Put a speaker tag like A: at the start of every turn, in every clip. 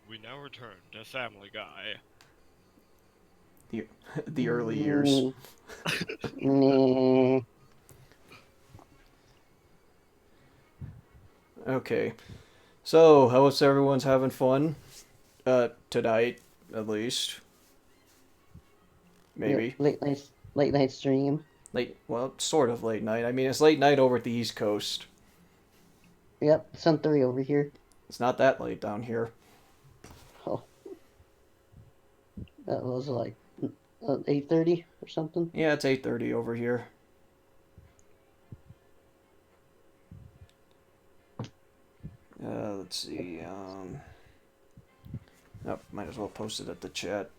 A: We now return to Family Guy.
B: The early years.
C: Nah.
B: Okay. So, how's everyone's having fun? Tonight, at least.
C: Yep,
B: Maybe.
C: late night stream.
B: Well, sort of late night. I mean, it's late night over at the East Coast.
C: Yep, Sun 3 over here.
B: It's not that late down here.
C: Oh, that was like 8:30 or something.
B: Yeah, it's 8:30 over here. Let's see. Oh, might as well post it at the chat.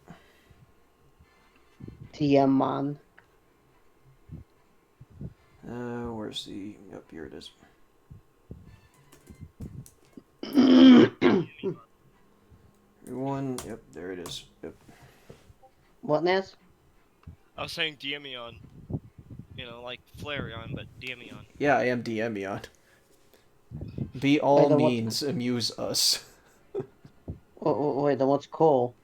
C: TM man.
B: Where's the? Yep, here it is. Everyone. Yep, there it is. Yep.
C: What, Naz?
A: I was saying Diemion. You know, like Flareon, but Diemion.
B: Yeah, I am Diemion. Be all means, amuse us.
C: Wait, then what's Cole?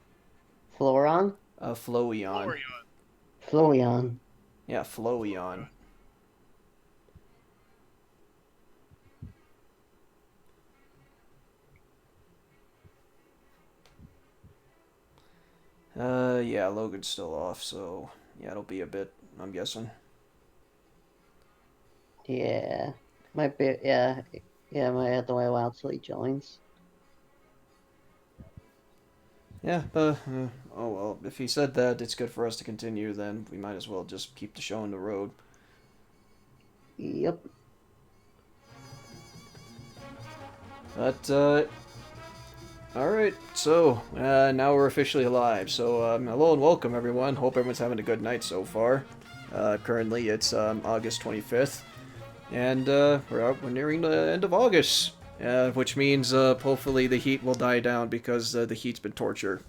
C: Floron?
B: Floeon.
C: Floeon.
B: Yeah, Floeon. Yeah, Logan's still off, so yeah, it'll be a bit, I'm guessing.
C: Yeah. Might be, yeah, might have to wait a while till he joins.
B: Yeah, oh well, if he said that it's good for us to continue, then we might as well just keep the show on the road.
C: Yep.
B: But, alright, so, now we're officially live. So, hello and welcome, everyone. Hope everyone's having a good night so far. Currently, it's August 25th, and we're nearing the end of August, which means hopefully the heat will die down because the heat's been torture.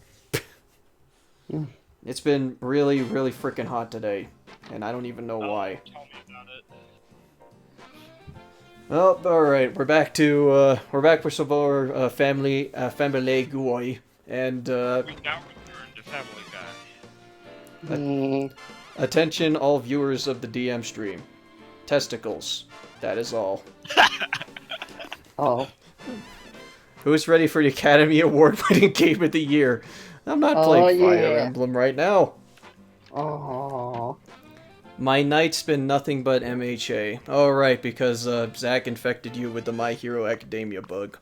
B: It's been really, really freaking hot today, and I don't even know why.
A: Tell me about it.
B: Well, alright, we're back for some more family guy, and
A: We now return to Family Guy.
B: Attention all viewers of the DM stream. Testicles. That is all.
C: Oh.
B: Who's ready for the Academy Award winning Game of the Year? I'm not playing Fire Emblem right now.
C: Oh.
B: My night's been nothing but MHA. Oh, right, because Zach infected you with the My Hero Academia bug.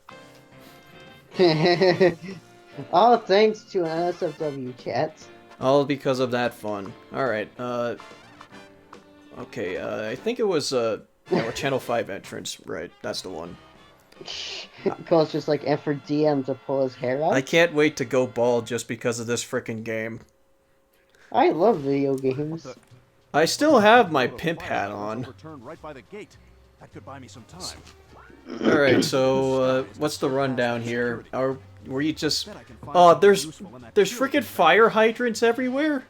C: All thanks to an SFW chat.
B: All because of that fun. Alright, okay, I think it was, a Channel 5 entrance, right, that's the one.
C: Cole's just like F for DM to pull his hair out.
B: I can't wait to go bald just because of this frickin' game.
C: I love video games.
B: I still have my pimp hat on. Alright, so, what's the rundown here? Were you just... Oh, there's frickin' fire hydrants everywhere?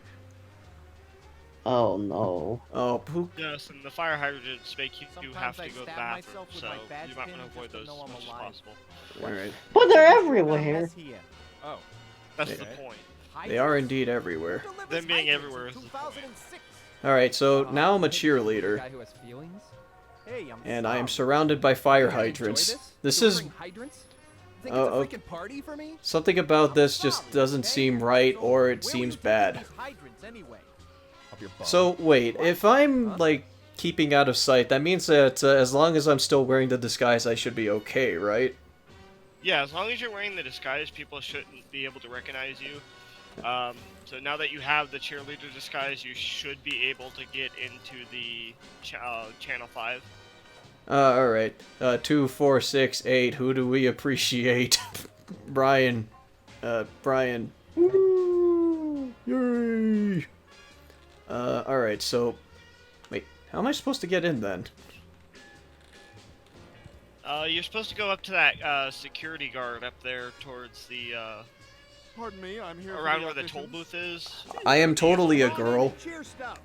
C: Oh no.
B: Oh, who...
A: Yes, and the fire hydrants make you have to go to the bathroom, so you might want to avoid those as much as possible.
B: Alright.
C: But they're everywhere!
A: Oh. That's the point.
B: They are indeed everywhere.
A: Them being everywhere is the point.
B: Alright, so now I'm a cheerleader. And I am surrounded by fire hydrants. This is... something about this just doesn't seem right, or it seems bad. So, wait, if I'm, like, keeping out of sight, that means that as long as I'm still wearing the disguise, I should be okay, right?
A: Yeah, as long as you're wearing the disguise, people shouldn't be able to recognize you. So now that you have the cheerleader disguise, you should be able to get into the Channel 5.
B: Alright. 2, 4, 6, 8, who do we appreciate? Brian. Brian. Woo! Yay! Alright, so... Wait, how am I supposed to get in, then?
A: You're supposed to go up to that, security guard up there towards the,
D: Pardon me, I'm here
A: around where the toll booth is.
B: I am totally a girl.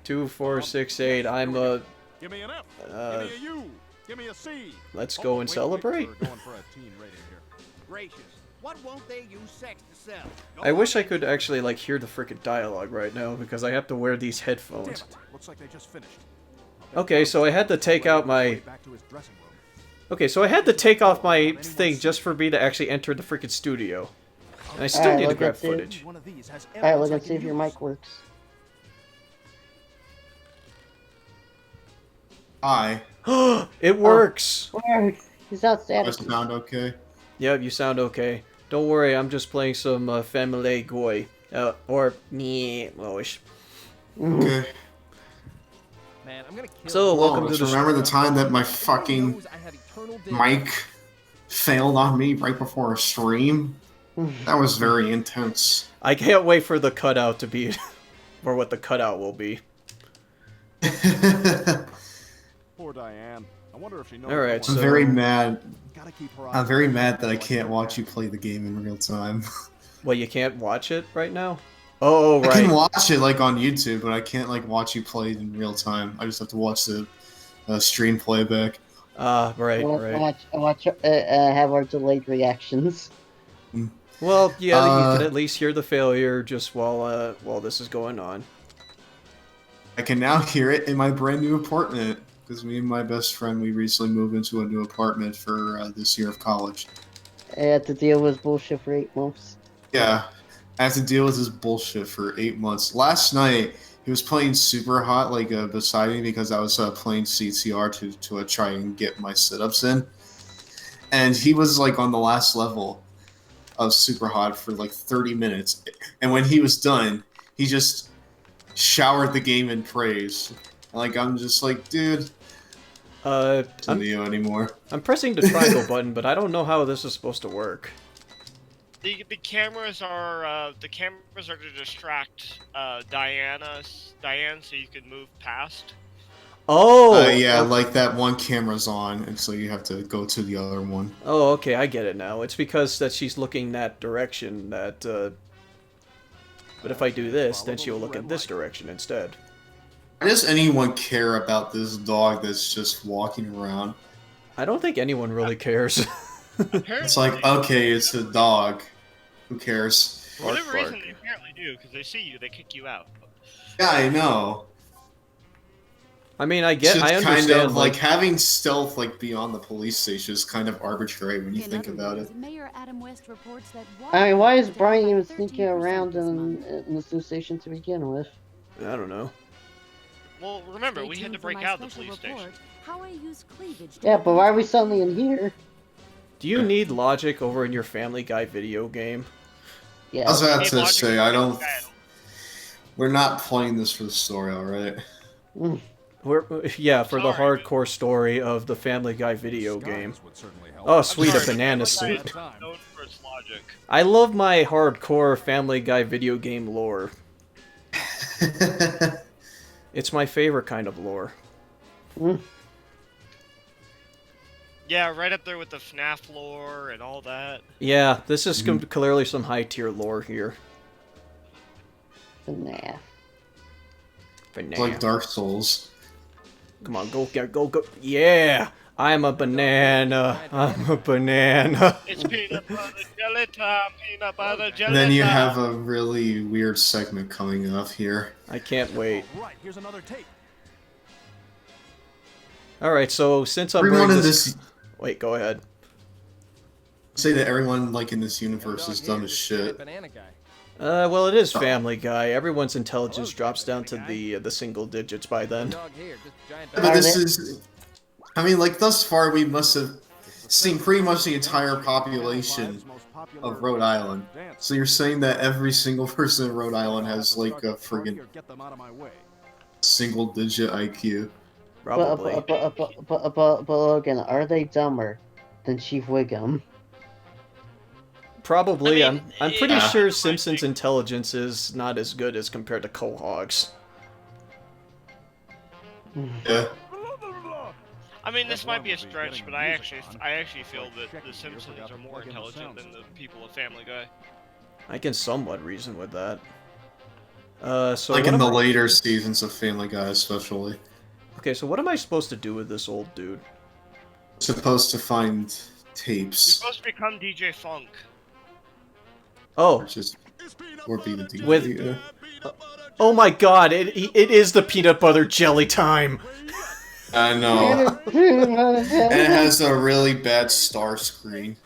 B: 2, 4, 6, 8, I'm a...
D: Give me an F. Give me a U. Give me a C.
B: Let's go and celebrate.
D: Going for a teen rating here. Gracious. What won't they use sex to sell?
B: I wish I could actually, like, hear the frickin' dialogue right now, because I have to wear these
D: Damn
B: headphones.
D: it. Looks like they just finished.
B: Okay, so I had to take out my...
D: Back to his dressing room.
B: Okay, so I had to take off my thing just for me to actually enter the frickin' studio. And I still
C: Alright,
B: need to
C: look
B: grab
C: at it.
B: footage.
D: One of these has
C: Alright,
D: evidence
C: look
D: I
C: and see
D: can
C: if your
D: use.
C: mic works.
E: Hi.
B: It works!
C: Where? He's not
E: Does
C: static.
E: it sound okay?
B: Yep, you sound okay. Don't worry, I'm just playing some Family Guy. Or me, Loish.
E: Okay.
D: Man, I'm gonna kill
B: So,
D: you.
B: welcome to
E: Just
B: the
E: remember the time that my
D: Everybody
E: fucking
D: knows I have eternal dick.
E: mic failed on me right before a stream? That was very intense.
B: I can't wait for the cutout to be... or what the cutout will be.
D: Poor Diane. I wonder if she knows.
B: Alright,
E: I'm
B: so-
E: very mad.
D: Gotta keep her
E: I'm very mad that I can't watch you play the game in real time.
B: Well, you can't watch it right now? Oh,
E: I can
B: right.
E: watch it like on YouTube, but I can't like watch you play it in real time. I just have to watch the stream playback.
B: Right, right.
C: Have our delayed reactions.
B: Well, yeah, you
E: Uh,
B: can at least hear the failure just while this is going on.
E: I can now hear it in my brand new apartment because me and my best friend we recently moved into a new apartment for this year of college.
C: I had to deal with bullshit for 8 months.
E: Yeah, I have to deal with this bullshit for 8 months. Last night he was playing super hot like beside me because I was playing CTR to try and get my sit-ups in, and he was like on the last level of super hot for like 30 minutes, and when he was done, he just showered the game in praise. Like I'm just like, dude, it's not you anymore.
B: I'm pressing the triangle button, but I don't know how this is supposed to work.
A: The cameras are to distract Diane, so you can move past.
B: Oh!
E: Yeah,
B: okay.
E: like that one camera's on, and so you have to go to the other one.
B: Oh, okay, I get it now. It's because that she's looking that direction that, But if I do this, then she'll look in this direction instead.
E: Why does anyone care about this dog that's just walking around?
B: I don't think anyone really cares.
A: Apparently,
E: It's like, okay, it's a dog. Who cares?
A: for whatever
B: Bark,
A: reason,
B: bark.
A: they apparently do, because they see you, they kick you out.
E: Yeah, I know.
B: I mean, I
E: It's just
B: understand,
E: kind of like having stealth like beyond the police station is kind of arbitrary when you think about it.
F: Mayor Adam West reports that
C: I mean, why is
F: water
C: Brian even
F: dropped by
C: sneaking
F: 13%
C: around
F: this month.
C: in the news station to begin with?
B: I don't know.
A: Well, remember,
F: Stay
A: we had
F: tuned
A: to
F: for
A: break
F: my
A: out the
F: special
A: police
F: report,
A: station.
F: How I use cleavage to
C: Yeah, but why are we
F: prevent-
C: suddenly in here?
B: Do you need logic over in your Family Guy video game?
C: Yeah.
E: I was about
A: Need
E: to
A: logic
E: say,
A: to
E: I
A: get
E: don't.
A: that.
E: We're not playing this for the story, alright?
B: Yeah, for the
A: Sorry,
B: hardcore story of the Family Guy video game.
D: Would certainly help.
B: Oh,
A: I'm
B: sweet,
A: sorry,
B: a
A: but
B: banana
A: Family Guy
B: suit.
A: is known for its logic.
B: I love my hardcore Family Guy video game lore. It's my favorite kind of lore.
A: Yeah, right up there with the FNAF lore and all that.
B: Yeah, this is clearly some high-tier lore here.
C: Nah.
E: It's like Dark Souls.
B: Come on, go. Yeah! I'm a banana. I'm a banana.
A: It's peanut butter jelly time, peanut butter jelly
E: And then you
A: time.
E: have a really weird segment coming up here.
B: I can't wait.
D: Right, here's another tape.
B: Alright, so since I'm
E: Everyone
B: wearing
E: in
B: this...
E: this
B: Wait, go ahead.
E: say that everyone like in this universe is dumb as shit.
D: Banana guy.
B: Well, it is Family Guy. Everyone's intelligence drops down to the single digits by then.
D: Dog here, just giant
E: But this is, I mean, like thus far we must have seen pretty much the entire population of Rhode Island. So you're saying that every single person in Rhode Island has like a friggin'
D: Get them out of my way.
E: single-digit IQ.
B: Probably.
C: But Logan, are they dumber than Chief Wiggum?
B: Probably.
A: I mean,
B: I'm pretty
A: yeah.
B: sure Simpson's intelligence is not as good as compared to Quahog's.
E: Yeah.
A: I mean, this might be a stretch, but I actually feel that the Simpsons are more intelligent than the people of Family Guy.
B: I can somewhat reason with that. So
E: Like
B: what
E: in
B: am
E: the
B: I-
E: later seasons of Family Guy, especially.
B: Okay, so what am I supposed to do with this old dude?
E: Supposed to find
A: You're
E: tapes.
A: supposed to become DJ Funk.
B: Oh,
E: It's just or being a demon.
B: With-
E: Yeah.
B: oh my God! It is the peanut butter jelly time.
E: I know. And it has a really bad star screen.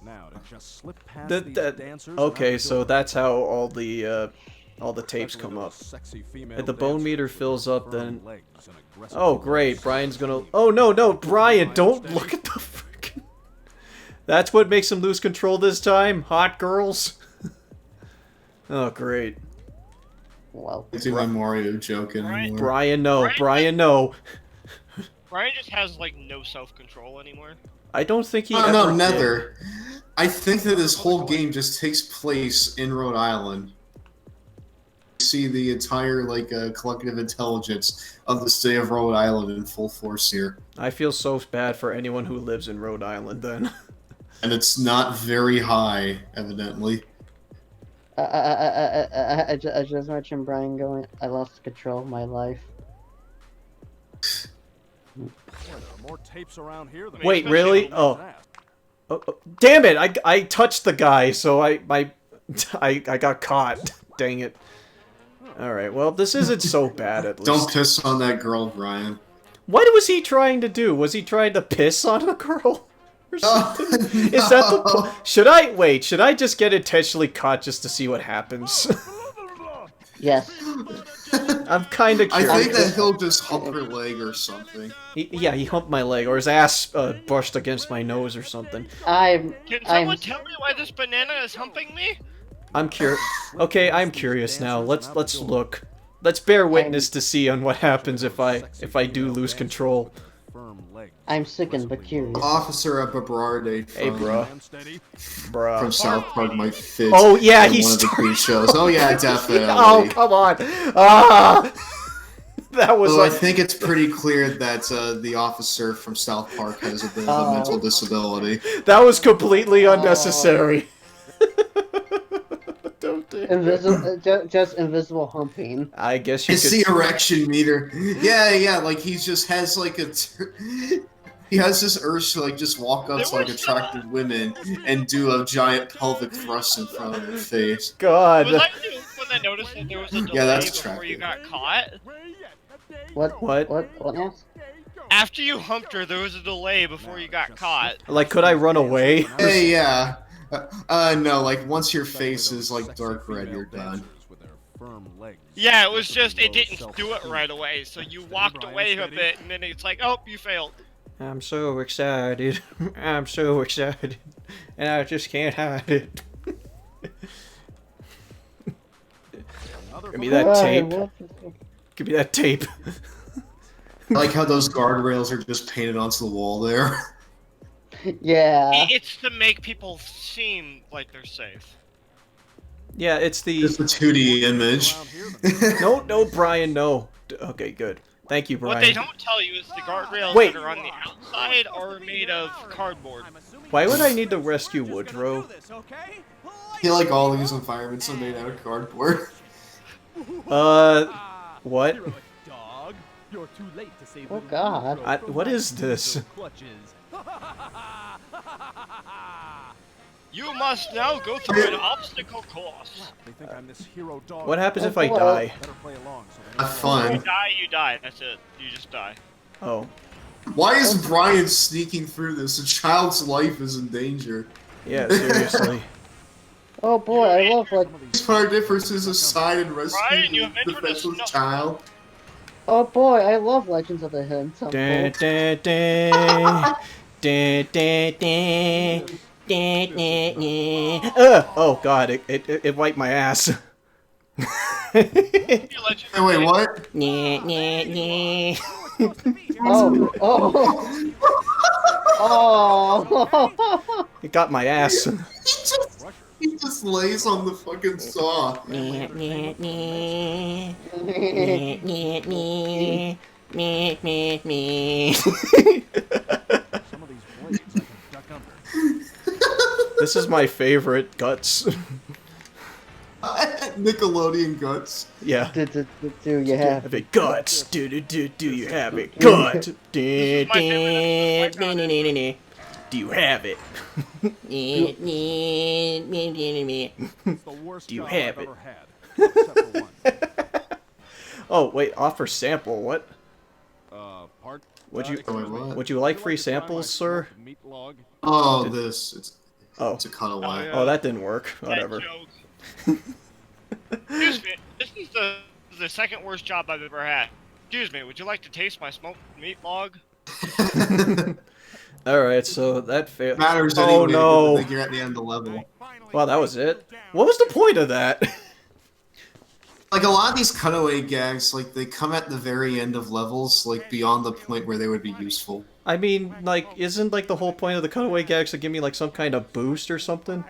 D: Now to just slip past
B: That-
D: these
B: that-
D: dancers
B: okay,
D: without
B: so
D: doing
B: that's
D: it.
B: how all the tapes
D: Especially
B: come
D: those
B: up.
D: sexy female
B: If the bone
D: dancers
B: meter
D: with
B: fills
D: their
B: up,
D: firm
B: then
D: legs and aggressive
B: oh
D: moves.
B: great, Brian's gonna. Oh no, Brian, don't look at the freaking. That's what makes him lose control this time. Hot girls. Oh great,
C: Well,
E: I do my Mario joke anymore.
B: Brian, no, Brian, no.
A: Brian just has like no self-control anymore.
B: I don't think he.
E: Oh
B: ever
E: no,
B: did.
E: Nether. I think that this whole game just takes place in Rhode Island. You see the entire collective intelligence of the state of Rhode Island in full force here,
B: I feel so bad for anyone who lives in Rhode Island. Then.
E: and it's not very high, evidently.
C: I just mentioned Brian going, I lost control of my life.
D: Boy, there are more tapes around here than
B: Wait,
A: especially
B: really?
D: on
B: Oh.
D: that.
B: Oh, damn it! I touched the guy, so I got caught. Dang it. Alright, well, this isn't so bad at least.
E: Don't piss on that girl, Brian.
B: What was he trying to do? Was he trying to piss on a girl? Or something? Is that the
E: No.
B: Should I just get intentionally caught just to see what happens?
C: Yes.
B: I'm kind of
E: I
B: curious.
E: think that he'll just hump her leg or something.
B: Yeah, he humped my leg, or his ass brushed against my nose or something.
C: I'm
A: Can someone tell me why this banana is humping me?
B: I'm curious. Okay, I'm curious now. Let's look. Let's bear witness to see on what happens if I do lose control.
D: Firm legs.
C: I'm sickened but curious.
E: Officer at Babrarde
B: Hey,
E: from,
B: bro.
D: Damn steady.
B: Bruh.
E: from South Park might fit.
B: Oh, yeah,
E: in
B: he
E: one of the creep
B: started-
E: shows. Oh yeah, definitely.
B: Oh, come on. Ah! That was
E: Although I
B: like...
E: think it's pretty clear that the officer from South Park has a bit of a mental disability.
B: That was completely unnecessary. Don't do it.
C: Invisible, just invisible humping.
B: I guess you
E: It's
B: could...
E: the erection meter. Yeah, like he just has he has this urge to just walk up to attractive women and do a giant pelvic thrust in front of their face.
B: God.
A: Was I the only one that noticed that there was a delay
E: Yeah, that's
A: before you
E: attractive.
A: got caught?
C: What?
B: What?
C: What else?
A: After you humped her, there was a delay before you got caught.
B: Like, could I run away?
E: Hey, yeah. No, once your face is dark red, you're done.
A: Yeah, it was just, it didn't do it right away, so you walked away a bit, and then it's like, oh, you failed.
B: I'm so excited. I'm so excited. And I just can't hide it. Give me that tape. Give me that tape.
E: I like how those guardrails are just painted onto the wall there.
C: Yeah.
A: It's to make people seem like they're safe.
B: Yeah, it's the...
E: Just a 2D image.
B: No, Brian, no. Okay, good. Thank you, Brian.
A: What they don't tell you is the guardrails
B: Wait.
A: that are on the outside are made of cardboard.
B: Why would I need to rescue Woodrow?
E: I feel like all these environments are made out of cardboard.
B: What?
D: You're a dog. You're too late to save
C: Oh
D: the
C: God.
B: What is this?
D: clutches.
A: You must now go through an obstacle course.
D: They think I'm this hero dog.
B: What happens if I
C: Well,
B: die?
D: Better play along so they
E: Have
A: You
E: fun.
A: die, you die. That's it. You just die.
B: Oh.
E: Why is Brian sneaking through this? A child's life is in danger.
B: Yeah, seriously.
C: Oh boy, I love like.
E: These are differences aside and
A: Brian, you
E: rescue
A: have
E: the
A: entered a
E: defenseless
A: snow-
E: child.
C: Oh boy, I love Legends of the Hidden Temple.
B: Dun, dun, dun. Dun, dun, dun. Dun, dun, dun. Oh god, it wiped my ass.
A: You legend-
E: Hey, wait, what?
B: Nyeh, nyeh, nyeh.
C: Oh, oh.
B: It got my ass.
E: He just lays on the fucking saw.
B: Nyeh, nyeh, nyeh. Nyeh, nyeh, nyeh. Nyeh, nyeh, nyeh.
D: some of these blades I can duck under.
B: This is my favorite guts.
E: Nickelodeon guts.
B: Yeah.
C: Do you have?
B: Have it guts. Do you have it gut?
A: is my favorite episode of
B: Do you have it?
D: It's the worst
B: Do you
D: job
B: have
D: I've
B: it?
D: ever had. Except for one.
B: Oh, wait, offer sample, what?
D: Part.
B: Would you
E: Wait, what?
B: would you like free samples, sir?
D: Meat log.
E: Oh, this.
B: Oh.
E: It's a cutaway.
B: Oh, that didn't work.
A: That
B: Whatever.
A: joke. Excuse me, this is the second worst job I've ever had. Excuse me, would you like to taste my smoked meat log?
B: Alright, so that failed.
E: Matters
B: Oh
E: anyway,
B: no.
E: because you're at the end of the level.
B: Wow, that was it? What was the point of that?
E: Like, a lot of these cutaway gags, like, they come at the very end of levels, like, beyond the point where they would be useful.
B: I mean, like, isn't, like, the whole point of the cutaway gags to give me, like, some kind of boost or something?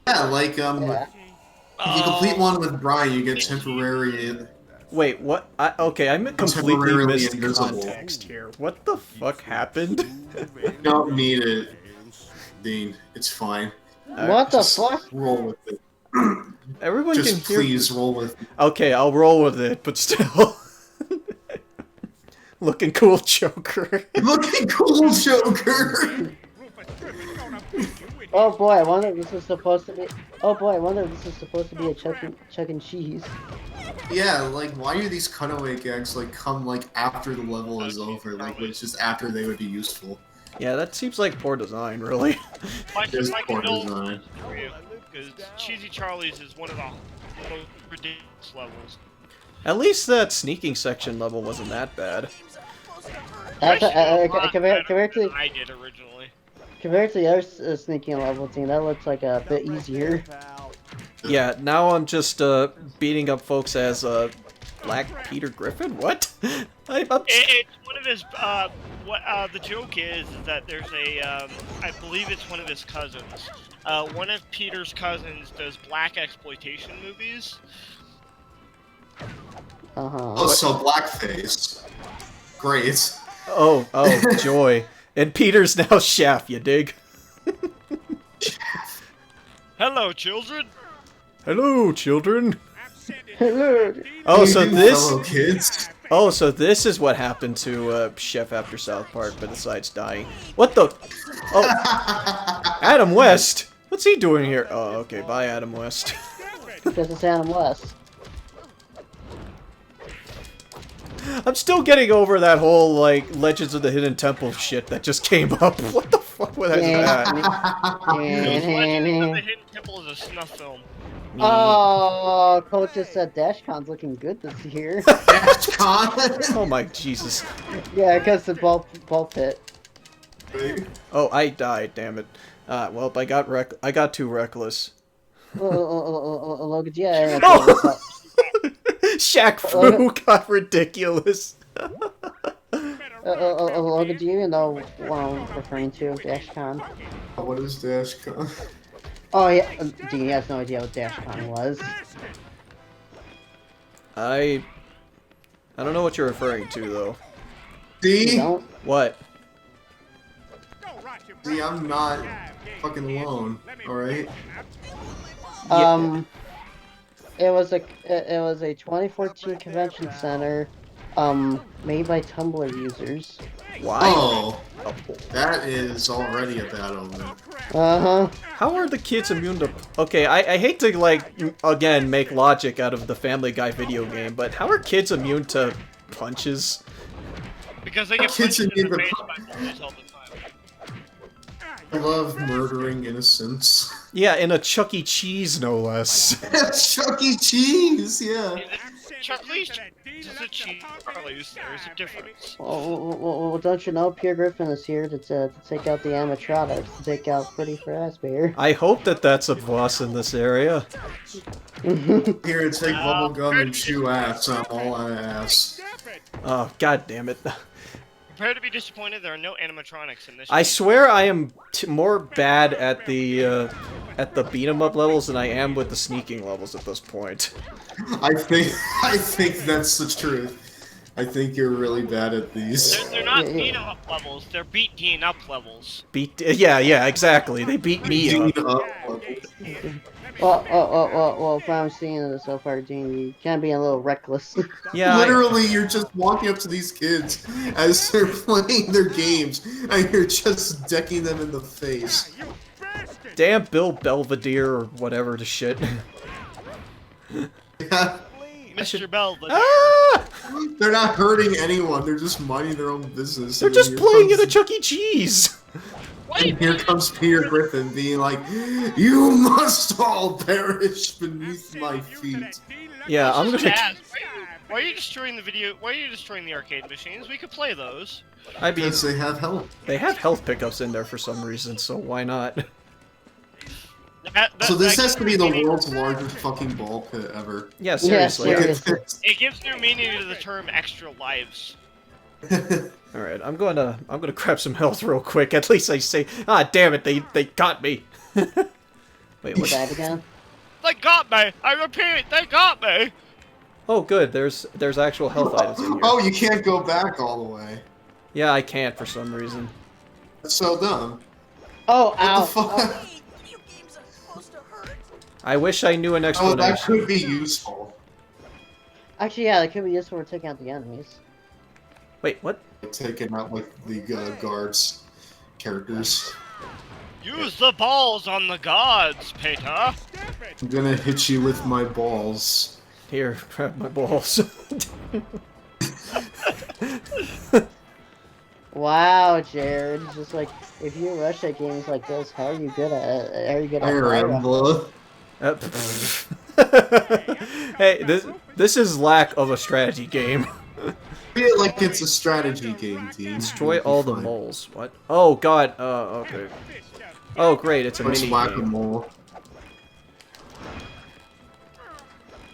E: Yeah, like, if you complete one with Brian, you get temporary...
B: Wait, what? Okay, I'm completely
E: Temporarily
B: missed
E: invisible.
B: context here. What the fuck happened?
E: You don't need it, Dean. It's fine.
C: What the
E: Just
C: fuck?
E: roll with it.
B: Everyone can
E: Just
B: hear.
E: please roll with it.
B: Okay, I'll roll with it, but still. Looking cool, Joker.
E: Looking cool, Joker!
C: Oh boy, I wonder if this is supposed to be. Oh boy, I wonder if this is supposed to be a Chuck and Cheese.
E: Yeah, like, why do these cutaway gags, like, come, like, after the level is over? Like, it's just after they would be useful.
B: Yeah, that seems like poor design, really.
E: It's poor design.
A: Because Cheesy Charlie's is one of the most ridiculous levels.
B: At least that sneaking section level wasn't that bad.
C: Compared to
A: I did originally.
C: compared to the other sneaking level team, that looks like a bit easier.
B: Yeah, now I'm just beating up folks as Black Peter Griffin. What? I'm
A: It's one of his. The joke is that there's a. I believe it's one of his cousins. One of Peter's cousins does black exploitation movies.
E: Oh, so blackface. Great.
B: Oh, joy. And Peter's now Chef, you dig?
A: Hello, children.
B: Hello, children.
C: Hello.
B: Oh, so
E: Evening,
B: this.
E: fellow kids.
B: Oh, so this is what happened to Chef after South Park, but besides dying. What the? Oh, Adam West. What's he doing here? Oh, okay. Bye, Adam West.
C: Because it's Adam West.
B: I'm still getting over that whole like Legends of the Hidden Temple shit that just came up. What the fuck was that?
A: Legends of the Hidden Temple is a snuff film.
C: Oh, Coach just said DashCon's looking good this year.
E: DashCon.
B: Oh my Jesus.
C: Yeah, because the ball pit.
B: Oh, I died. Damn it. Well, I got too reckless.
C: Logan, yeah.
B: Oh! Shaq Fu got ridiculous.
C: Logan, do you even know what I'm referring to? DashCon.
E: What is DashCon?
C: Oh yeah, Dean has no idea what DashCon was.
B: I don't know what you're referring to though.
C: You
E: See?
C: don't?
B: What?
E: See, I'm not fucking alone. Alright?
C: It was a 2014 convention center, made by Tumblr users.
B: Why?
E: Oh. That is already a bad omen.
C: Uh-huh.
B: How are the kids immune to... Okay, I hate to, like, again, make logic out of the Family Guy video game, but how are kids immune to punches?
A: Because they get
E: Kids
A: punched in the
E: in
A: face
E: the-
A: by bullies all the time.
E: I love murdering innocents.
B: Yeah, in a Chucky Cheese, no less.
E: Chucky Cheese, yeah.
A: Chucky's is a cheese. Charlie's, there's a difference.
C: Well, don't you know, Pierre Griffin is here to take out the animatronics, to take out Freddy Fazbear.
B: I hope that that's a boss in this area.
E: Here, take bubblegum and chew ass. I'm all out of ass.
B: Oh, god damn it.
A: Prepare to be disappointed, there are no animatronics in this
B: I
A: game.
B: swear I am more bad at the beat 'em up levels than I am with the sneaking levels at this point.
E: I think that's the truth. I think you're really bad at these.
A: They're not beat 'em up levels, they're beat Dean up levels.
B: Yeah, exactly. They beat me up.
E: Beat up.
C: Well, if I'm seeing it so far, Dean, you can be a little reckless.
B: Yeah,
E: Literally, you're just walking up to these kids as they're playing their games, and you're just decking them in the face.
B: damn Bill Belvedere or whatever the shit.
E: Yeah,
A: Mr. Belvedere.
B: Ah!
E: they're not hurting anyone. They're just minding their own business.
B: They're
E: and then
B: just
E: here
B: playing in
E: comes-
B: a Chucky Cheese!
E: And here comes Peter Griffin being like, "You must all perish beneath my feet."
B: Yeah, I'm gonna...
A: Yes. Why are you destroying the video? Why are you destroying the arcade machines? We could play those.
B: I mean,
E: Because they have help.
B: they have health pickups in there for some reason, so why not?
E: So this has to be the world's largest fucking ball pit ever.
B: Yeah, seriously.
C: Yeah,
E: Like,
C: seriously.
A: It gives new meaning to the term extra lives.
B: Alright, I'm gonna grab some health real quick. At least I say, ah, damn it, they got me. Wait,
C: What's
B: what?
C: that again?
A: They got me! I repeat, they got me!
B: Oh, good, there's actual health items in here.
E: Oh, you can't go back all the way.
B: Yeah, I can't for some reason.
E: That's so dumb.
C: Oh,
E: What
C: ow.
E: the fuck?
C: Oh,
B: I wish I knew an
E: Oh,
B: explanation.
E: that could be useful.
C: actually, yeah, it could be useful for taking out the enemies.
B: Wait, what?
E: Taking out like the guards characters.
A: Use the balls on the gods, Peter!
E: I'm gonna hit you with my balls.
B: Here, grab my balls.
C: Wow, Jared. It's just like, if you rush at games like this, how are you good at it? How are you good at
E: Fire
C: it?
E: Emblem.
B: Hey, this is lack of a strategy game.
E: Feel like it's a strategy game, team.
B: Destroy all the moles. What? Oh god. Okay. Oh great, it's a
E: It's
B: mini game.
E: whack-a-mole.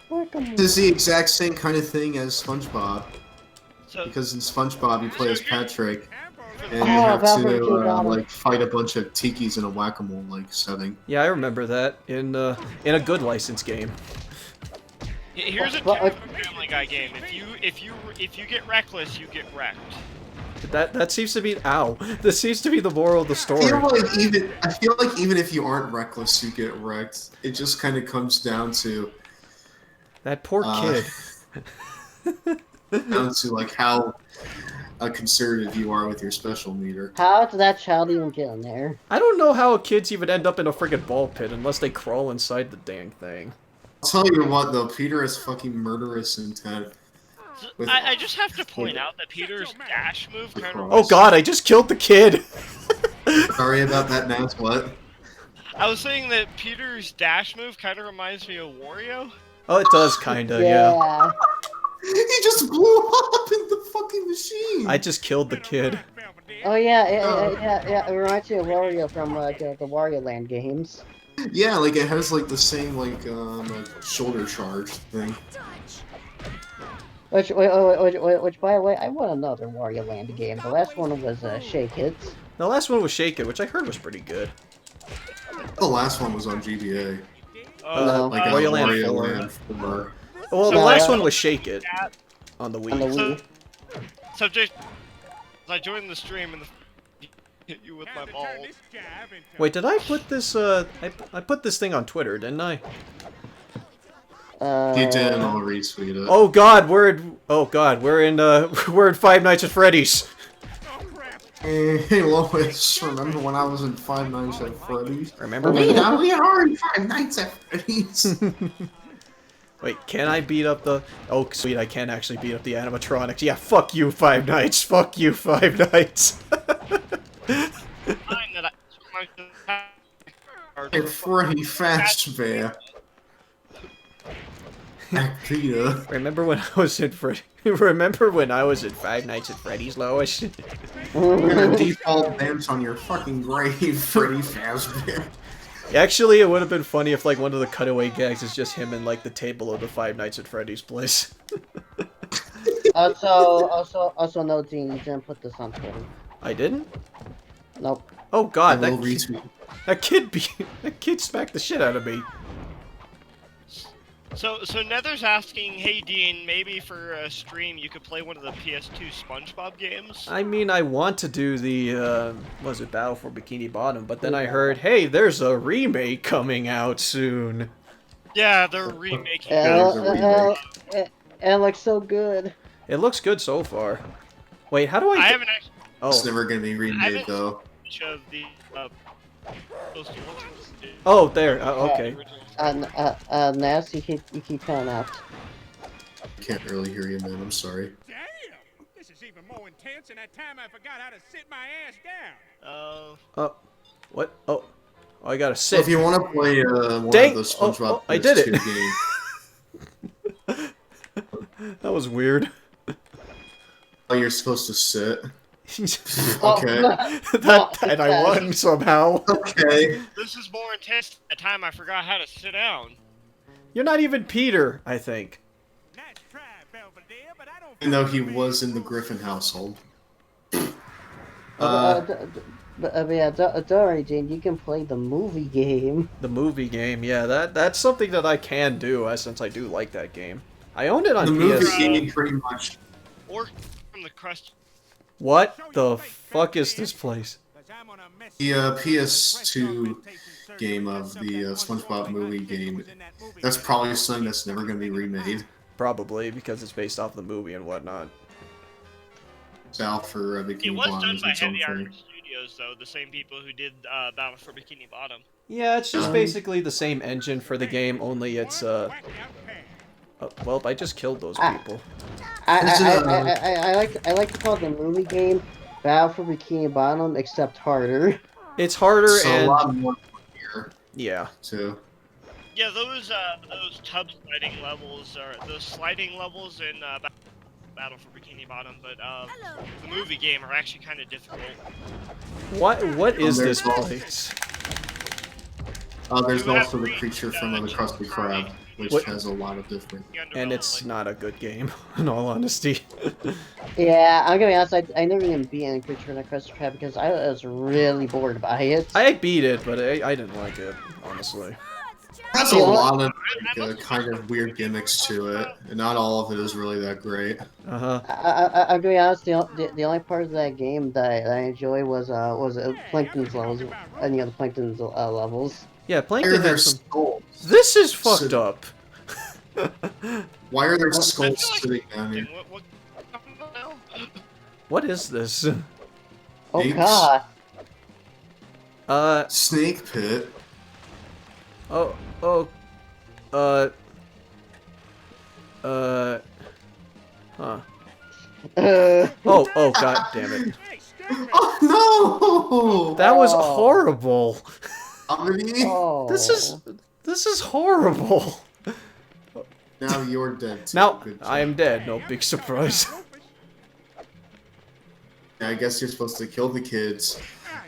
C: Whack-a-mole.
E: This is the exact same kind of thing as SpongeBob.
A: So,
E: Because in SpongeBob, you play as Patrick, and you
C: Oh,
E: have
C: Valkyrie
E: to
C: King got him.
E: like fight a bunch of tikis in a whack-a-mole like setting.
B: Yeah, I remember that in a good license game.
A: here's a
C: What-
A: tip from a Family Guy game. If you get reckless, you get wrecked.
B: That seems to be This seems to be the moral of the
E: I
B: story.
E: feel like even if you aren't reckless, you get wrecked. It just kind of comes down to
B: That poor kid.
E: like how conservative you are with your special meter.
C: How did that child even get in there?
B: I don't know how kids even end up in a friggin' ball pit unless they crawl inside the dang thing.
E: I'll tell you what though, Peter has fucking murderous intent. With-
A: I just have to point out that Peter's dash move kind of.
B: Oh god, I just killed the kid!
E: Sorry about that, Nance. What?
A: I was saying that Peter's dash move kind of reminds me of Wario.
B: Oh, it does kinda, yeah.
E: He just blew up in the fucking machine.
B: I just killed the kid.
C: Oh yeah, yeah. It reminds me of Wario from the Wario Land games.
E: Yeah, like it has like the same like shoulder charge thing.
C: Which, by the way, I want another Wario Land game. The last one was Shake It.
B: The last one was Shake It, which I heard was pretty good.
E: The last one was on GBA.
C: No.
E: Like
B: Wario Land
E: Wario
B: 4.
E: Land 4.
B: Well, the
C: No,
B: last
C: yeah.
B: one was Shake It on the
C: On the
B: Wii.
C: Wii.
A: Subject. I joined the stream and hit you with my balls.
B: Wait, did I put this, I put this thing on Twitter, didn't I?
E: You did, and I'll retweet it.
B: Oh god, we're in Five Nights at Freddy's.
E: Hey Lois, remember when I was in Five Nights at Freddy's?
B: Remember
E: We
B: when...
E: are in Five Nights at Freddy's.
B: Wait, can I beat up the... Oh, sweet, I can actually beat up the animatronics. Yeah, fuck you, Five Nights. Fuck you, Five Nights.
A: Fine that
E: Hey Freddy Fazbear. Peter.
B: Remember when I was in Remember when I was in Five Nights at Freddy's, Lois?
E: We're gonna default dance on your fucking grave, Freddy Fazbear.
B: Actually, it would have been funny if, like, one of the cutaway gags is just him in, like, the table of the Five Nights at Freddy's place.
C: Also, no, Dean, you didn't put this on Twitter.
B: I didn't?
C: Nope.
B: Oh god,
E: I will retweet.
B: that kid smacked the shit out of me.
A: So Nether's asking, hey Dean, maybe for a stream you could play one of the PS2 SpongeBob games.
B: I mean, I want to do the, was it Battle for Bikini Bottom, but then I heard, hey, there's a remake coming out soon.
A: Yeah, they're remaking.
C: It looks so good.
B: It looks good so far. Wait, how do I...
A: I haven't actually.
E: It's
B: Oh,
E: never gonna be remade though.
A: Of the those two ones.
B: oh, there. Okay.
C: Ness, you keep cutting out.
E: Can't really hear you, man. I'm sorry.
G: Damn! This is even more intense than that time I forgot how to sit my ass down.
B: Oh, what? Oh, I gotta
E: So
B: sit.
E: if you want to play one
B: Dang!
E: of the SpongeBob
B: I did it.
E: games,
B: That was weird.
E: oh, you're supposed to sit.
C: Oh,
E: Okay.
B: And I won somehow.
E: Okay.
A: This is more intense than the time I forgot how to sit down.
B: You're not even Peter, I think.
G: Nice try, Belvedere, but I don't.
E: Even though he was in the Griffin household.
C: Don't worry, Jane. You can play the movie game.
B: The movie game, yeah, that's something that I can do, since I do like that game. I owned it on
E: The movie
B: PS.
E: game pretty much.
A: Or from the crust.
B: What the fuck is this place?
E: The PS2 game of the SpongeBob movie game. That's probably something that's never going to be remade.
B: Probably, because it's based off the movie and whatnot.
E: South for
A: It
E: Bikini
A: was
E: Bottom
A: done
E: is
A: by
E: its own
A: Heavy Iron
E: thing.
A: Studios, though, the same people who did Battle for Bikini Bottom.
B: Yeah, it's just basically the same engine for the game, only it's, well, I just killed those people.
C: I like to call the movie game Battle for Bikini Bottom, except harder.
B: It's harder
E: So a
B: and...
E: lot more here,
B: Yeah.
E: too.
A: Yeah, those tub sliding levels are those sliding levels in Battle for Bikini Bottom, but the movie game are actually kind of difficult.
B: What is
E: there's
B: this
E: also-
B: place?
E: There's
A: You have
E: also the
A: three,
E: creature from the Krusty Krab, which
B: What?
E: has a lot of different.
B: And it's not a good game, in all honesty.
C: Yeah, I'm gonna be honest. I never even beat any creature in a Krusty Krab because I was really bored by it.
B: I beat it, but I didn't like it, honestly.
E: It has a
C: Yeah.
E: lot of kind of weird gimmicks to it, and not all of it is really that great.
B: Uh-huh.
C: I'm gonna be honest. The only part of that game that I enjoy was Plankton's levels, any of the Plankton's levels.
B: Yeah,
E: Why
B: Plankton
E: are there
B: has some...
E: skulls?
B: This is fucked up.
E: Why are there
A: I feel
E: skulls
A: like-
E: sitting down here?
A: What now?
B: What is this?
C: Oh
E: Apes?
C: god!
E: Snake pit.
B: Oh, huh. Oh, god damn it.
E: Oh no!
B: That was
C: Oh.
B: horrible.
E: Omni,
C: Oh.
B: This is horrible.
E: now you're dead. Too.
B: Now,
E: Good
B: I am dead, no big surprise.
E: Yeah, I guess you're supposed to kill the kids.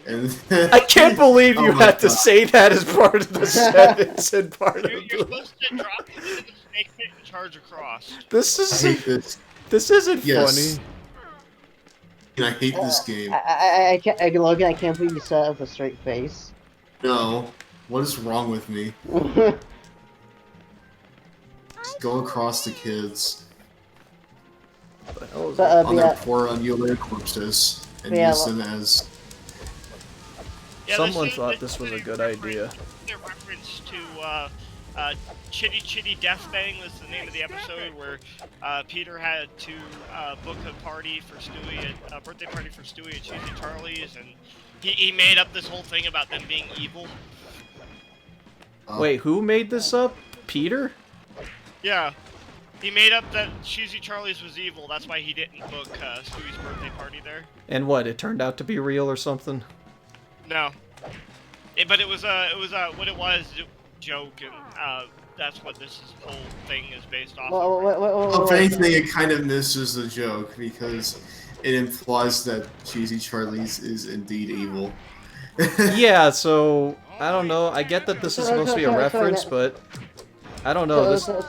E: And
B: I can't believe you
E: Oh my
B: had to
E: God.
B: say that as part of the sentence and part of
A: You're
B: the...
A: supposed to drop into the snake pit and charge across.
B: This
E: I
B: is...
E: hate this.
B: This isn't
E: Yes.
B: funny.
E: And I hate this game.
C: I can't, Logan. I can't believe you said it with a straight face.
E: No. What is wrong with me? Just go across the kids
B: What the hell is
C: But,
B: that?
E: on their poor unmutilated corpses and
C: Yeah,
E: use them as.
A: Yeah,
B: Someone
A: this is-
B: thought this was a good idea.
A: A reference to Chitty Chitty Death Bang was the name of the episode where Peter had to book a party for Stewie, a birthday party for Stewie at Cheesy Charlie's, and he made up this whole thing about them being evil.
B: Wait, who made this up? Peter?
A: Yeah, he made up that Cheesy Charlie's was evil. That's why he didn't book Stewie's birthday party there.
B: And what, it turned out to be real or something?
A: No, but it was what it was a joke, and that's what this whole thing is based off of.
E: Well, if anything, it kind of misses the joke because it implies that Cheesy Charlie's is indeed evil.
B: Yeah, so... I don't know. I get that this is supposed to be a reference, but... I don't know. This...
E: Sorry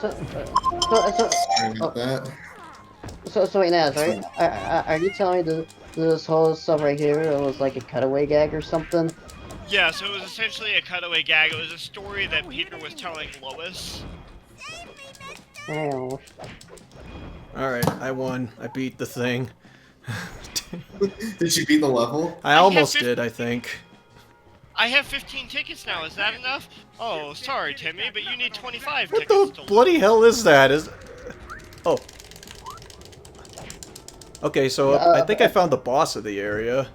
E: about that.
C: So wait, Naz, right? Are you telling me that this whole stuff right here was like a cutaway gag or something?
A: Yeah, so it was essentially a cutaway gag. It was a story that Peter was telling Lois.
C: Oh.
B: Alright, I won. I beat the thing.
E: Did you beat the level?
B: I almost did, I think.
A: I have 15 tickets now. Is that enough? Oh, sorry, Timmy, but you need 25
B: What
A: tickets
B: the
A: to
B: bloody hell is that? Oh. Okay, so I think I found the boss of the area.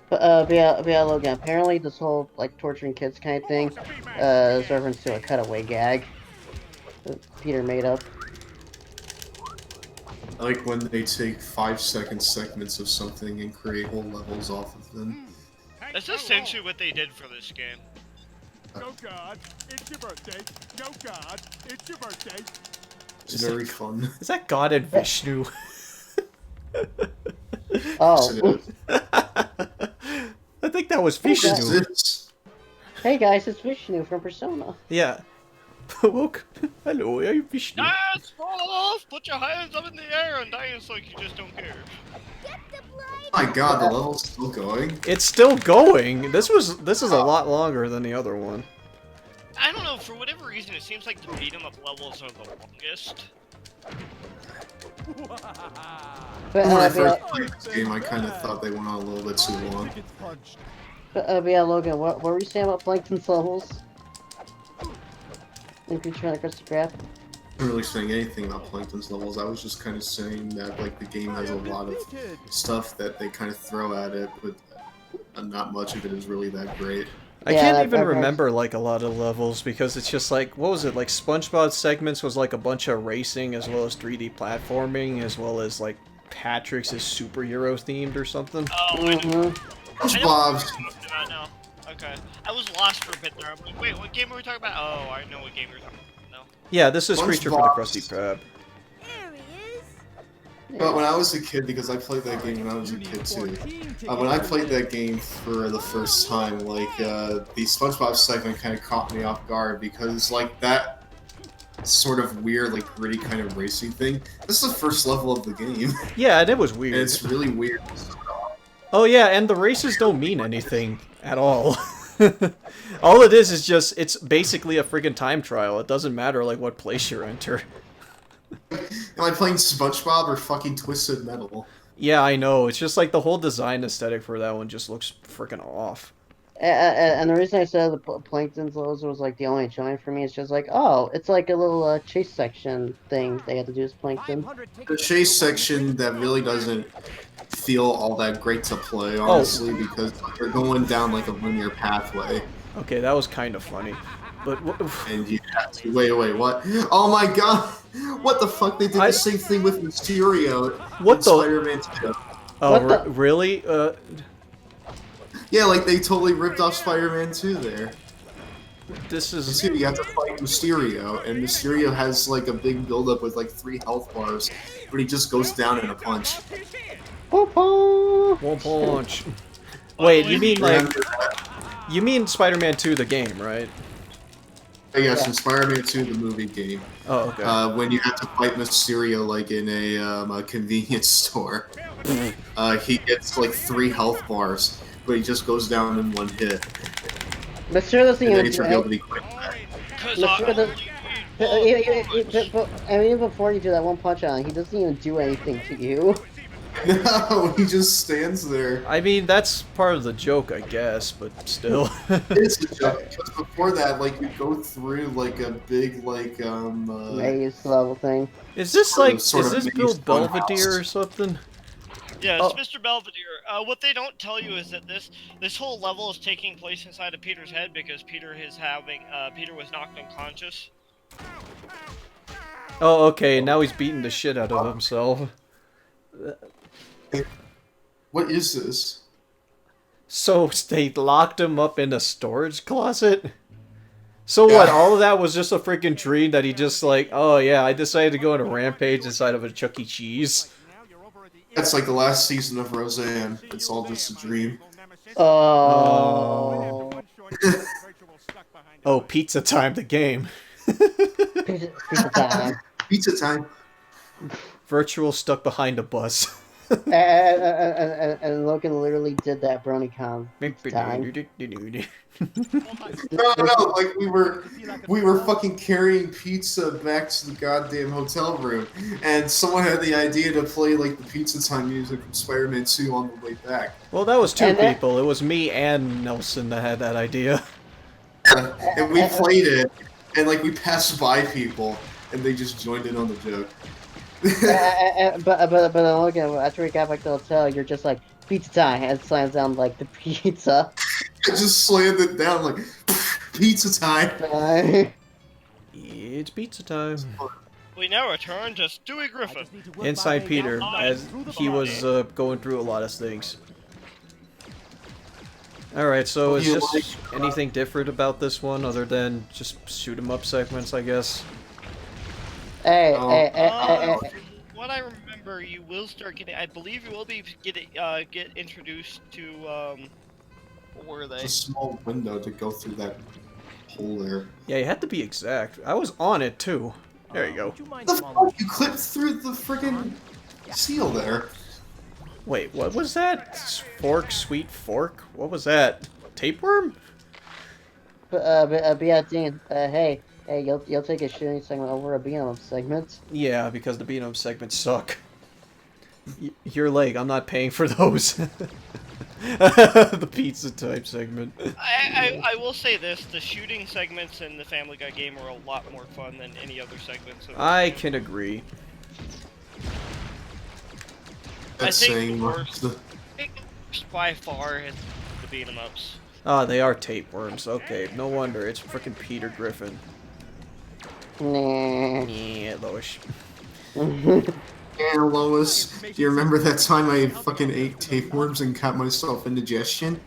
C: But yeah, Logan, apparently this whole, like, torturing kids kind of thing, is reference to a cutaway gag that Peter made up.
E: I like when they take 5-second segments of something and create whole levels off of them.
A: That's essentially what they did for this game.
G: No God, it's your birthday. No God, it's your birthday.
E: It's very fun.
B: Is that God and Vishnu?
C: Oh.
B: I think that was
E: What
B: Vishnu.
E: is this?
C: Hey guys, it's Vishnu from Persona.
B: Yeah. Look. Hello, I'm Vishnu.
A: Yes, fall off! Put your hands up in the air and dance like you just don't care.
E: Oh my god, the level's still going?
B: It's still going. This is a lot longer than the other one.
A: I don't know, for whatever reason, it seems like the beat-em-up levels are the longest.
C: But,
E: When I
C: but,
E: first played this game, I kind of thought they went on a little bit too long.
C: but yeah, Logan, what were you saying about Plankton's levels? In Creature on the Crusty Crab?
E: I wasn't really saying anything about Plankton's levels. I was just kind of saying that like the game has a lot of stuff that they kind of throw at it, but not much of it is really that great.
B: I can't even remember like a lot of levels because it's just like, what was it, like SpongeBob segments was like a bunch of racing as well as 3D platforming as well as like Patrick's is superhero themed or something.
A: Oh, I know.
E: SpongeBob's.
A: No. Okay. I was lost for a bit there. I'm like, wait, what game were we talking about? Oh, I know what game we're talking about now.
B: Yeah, this is Creature for the Krusty Krab.
F: There he is.
E: But when I was a kid, because I played that game when I was a kid too, when I played that game for the first time, like, the SpongeBob segment kind of caught me off guard, because, like, that sort of weird, like, gritty kind of racing thing, this is the first level of the game.
B: Yeah, and it was weird.
E: And it's really weird.
B: Oh yeah, and the races don't mean anything at all. All it is just, it's basically a friggin' time trial. It doesn't matter, like, what place you enter.
E: Am I playing SpongeBob or fucking Twisted Metal?
B: Yeah, I know. It's just like the whole design aesthetic for that one just looks freaking off.
C: And the reason I said the Plankton's levels was like the only enjoyment for me is just like, oh, it's like a little chase section thing they had to do as Plankton.
E: The chase section that really doesn't feel all that great to play, honestly, because they're going down like a linear pathway.
B: Okay, that was kind of funny. But
E: and you have to wait, what? Oh my god! What the fuck? They did the same thing with Mysterio.
B: What the?
E: Spider-Man 2.
B: Oh, really?
E: Yeah, like they totally ripped off Spider-Man 2 there.
B: This is.
E: You have to fight Mysterio, and Mysterio has like a big build-up with like 3 health bars, but he just goes down in a punch.
B: One punch. Wait, you mean like? You mean Spider-Man 2, the game, right?
E: Yes, in Spider-Man 2, the movie game.
B: Oh, okay.
E: When you have to fight Mysterio, like, in a convenience store, he gets, like, 3 health bars, but he just goes down in 1 hit.
C: Mysterio doesn't even do
E: anything.
C: Even before you do that one punch on, he doesn't even do anything to you.
E: No, he just stands there.
B: I mean, that's part of the joke, I guess, but still.
E: It's a joke, because before that, like, you go through, like, a big, like,
C: maze level thing.
B: Is this, like, is
E: sort of
B: this
E: maze
B: Bill
E: funhouse.
B: Belvedere or something?
A: Yeah, it's Mr. Belvedere. What they don't tell you is that this whole level is taking place inside of Peter's head because Peter was knocked unconscious.
B: Oh, okay, now he's beating the shit out of himself.
E: What is this?
B: So they locked him up in a storage closet? So what, all of that was just a freaking dream that he just like, oh yeah, I decided to go on a rampage inside of a Chucky Cheese.
E: It's like the last season of Roseanne. It's all just a dream.
C: Oh.
B: Oh, Pizza Time, the game.
C: Pizza time.
E: Pizza time.
B: Virtual stuck behind a bus.
C: And Logan literally did that brony com time.
E: No, like we were fucking carrying pizza back to the goddamn hotel room, and someone had the idea to play like the pizza time music from Spider-Man 2 on the way back.
B: Well, that was two people. It was me and Nelson that had that idea.
E: And we played it, and like we passed by people, and they just joined in on the joke.
C: But Logan, after we got back to the hotel, you're just like, pizza time, and slams down like the pizza.
E: I just slammed it down like, pizza time.
B: It's pizza time.
A: We now return to Stewie Griffin.
B: Inside Peter, as he was going through a lot of things. Alright, so is this anything different about this one other than just shoot 'em up segments, I guess?
C: Hey.
A: What I remember, you will start getting. I believe you will be get introduced to. What were they?
E: It's a small window to go through that hole there.
B: Yeah, you had to be exact. I was on it too. There you go.
E: The fuck? You clipped through the friggin' seal there.
B: Wait, what was that? Fork, sweet fork? What was that? Tapeworm?
C: But yeah, Dean. Hey, you'll take a shooting segment over a beat-em-up segment.
B: Yeah, because the beat-em-up segments suck. Your leg, I'm not paying for those. The pizza type segment.
A: I will say this: the shooting segments in the Family Guy game are a lot more fun than any other segments.
B: I can agree.
E: That's saying
A: the worst by far is the beat 'em ups.
B: Ah, they are tapeworms. Okay, no wonder. It's frickin' Peter Griffin.
C: Nah.
B: Yeah, Lois.
E: Yeah, Lois, do you remember that time I fucking ate tapeworms and got myself indigestion?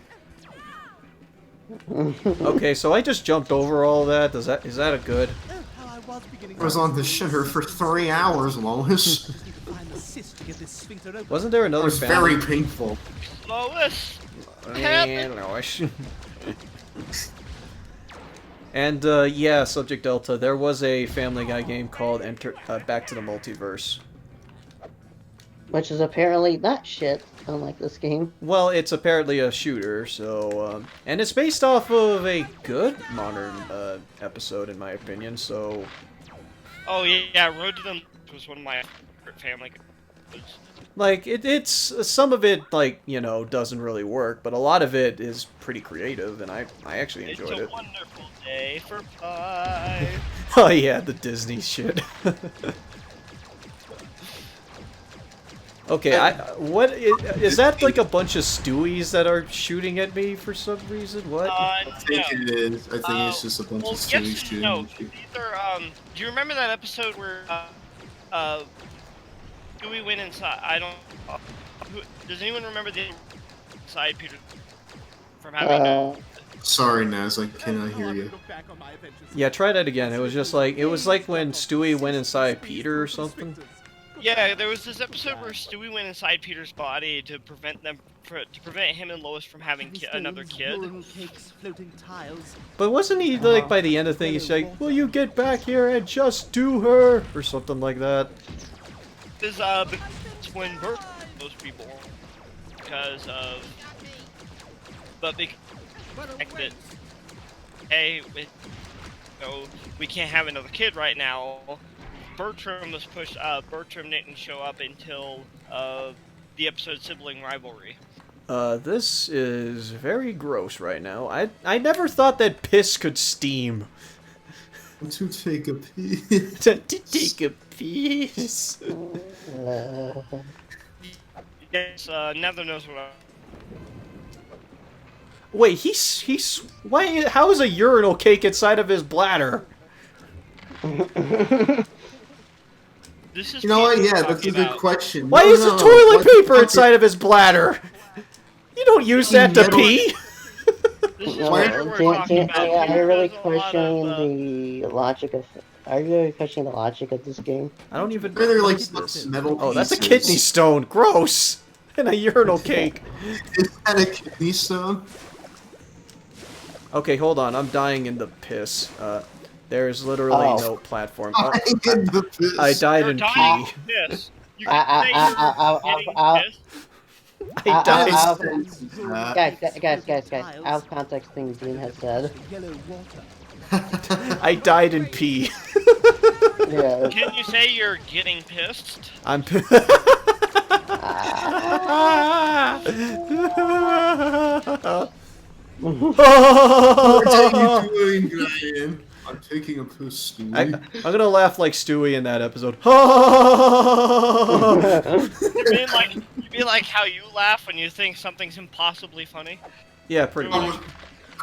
B: Okay, so I just jumped over all that. Is that a good?
E: I was on the shitter for 3 hours, Lois.
B: Wasn't there
E: It
B: another
E: was
B: family?
E: very painful.
A: Lois.
B: Yeah, Lois. And yeah, Subject Delta. There was a Family Guy game called Back to the Multiverse.
C: Which is apparently not shit, unlike this game.
B: Well, it's apparently a shooter, so and it's based off of a good modern episode, in my opinion. So.
A: Oh yeah, Road to the was one of my favorite Family Guy.
B: Like it's some of it, like, you know, doesn't really work, but a lot of it is pretty creative, and I actually enjoyed it.
A: It's a wonderful day for pie.
B: Oh yeah, the Disney shit. Okay, what is that? Like a bunch of Stewies that are shooting at me for some reason? What?
E: I think it is. I think it's just a bunch of Stewie
A: yes,
E: shooting.
A: no, these are, do you remember that episode where, Stewie went inside? I don't, does anyone remember the inside Peter from having
E: Sorry, Naz, I cannot hear you.
B: Yeah, try that again. It was just like, it was like when Stewie went inside Peter or something.
A: Yeah, there was this episode where Stewie went inside Peter's body to prevent him and Lois from having another kid.
B: But wasn't he like by the end of the thing? He's like, "Will you get back here and just do her?" or something like that.
A: This when Bert was reborn because of, but because that hey, so we can't have another kid right now. Bertram was pushed. Bertram didn't show up until the episode Sibling Rivalry.
B: This is very gross right now. I never thought that piss could steam.
E: To take a piece.
B: to take a piece.
A: Yes, Nether knows what.
B: Wait, he's why? How is a urinal cake inside of his bladder?
A: This is
E: You know what? Yeah, that's a good question.
B: Why is the toilet paper inside of his bladder? You don't use that to pee.
A: This is
C: No,
A: where we're talking about.
C: are you really
A: There's a lot
C: questioning
A: of,
C: the logic of? Are you really questioning the logic of this game?
B: I don't even.
E: They're like
B: what is this?
E: metal
B: Oh, that's a
E: pieces.
B: kidney stone. Gross. And a urinal cake.
E: Is that a kidney stone?
B: Okay, hold on. I'm dying in the piss. There's literally
C: Oh.
B: no platform.
E: In the piss.
B: I died
A: You're
B: in
A: dying
B: pee.
A: of piss. You can say you're getting pissed.
B: I died.
C: Guys, out of context thing Dean has said.
D: Yellow water.
B: I died in pee.
C: Yeah.
A: Can you say you're getting pissed?
B: I'm.
E: What are you doing, Brian? I'm taking a piss, Stewie.
B: I'm gonna laugh like Stewie in that episode.
A: You mean like how you laugh when you think something's impossibly funny?
B: Yeah, pretty much.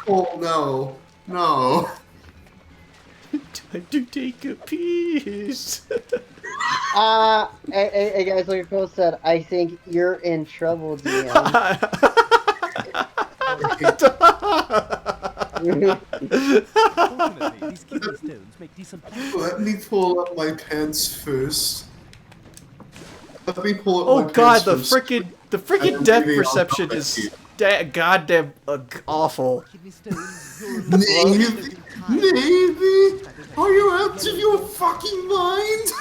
E: Oh no, no.
B: Time to take a piece.
C: Hey guys, like Phil said, I think you're in trouble, DM.
D: Fortunately, these kidney stones make decent
E: Let me pull up my pants first. Let me pull up
B: Oh
E: my
B: god,
E: pants
B: the
E: first.
B: freaking depth perception is goddamn awful.
D: kidney stones.
E: Maybe, maybe. Are you out of your fucking mind?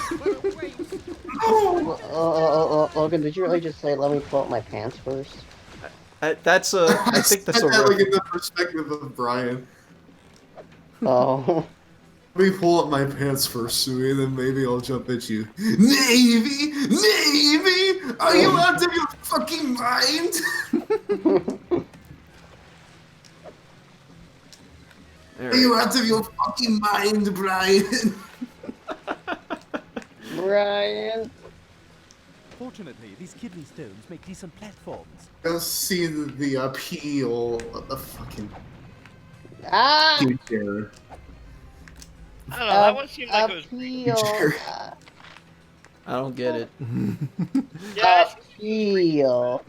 E: Oh.
C: Logan, did you really just say, let me pull up my pants first?
B: I think that's a
E: like in the perspective of Brian.
C: Oh.
E: Let me pull up my pants first, Sui, and then maybe I'll jump at you. Maybe? Maybe? Are you out of your fucking mind? Are you out of your fucking mind, Brian?
C: Brian.
D: Fortunately, these kidney stones make decent platforms.
E: Go see the appeal of the fucking
C: Ah!
E: future.
A: I don't know, that one seemed like it was...
C: Appeal.
B: I don't get it.
A: Yeah,
C: Appeal.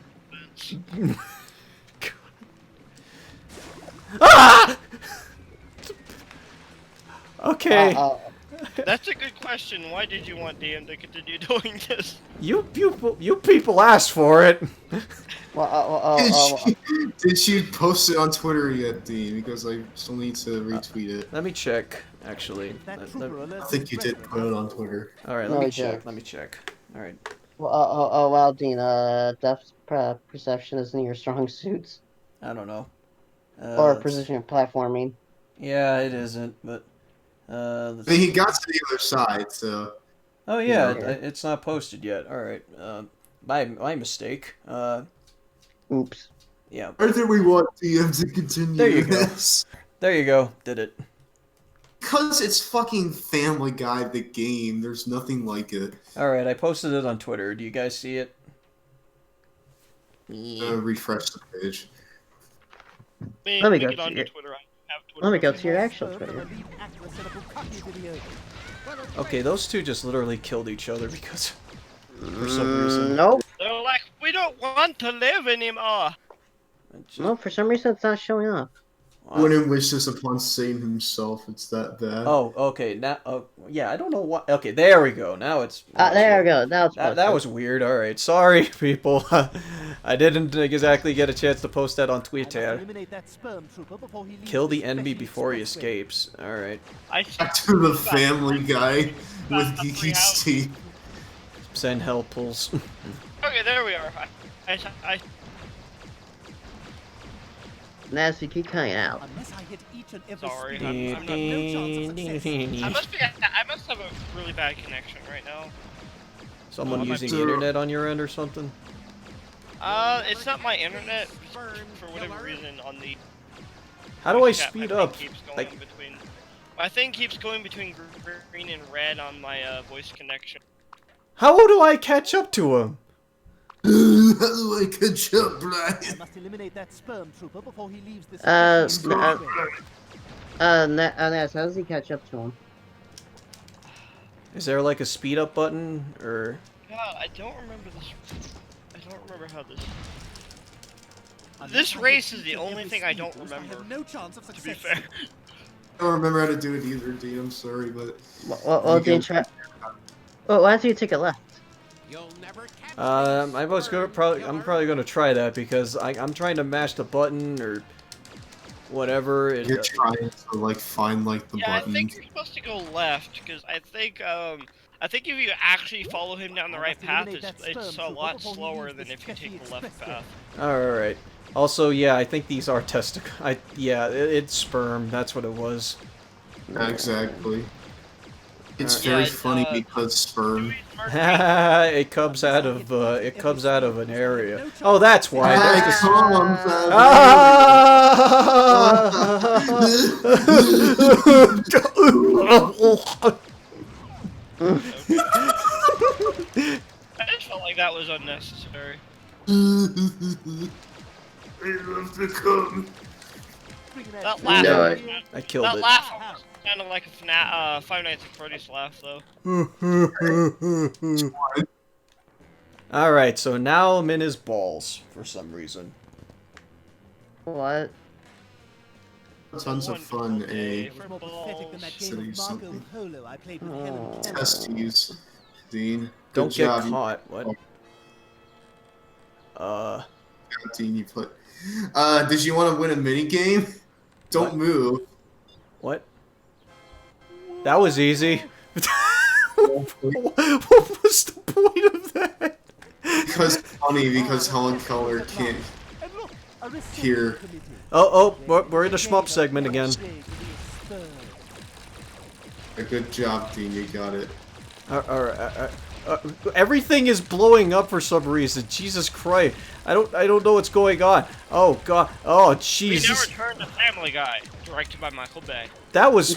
B: Ah! Okay.
A: that's a good question. Why did you want DM to continue doing this?
B: You people asked for it.
E: Did she post it on Twitter yet, Dean? Because I still need to retweet it.
B: Let me check. Actually,
D: That trooper
E: I
D: alerts
E: think you
D: the
E: did
D: threat.
E: put it on Twitter.
B: all right.
C: No,
B: Let me
C: I
B: check.
C: checked.
B: Let me check. All right.
C: Wow, Dean, depth perception isn't your strong suits.
B: I don't know.
C: Or
B: let's-
C: precision platforming.
B: Yeah, it isn't. But let's
E: I mean, he
B: see.
E: got to the other side, so.
B: Oh yeah,
C: Yeah.
B: it's not posted yet. All right. My mistake.
C: Oops.
B: Yeah.
E: I think we want DM to continue
B: There you go.
E: this.
B: There you go. Did it.
E: Because it's fucking Family Guy the game. There's nothing like it.
B: All right. I posted it on Twitter. Do you guys see it?
E: Refresh the page.
C: Let me go
A: get
C: to
A: onto
C: your-
A: Twitter. I have Twitter.
C: Let me go to your actual
D: Sperm
C: Twitter.
D: from a lead actress in a Bukkake video.
B: Okay, those two just literally killed each other because for some reason.
C: Nope.
A: They're like, we don't want to live anymore.
B: It just-
C: No, for some reason it's not showing up.
B: wow.
E: Wouldn't wish this upon Satan himself. It's that bad.
B: Oh, okay. Now, yeah, I don't know what. Okay, there we go. Now it's.
C: There we go. Now it's
B: That
C: posted.
B: was weird. All right, sorry, people. I didn't exactly get a chance to post that on
D: I must
B: Twitter.
D: eliminate that sperm trooper before he leaves
B: Kill
D: this
B: the enemy
D: special
B: before he
D: expressway.
B: escapes. All right.
A: I
E: Back to the Family Guy with
A: Back to
E: Geeky
A: free house.
E: Steve.
B: Send help pulls.
A: Okay, there we are. I
C: Nasty, keep cutting out.
D: Unless I hit each and every
A: Sorry,
D: speed,
A: I'm
D: I've got no chance of success.
A: I must have a really bad connection right now.
B: Someone
A: Oh, my
B: using the
E: God.
B: internet on your end or something?
A: It's not my internet. For whatever reason, on the
B: How do I
A: chat,
B: speed
A: my
B: up?
A: thing keeps going
B: Like,
A: between. My thing keeps going between green and red on my voice connection.
B: how do I catch up to him?
E: How do I catch up,
D: I
E: Brian?
D: must eliminate that sperm trooper before he leaves this
C: Ness,
D: expressway.
C: how does he catch up to him?
B: Is there like a speed up button or?
A: God, I don't remember this. I don't remember how this.
D: Unless
A: This
D: I hit
A: race is
D: each
A: the
D: and
A: only
D: every
A: thing I
D: speed
A: don't
D: boost, I
A: remember.
D: have no chance of
A: To be
D: success.
A: fair.
E: I don't remember how to do it either, D. I'm sorry, but.
C: Well, Dean, try. Well, why don't you take a left?
B: I'm probably gonna try that because I'm trying to mash the button or whatever.
E: You're trying to, like, find, like, the
A: Yeah, I
E: button.
A: think you're supposed to go left because I I think if you actually follow him down the right path, it's a lot slower than if you take the left path.
B: Alright. Also, yeah, I think these are testicles. Yeah, it's sperm. That's what it was.
E: Exactly. It's
A: Yeah,
E: very
A: it's,
E: funny because sperm.
B: it comes out of an area. Oh, that's why.
E: Hey,
B: There's
E: come on,
A: I just felt like that was unnecessary. That laugh,
C: No,
B: I killed
A: that
B: it.
A: laugh almost sounded like a Five Nights at Freddy's laugh, though.
B: Alright, so now I'm in his balls for some reason.
C: what?
E: Tons of fun, eh?
A: For balls.
E: City something.
C: Oh.
E: Testes, Dean.
B: Don't
E: Good
B: get
E: job.
B: caught. What?
E: Dean, you put. Did you want to win a mini game? Don't
B: What?
E: move.
B: What? That was easy. What was the point of that?
E: Because it's funny because Helen Keller can't hear.
B: Oh, we're in the shmup segment again.
E: A good job, Dean. You got it.
B: Everything is blowing up for some reason. Jesus Christ! I don't know what's going on. Oh God! Oh
A: We now
B: Jesus!
A: return to Family Guy, directed by Michael Bay.
B: That was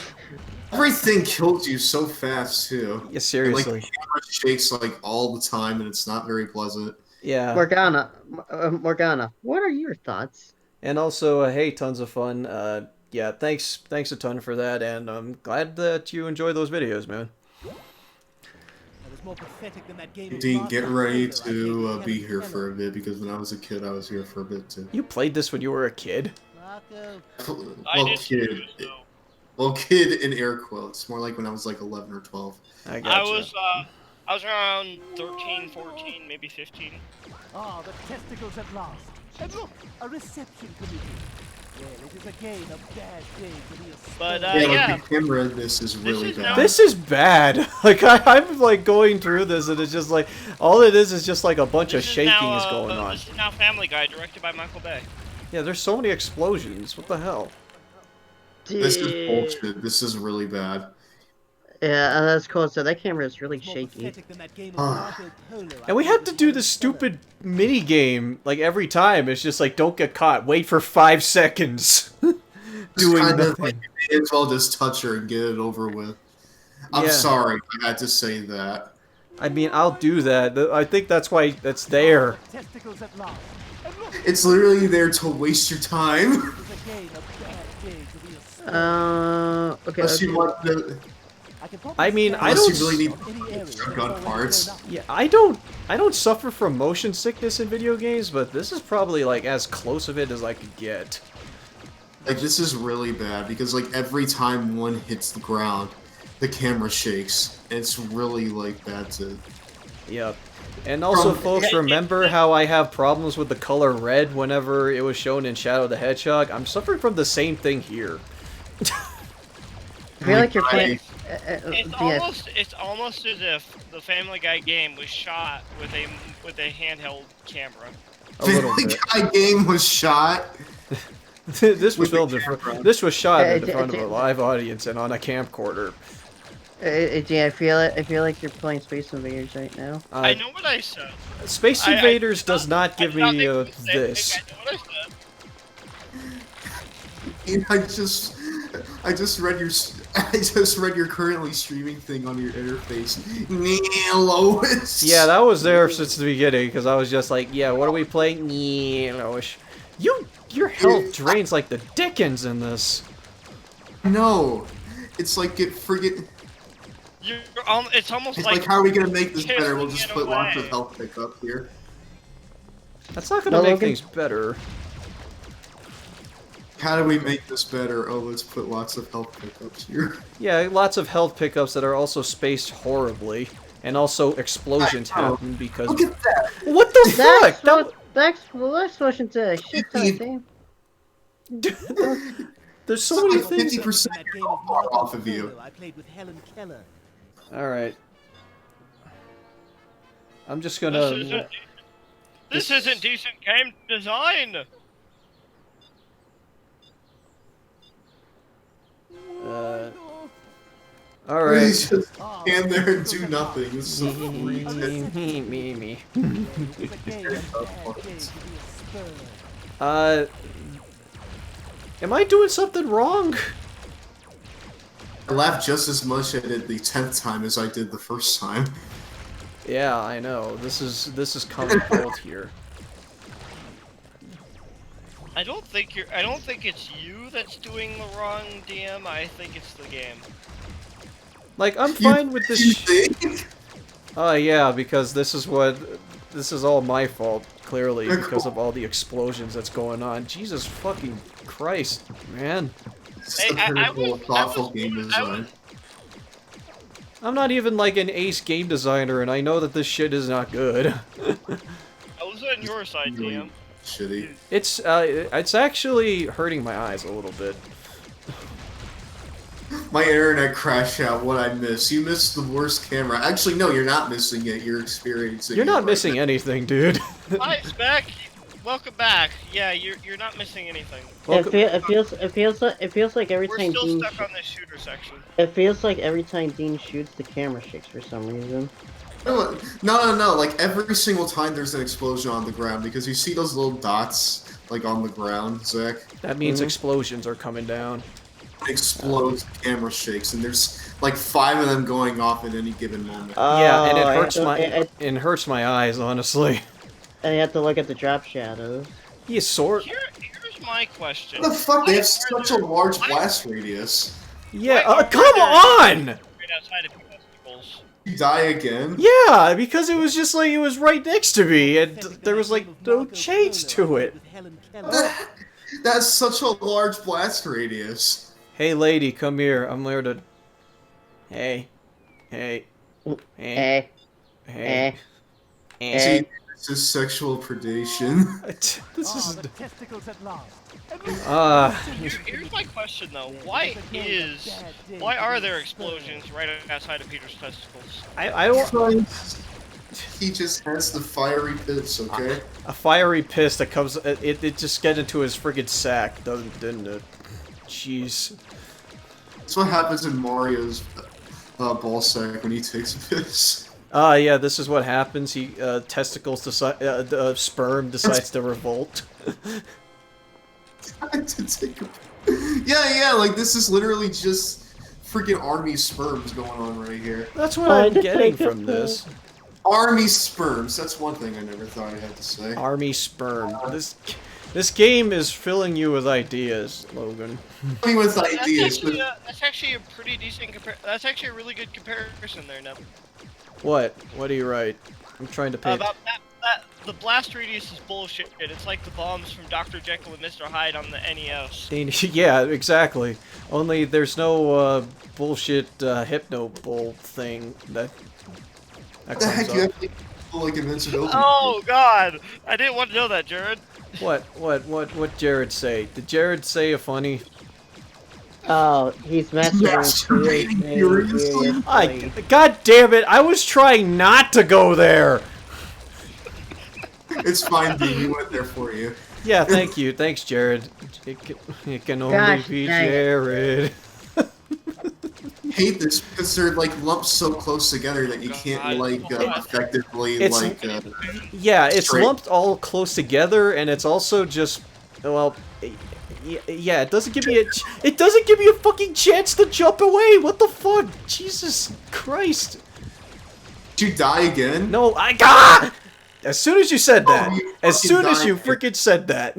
E: Everything kills you so fast too.
B: yeah,
E: And,
B: seriously.
E: like the camera shakes like all the time, and it's not very pleasant.
B: Yeah.
C: Morgana, what are your thoughts?
B: And also, hey, tons of fun. Yeah, thanks a ton for that, and I'm glad that you enjoy those videos, man.
E: Dean, get ready to be here for a bit because when I was a kid, I was here for a bit too.
B: You played this when you were a kid?
A: I
E: Well,
A: did
E: kid.
A: too, so.
E: Well, kid in air quotes. More like when I was like 11 or 12.
B: I gotcha.
A: I was around 13, 14, maybe 15.
D: Ah, the testicles at last. And look, a reception committee. Well, it is again a bad day to be a
A: But,
D: star.
E: Yeah, like the camera in this is really
A: is
E: bad.
A: now-
B: This is bad. Like I'm like going through this, and it's just like all it is just like a bunch of
A: This is
B: shaking
A: now,
B: is going on.
A: This is now Family Guy, directed by Michael Bay.
B: Yeah, there's so many explosions. What the hell?
E: This is bullshit. This is really bad.
C: Yeah, that's cool. So that camera is really shaky.
B: And we have to do this stupid mini game like every time. It's just like don't get caught. Wait for 5 seconds. Doing
E: kind of
B: nothing.
E: like, you may as well just touch her and get it over with. I'm
B: Yeah.
E: sorry, I had to say that.
B: I mean, I'll do that. I think that's why that's there.
D: Testicles at last. And look,
E: It's literally there to waste your time.
D: it is again a bad day to be a star.
C: Okay.
E: Unless you want the.
B: I mean, I
E: Unless
B: don't.
E: you really need shotgun parts.
B: Yeah, I don't suffer from motion sickness in video games, but this is probably like as close of it as I could get.
E: Like, this is really bad because, like, every time one hits the ground, the camera shakes. And it's really, like, bad to.
B: Yep. And also,
E: From-
B: folks, remember how I have problems with the color red whenever it was shown in Shadow the Hedgehog? I'm suffering from the same thing here.
C: I feel like you're playing.
A: It's almost as if the Family Guy game was shot with a handheld camera.
B: A little
E: Family
B: bit.
E: Guy game was shot.
B: This was
E: With the
B: filmed in
E: camera.
B: this was shot in
C: Hey,
B: front of a live audience and on a camcorder.
C: I feel it. I feel like you're playing Space Invaders right now.
A: I know what I said.
B: Space
A: I-
B: Invaders
A: I-
B: does not give
A: I did not
B: me
A: make the same
B: this.
A: thing. I know what I said.
E: And I just read your currently streaming thing on your interface. Nah, Lois.
B: Yeah, that was there since the beginning because I was just like, yeah, what are we playing? Yellowish. Your health drains like the Dickens in this.
E: No, it's like it's
A: It's almost
E: like how are we gonna make this
A: kissing
E: better? We'll just
A: it
E: put lots of
A: away.
E: health pickup here.
B: That's not gonna
C: No,
B: make
C: Logan.
B: things better.
E: How do we make this better? Oh, let's put lots of health pickups here.
B: Yeah, lots of health pickups that are also spaced horribly, and also explosions
E: I know.
B: happen because.
E: Look at that.
B: What the fuck?
C: Let's switch into a shit ton of thing.
B: There's so many
E: Like
B: things.
E: 50% off of you.
D: I played with Helen Keller.
B: All right. I'm just
A: This
B: gonna.
A: isn't, this isn't decent game design.
B: All
E: He
B: right.
E: just stand there and do nothing. It's so weird.
B: Me.
D: It's a game of bad day to be a spur.
B: Am I doing something wrong?
E: I laughed just as much at it the 10th time as I did the first time.
B: Yeah, I know. This is common fault here.
A: I don't think it's you that's doing the wrong, DM. I think it's the game.
B: Like, I'm fine with
E: You
B: this.
E: think?
B: Yeah, because this is all my fault, clearly, because of all the explosions that's going on. Jesus fucking Christ, man.
E: It's
A: Hey,
E: a critical, thoughtful game design.
B: I'm not even like an ace game designer, and I know that this shit is not good.
A: I was on your side,
E: Really
A: DM.
E: shitty.
B: It's actually hurting my eyes a little bit.
E: My internet crashed out. What I missed? You missed the worst camera. Actually, no, you're not missing it. You're experiencing.
B: You're
E: it
B: not
E: right
B: missing
E: now.
B: anything, dude.
A: Hi, Spec. Welcome back. Yeah, you're not missing anything.
C: It feels like every
A: We're
C: time
A: still
C: Dean.
A: stuck on this shooter section.
C: It feels like every time Dean shoots, the camera shakes for some reason.
E: No. Like every single time there's an explosion on the ground because you see those little dots like on the ground, Zach.
B: That means explosions are coming down.
E: It explodes, the camera shakes, and there's like 5 of them going off at any given moment.
B: Yeah, and it
C: Oh,
B: hurts it hurts my eyes, honestly.
C: And you have to look at the drop shadows.
B: Yeah, sort.
A: Here's my question.
E: What the fuck? They
A: Why
E: have
A: are
E: such a
A: there-
E: large
A: why-
E: blast radius.
B: Yeah,
A: Why are
B: come
A: there-
B: on!
A: Right outside of people's.
E: You die again?
B: Yeah, because it was just like it was right next to me, and there was like no change to it.
E: That's such a large blast radius.
B: Hey, lady, come here. I'm there to. Hey, hey, hey, hey.
C: Eh.
E: See, this is sexual predation.
B: This is.
D: The testicles at last.
A: Here's my question though. Why are there explosions right outside of Peter's testicles?
B: I don't.
E: He just has the fiery pits, okay?
B: A fiery piss that comes. It just gets into his friggin' sack, didn't it? Jeez.
E: That's what happens in Mario's ball sack when he takes a piss.
B: Yeah, this is what happens. He, testicles decide, sperm decides to revolt.
E: Yeah, like this is literally just freaking army sperms going on right here.
B: That's what I'm getting from this.
E: Army sperms, that's one thing I never thought I had to say.
B: Army sperm. This game is filling you with ideas, Logan.
E: Me with ideas, but
A: That's actually a pretty decent That's actually a really good comparison there, Neb.
B: What? What do you write? I'm trying to paint.
A: About the blast radius is bullshit. It's like the bombs from Dr. Jekyll and Mr. Hyde on the NES.
B: Yeah, exactly. Only there's no bullshit hypno bull thing that
E: what the heck
B: comes
E: you
B: up.
E: have to do like invincibility?
A: Oh God! I didn't want to know that, Jared.
B: What Jared say? Did Jared say a funny?
C: Oh, he's
E: masturbating furiously.
B: God damn it! I was trying not to go there.
E: It's fine, Dean. We went there for you.
B: Yeah, thank you. Thanks, Jared. It can only
C: Gosh,
B: be
C: dang it.
B: Jared.
E: Hate this because they're like lumped so close together that you can't like effectively
B: It's-
E: like.
B: Yeah, it's
E: Straight.
B: lumped all close together, and it's also just, well, yeah, it doesn't give me a fucking chance to jump away. What the fuck? Jesus Christ!
E: Did you die again?
B: No, I got. As soon as you said that,
E: you
B: as
E: fucking
B: soon as you
E: died.
B: freaking said that,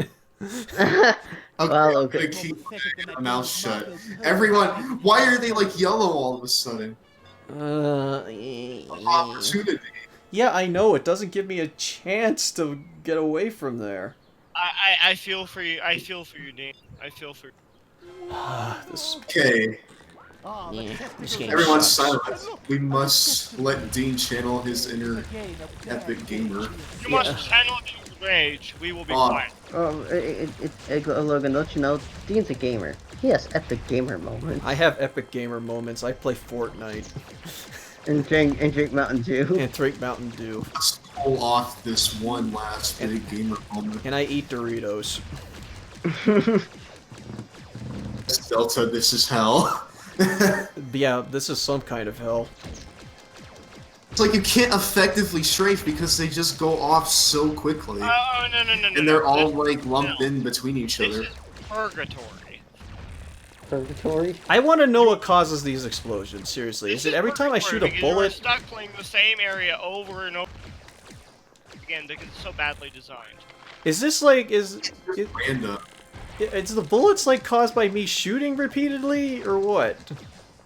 E: Okay,
C: Well,
E: I'm
C: okay.
E: gonna keep my mouth shut. Everyone, why are they like yellow all of a sudden? Opportunity.
B: yeah, I know it doesn't give me a chance to get away from there.
A: I feel for you. I feel for you, Dean. I feel for.
B: This,
E: Okay,
B: this game
E: everyone
B: sucks.
E: silent. We must let Dean channel his inner epic gamer.
A: You must channel your rage. We will be
E: Oh.
A: quiet.
C: Logan, don't you know? Dean's a gamer. He has epic gamer moments.
B: I have epic gamer moments. I play Fortnite.
C: And drink Mountain Dew.
B: and drink Mountain Dew.
E: Let's pull off this one last big gamer moment.
B: And I eat Doritos.
E: Delta, this is hell.
B: Yeah, this is some kind of hell.
E: It's like you can't effectively strafe because they just go off so quickly.
A: Oh, no.
E: And they're all
A: This-
E: like lumped in between each
A: This
E: other.
A: is purgatory.
C: Purgatory.
B: I want to know what causes these explosions, seriously. Is it every time I shoot a
A: Because you are
B: bullet?
A: stuck playing the same area over and over again because it's so badly designed.
B: Is this like, is
E: Random.
B: the bullets like caused by me shooting repeatedly, or what?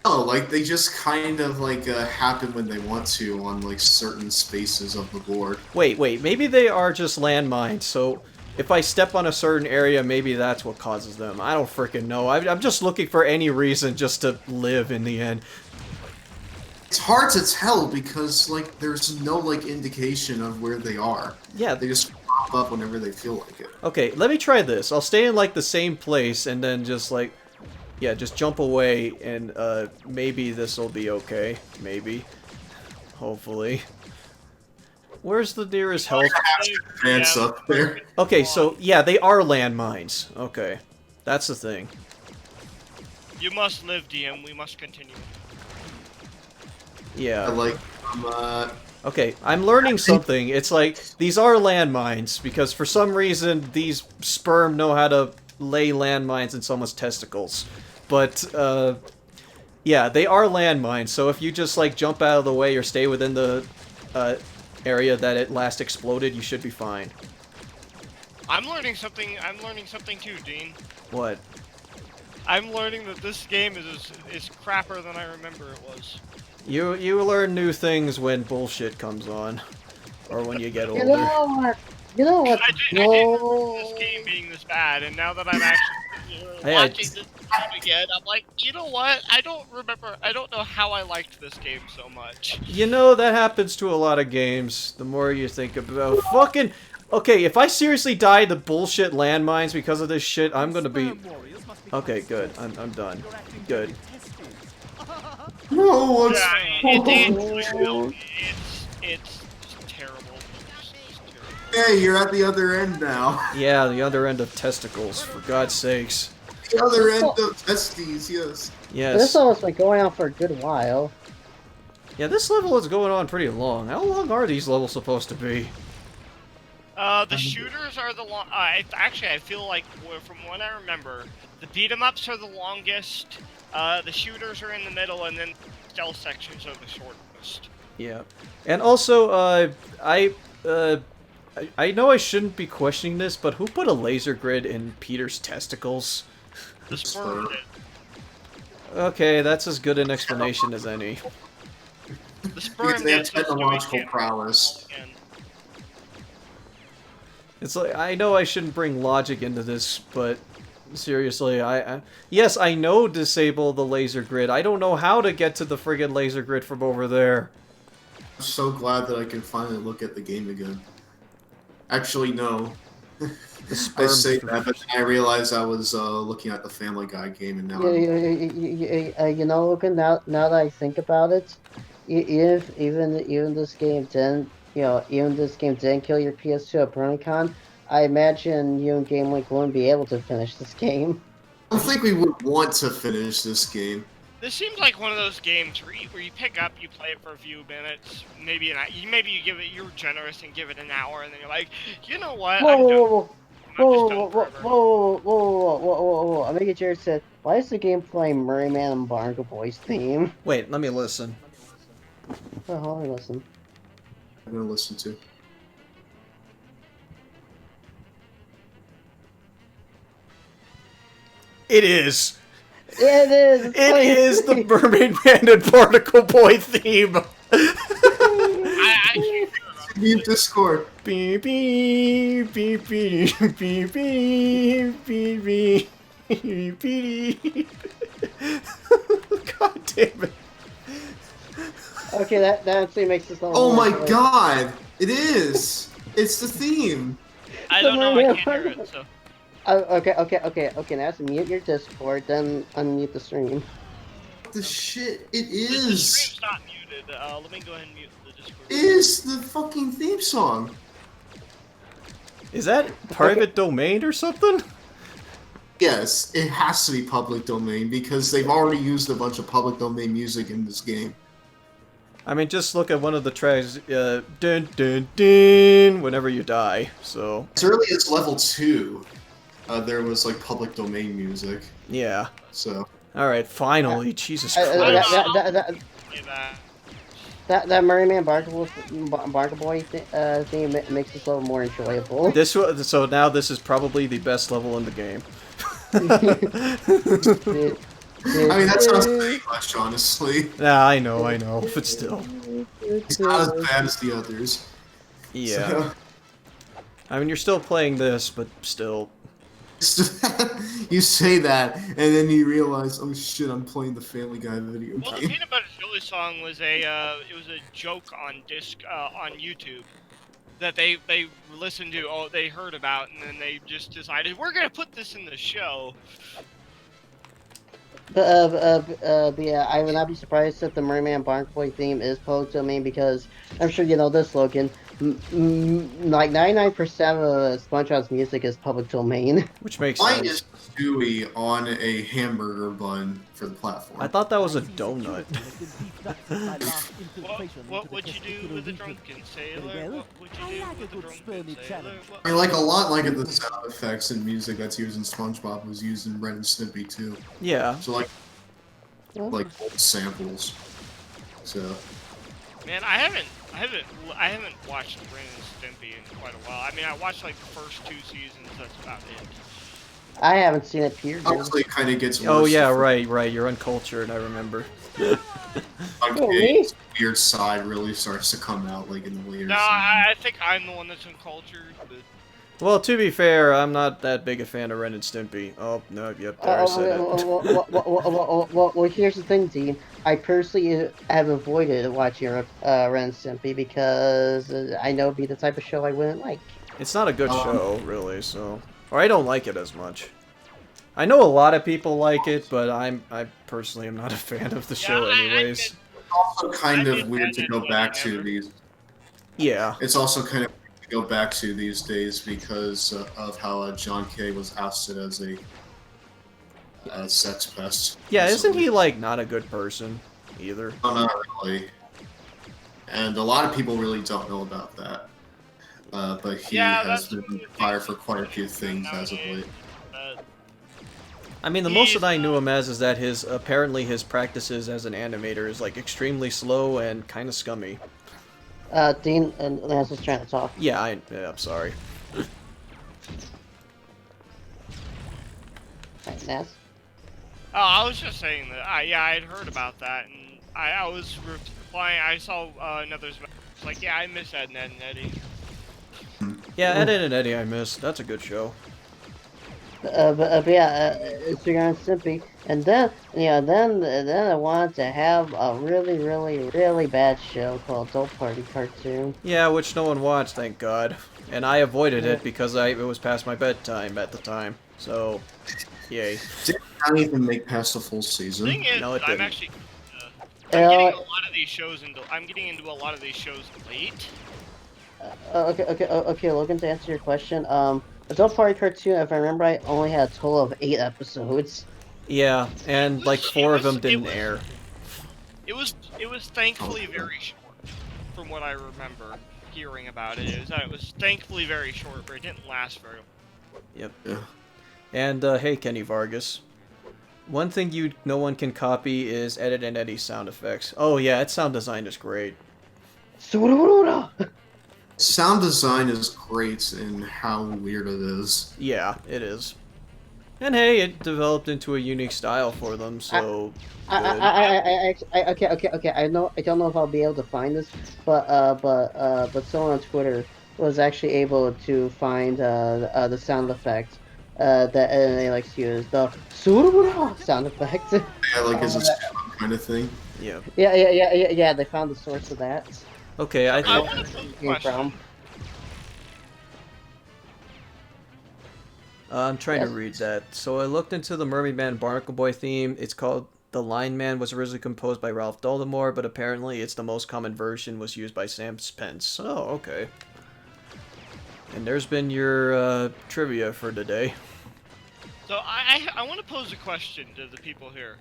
E: Oh, like they just kind of like happen when they want to on like certain spaces of the board.
B: Wait, maybe they are just landmines, so if I step on a certain area, maybe that's what causes them. I don't freaking know. I'm just looking for any reason just to live in the end.
E: It's hard to tell because like there's no like indication of where they are.
B: Yeah.
E: They just pop up whenever they feel like it.
B: Okay, let me try this. I'll stay in like the same place and then just like, yeah, just jump away and maybe this will be okay. Maybe. Hopefully. Where's the nearest health?
E: Advance up there.
B: Okay, so yeah, they are landmines. Okay. That's the thing.
A: You must live, DM. We must continue.
B: Yeah.
E: I like
B: Okay, I'm learning something. It's like, these are landmines, because for some reason, these sperm know how to lay landmines in someone's testicles. But, yeah, they are landmines, so if you just, like, jump out of the way or stay within the, area that it last exploded, you should be fine.
A: I'm learning something too, Dean.
B: What?
A: I'm learning that this game is crapper than I remember it was.
B: You learn new things when bullshit comes on. Or when you get older.
C: You know what? You know what?
A: I didn't remember this game being this bad, and now that I'm actually watching this game again, I'm like, you know what? I don't know how I liked this game so much.
B: You know, that happens to a lot of games. The more you think about fucking... Okay, if I seriously die to bullshit landmines because of this shit, I'm gonna be... Okay, good. I'm done. Good.
E: no, what's
A: It's terrible. It's just terrible.
E: Hey, you're at the other end now.
B: Yeah, the other end of testicles, for God's sakes.
E: The other end of testes, yes.
B: Yes.
C: This almost been going on for a good while.
B: Yeah, this level is going on pretty long. How long are these levels supposed to be?
A: The shooters are the long. Actually, I feel like from what I remember, the beat 'em ups are the longest. The shooters are in the middle, and then stealth sections are the shortest.
B: Yeah. And also, I know I shouldn't be questioning this, but who put a laser grid in Peter's testicles?
A: The sperm did.
B: Okay, that's as good an explanation as any.
A: The sperm
E: Because they have
A: did, so
E: technological
A: we can't-
E: prowess.
A: and-
B: It's like, I know I shouldn't bring logic into this, but seriously, yes, I know disable the laser grid. I don't know how to get to the friggin' laser grid from over there.
E: I'm so glad that I can finally look at the game again. Actually, no.
B: The
E: I
B: sperm
E: say that, but then I realized I was looking at the Family Guy game, and now
C: You know, Logan. Now that I think about it, even this game didn't, even this game didn't kill your PS2 at BronyCon, I imagine you and Game Link wouldn't be able to finish this game.
E: I don't think we would want to finish this game.
A: This seems like one of those games where you pick up, you play it for a few minutes, maybe you give it, you're generous and give it an hour, and then you're like, you know what? I'm done.
C: Whoa! I'm making sure it said, why is the game playing Merryman and Barnacle Boys theme?
B: Wait, let me listen.
C: Oh, hold on, listen.
E: I'm gonna listen to.
B: It is!
C: Yeah, it is!
B: It is the Mermaid Man and Barnacle Boy theme!
A: I
E: Mute Discord.
B: Beep beep beep beep beep beep beep beep beep. God damn it!
C: Okay, that actually makes this level
E: Oh
C: more
E: my
C: fun.
E: god! It is! It's the theme!
A: don't know, I can't hear it, so.
C: Okay, now to mute your Discord, then unmute the stream.
E: What the shit? It
A: The
E: is.
A: stream's not muted. Let me go ahead and mute the Discord.
E: It is the fucking theme song.
B: Is that private domain or something?
E: Yes, it has to be public domain because they've already used a bunch of public domain music in this game.
B: I mean, just look at one of the tracks, dun dun dun, whenever you die, so...
E: As early as level 2, there was like public domain music,
B: Yeah.
E: so...
B: Alright, finally, Jesus
C: That,
B: Christ.
A: Play that.
C: that Merryman Barker Boy theme makes this level more enjoyable.
B: So now this is probably the best level in the game.
E: I mean, that sounds pretty much, honestly.
B: Nah, I know, but still.
E: It's not as bad as the others.
B: Yeah.
E: So,
B: I mean, you're still playing this, but still.
E: you say that, and then you realize, oh shit, I'm playing the Family Guy video
A: Well, the
E: game.
A: Peanut Butter Jelly song was a joke on on YouTube that they listened to, they heard about, and then they just decided we're gonna put this in the show.
C: But yeah, I would not be surprised if the Merman Barker Boy theme is public domain because I'm sure you know this, Logan. Like 99% of SpongeBob's music is public domain.
B: Which makes
E: Why
B: sense.
E: is Stewie on a hamburger bun for the platform?
B: I thought that was a donut.
A: What would you do with a drunken sailor? What would you do with a drunken sailor?
E: I mean, like a lot like the sound effects and music that's used in SpongeBob was used in Ren and Snippy too.
B: Yeah.
E: So like old samples. So
A: Man, I haven't watched Ren and Stimpy in quite a while. I mean, I watched like the first 2 seasons. That's about it.
C: I haven't seen it period.
E: honestly, it kind of gets worse.
B: Oh yeah, right. You're uncultured, I remember.
E: His weird side really starts to come out like in the later.
A: No, I think I'm the one that's uncultured. But...
B: Well, to be fair, I'm not that big a fan of Ren and Stimpy. Oh, no, yep, there I said it.
C: Well, here's the thing, Dean. I personally have avoided watching Ren and Stimpy because I know it'd be the type of show I wouldn't like.
B: It's not a good show, really, so... Or I don't like it as much. I know a lot of people like it, but I personally am not a fan of the show anyways.
E: It's also kind of weird to go back to these.
B: Yeah.
E: It's also kind of weird to go back to these days because of how John Kay was ousted as a sex pest.
B: Yeah, isn't he, like, not a good person, either?
E: No, not really. And a lot of people really don't know about that. But he has been fired for quite a few things as of late.
B: I mean, the most that I knew him as is that apparently his practices as an animator is, like, extremely slow and kind of scummy.
C: Dean and Lance was trying to talk.
B: Yeah, I'm sorry.
C: Right, Nance?
A: Oh, I was just saying that. I had heard about that, and I was replying. I saw another. It's like, yeah, I miss Ed, Ed, and Eddie.
B: Yeah, Ed, Ed, and Eddie I missed. That's a good show.
C: But yeah, it's Ren and Stimpy, and then I wanted to have a really bad show called Adult Party Cartoon.
B: Yeah, which no one watched, thank God. And I avoided it because it was past my bedtime at the time. So, yay.
E: Did not even make past the full season.
A: The thing is,
B: No, it
A: I'm
B: didn't.
A: actually. I'm getting a lot of these shows into. I'm getting into a lot of these shows late.
C: Okay, Logan, to answer your question, Adult Party Cartoon, if I remember right, only had a total of 8 episodes.
B: Yeah, and like 4 of them didn't air.
A: It was thankfully very short, from what I remember hearing about it. It was thankfully very short, but it didn't last very long.
B: Yep.
E: Yeah.
B: And hey, Kenny Vargas. One thing no one can copy is Ed and Eddie's sound effects. Oh yeah, its sound design is great.
E: Sound design is great in how weird it is.
B: Yeah, it is. And hey, it developed into a unique style for them, so...
C: Okay. I don't know if I'll be able to find this, but someone on Twitter was actually able to find the sound effect that they likes to use, the sound effect.
E: Yeah, like it's a kind of thing.
B: Yeah.
C: Yeah. They found the source of that.
B: Okay,
A: I want to pose a question.
B: I'm trying to read that. So I looked into the Mermaid Man Barnacle Boy theme. It's called The Lineman was originally composed by Ralph Doldemore, but apparently it's the most common version was used by Sam Spence. Oh, okay. And there's been your trivia for today.
A: So I want to pose a question to the people here.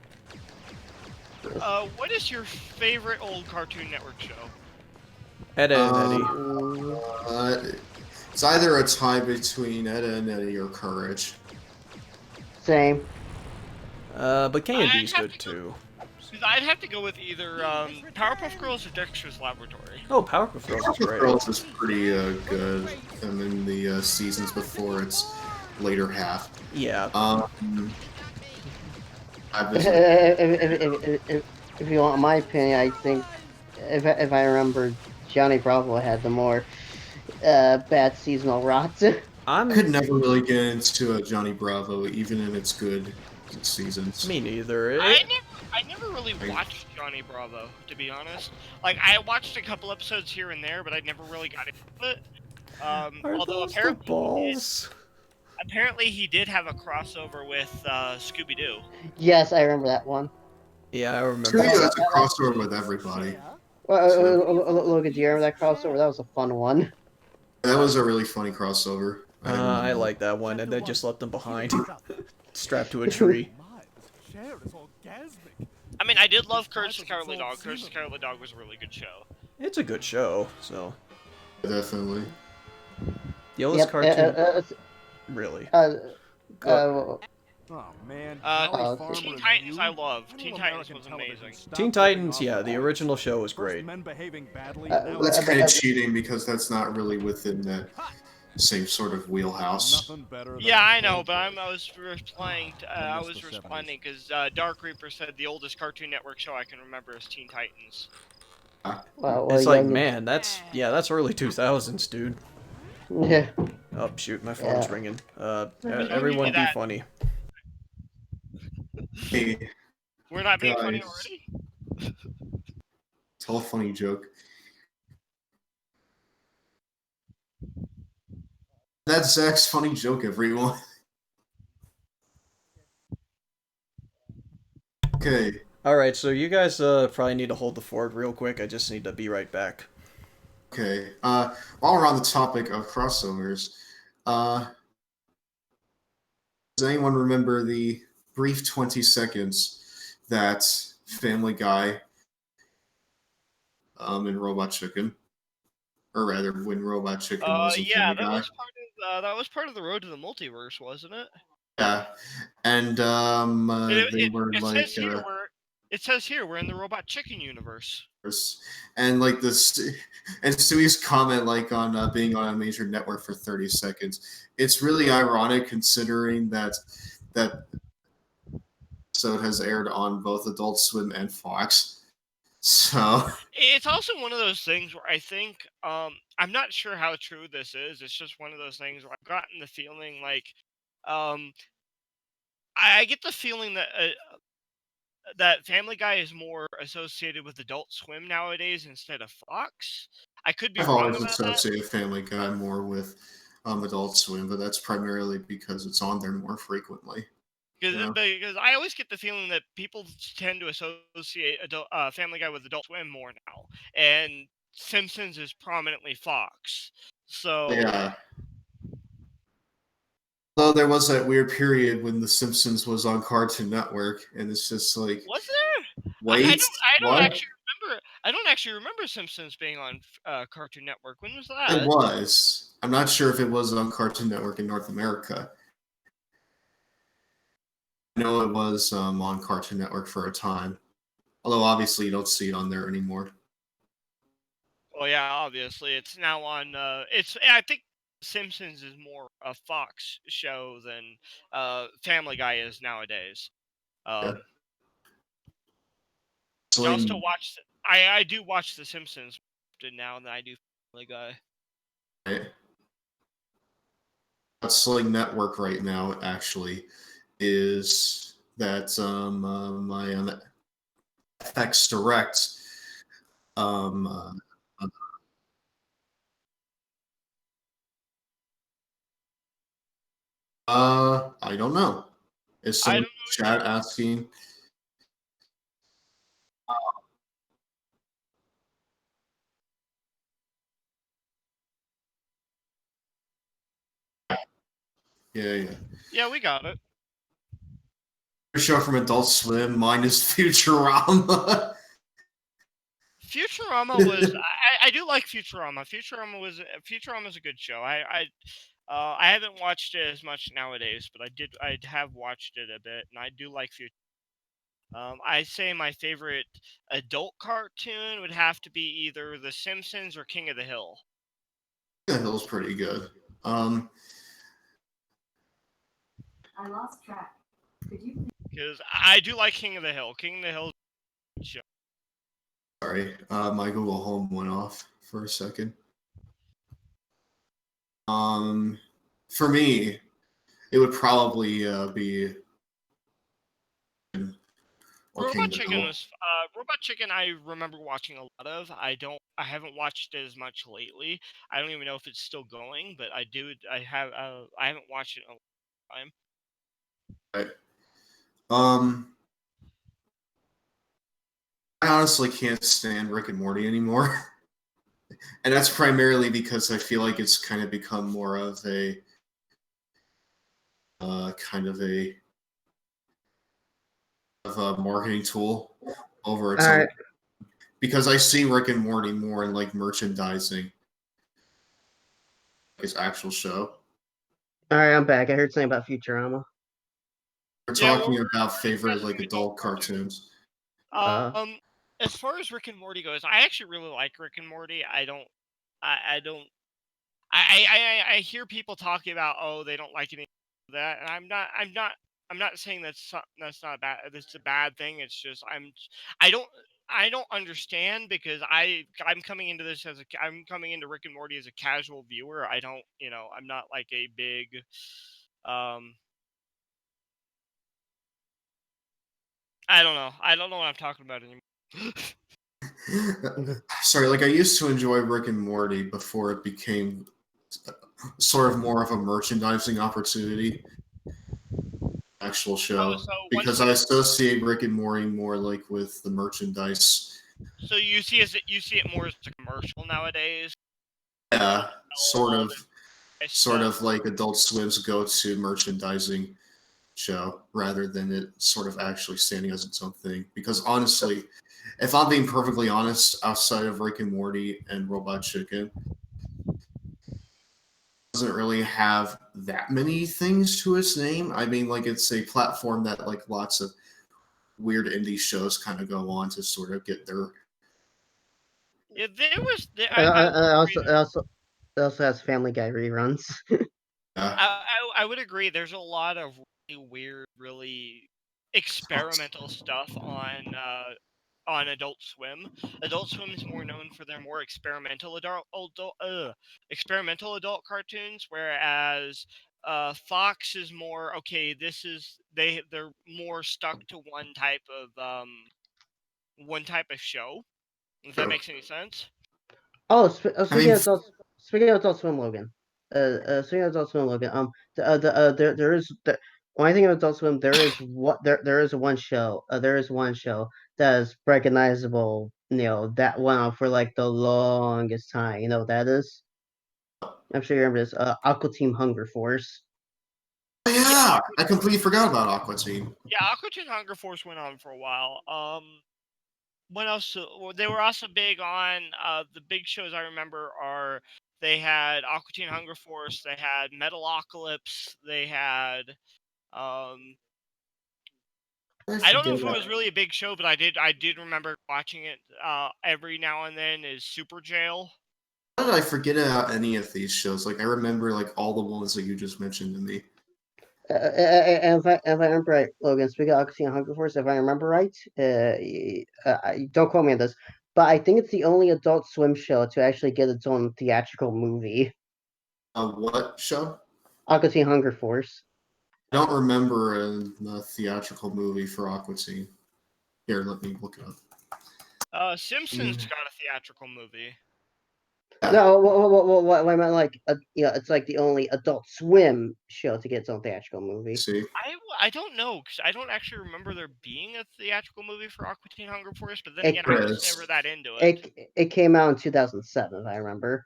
A: What is your favorite old Cartoon Network show?
B: Ed, Edd and Eddy.
E: It's either a tie between Ed, Edd and Eddy or Courage.
C: Same.
B: But K&D's good too.
A: Because I'd have to go with either Powerpuff Girls or Dexter's Laboratory.
B: Oh, Powerpuff Girls is great.
E: Girls is pretty good, and in the seasons before its later half.
B: Yeah.
C: If you want my opinion, I think if I remember, Johnny Bravo had the more bad seasonal rots.
E: I could never really get into a Johnny Bravo, even in its good seasons.
B: Me neither.
A: I never really watched Johnny Bravo, to be honest. Like, I watched a couple episodes here and there, but I never really got into it. Although apparently he did have a crossover with Scooby-Doo.
C: Yes, I remember that one.
B: Yeah, I remember.
E: Scooby-Doo has a crossover with everybody.
C: Logan, do you remember that crossover? That was a fun one.
E: That was a really funny crossover.
B: I like that one, and they just left them behind, strapped to a tree.
A: I mean, I did love Courage the Cowardly Dog. Courage the Cowardly Dog was a really good show.
B: It's a good show, so.
E: Definitely.
B: The oldest cartoon. Really.
D: Oh man.
A: Teen Titans I love. Teen Titans was amazing.
B: Teen Titans, yeah, the original show was great.
E: That's kind of cheating because that's not really within that same sort of wheelhouse.
A: Yeah, I know, but I was responding because Dark Reaper said the oldest Cartoon Network show I can remember is Teen Titans.
B: It's like, man, that's early 2000s, dude.
C: Yeah.
B: Oh shoot, my phone's ringing. Everyone be funny.
E: Hey,
A: we're not being funny
E: guys.
A: already?
E: Tell a funny joke. That's Zach's funny joke, everyone. Okay.
B: Alright, so you guys probably need to hold the fort real quick. I just need to be right back.
E: Okay. While we're on the topic of crossovers, does anyone remember the brief 20 seconds that Family Guy in Robot Chicken, or rather, when Robot Chicken was in
A: yeah,
E: Family Guy?
A: that was part of the Road to the Multiverse, wasn't it?
E: Yeah, and they were like.
A: It says here we're in the Robot Chicken universe.
E: And like this, and Stewie's comment like on being on a major network for 30 seconds. It's really ironic considering that episode has aired on both Adult Swim and Fox. So
A: it's also one of those things where I think I'm not sure how true this is. It's just one of those things where I've gotten the feeling like I get the feeling that that Family Guy is more associated with Adult Swim nowadays instead of Fox. I could be wrong about that.
E: I've always associated Family Guy more with Adult Swim, but that's primarily because it's on there more frequently.
A: Because I always get the feeling that people tend to associate Family Guy with Adult Swim more now, and Simpsons is prominently Fox. So
E: yeah. Although there was that weird period when The Simpsons was on Cartoon Network, and it's just like,
A: was there?
E: Wait,
A: I don't actually remember. I don't actually remember Simpsons being on Cartoon Network. When was that?
E: It was. I'm not sure if it was on Cartoon Network in North America. I know it was on Cartoon Network for a time. Although obviously you don't see it on there anymore.
A: Well, yeah, obviously it's now on. I think Simpsons is more a Fox show than Family Guy is nowadays.
E: Yeah.
A: I also watch. I do watch The Simpsons now than I do Family Guy.
E: Right. Sling Network right now actually is that my FX Direct I don't know. Is someone in the chat asking Yeah.
A: Yeah, we got it.
E: Show from Adult Swim minus Futurama.
A: Futurama was I do like Futurama. Futurama's a good show. I haven't watched it as much nowadays, but I have watched it a bit, and I do like Futurama. I'd say my favorite adult cartoon would have to be either The Simpsons or King of the Hill.
E: The Hill's pretty good.
H: I lost track. Could you?
A: Because I do like King of the Hill. King of the Hill show.
E: Sorry, my Google Home went off for a second. For me, it would probably be
A: Robot Chicken I remember watching a lot of. I haven't watched it as much lately. I don't even know if it's still going, but I haven't watched it in a long time.
E: Right. I honestly can't stand Rick and Morty anymore. And that's primarily because I feel like it's kind of become more of a marketing tool over its own. Because I see Rick and Morty more in like merchandising his actual show.
C: Alright, I'm back. I heard something about Futurama.
E: We're talking about favorite like adult cartoons.
A: As far as Rick and Morty goes, I actually really like Rick and Morty. I hear people talking about, oh, they don't like any of that, and I'm not saying that's not bad. That's a bad thing. It's just I don't understand because I'm coming into Rick and Morty as a casual viewer. I'm not like a big I don't know. I don't know what I'm talking about anymore.
E: Sorry, like I used to enjoy Rick and Morty before it became sort of more of a merchandising opportunity. Actual show, because I associate Rick and Morty more like with the merchandise.
A: So you see it more as a commercial nowadays?
E: Yeah, sort of like Adult Swim's go-to merchandising show, rather than it sort of actually standing as its own thing. Because honestly, if I'm being perfectly honest, outside of Rick and Morty and Robot Chicken, doesn't really have that many things to its name. I mean, like it's a platform that like lots of weird indie shows kind of go on to sort of get their.
A: Yeah, there was.
C: It also has Family Guy reruns.
A: I would agree. There's a lot of really weird, really experimental stuff on Adult Swim. Adult Swim is more known for their more experimental adult cartoons, whereas Fox is more okay. They're more stuck to one type of show. If that makes any sense.
C: Speaking of Adult Swim, Logan. Speaking of Adult Swim, Logan. There is when I think of Adult Swim, there is one show. There is one show that is recognizable. That went on for like the longest time. You know what that is? I'm sure you remember this. Aqua Team Hunger Force.
E: Yeah, I completely forgot about Aqua Team.
A: Yeah, Aqua Teen Hunger Force went on for a while. What else? They were also big on the big shows I remember are they had Aqua Teen Hunger Force, they had Metalocalypse, they had I don't know if it was really a big show, but I did remember watching it every now and then. Is Super Jail.
E: How did I forget about any of these shows? Like I remember like all the ones that you just mentioned to me.
C: If I remember right, Logan, speaking of Aqua Teen Hunger Force, if I remember right, don't quote me on this, but I think it's the only Adult Swim show to actually get its own theatrical movie.
E: What show?
C: Aqua Teen Hunger Force.
E: I don't remember a theatrical movie for Aqua Teen. Here, let me look it up.
A: Simpsons got a theatrical movie.
C: No, what I meant, like, it's like the only Adult Swim show to get its own theatrical movie.
E: See?
A: I don't know, because I don't actually remember there being a theatrical movie for Aqua Teen Hunger Force, but then again, I was never that into it.
C: It came out in 2007, I remember.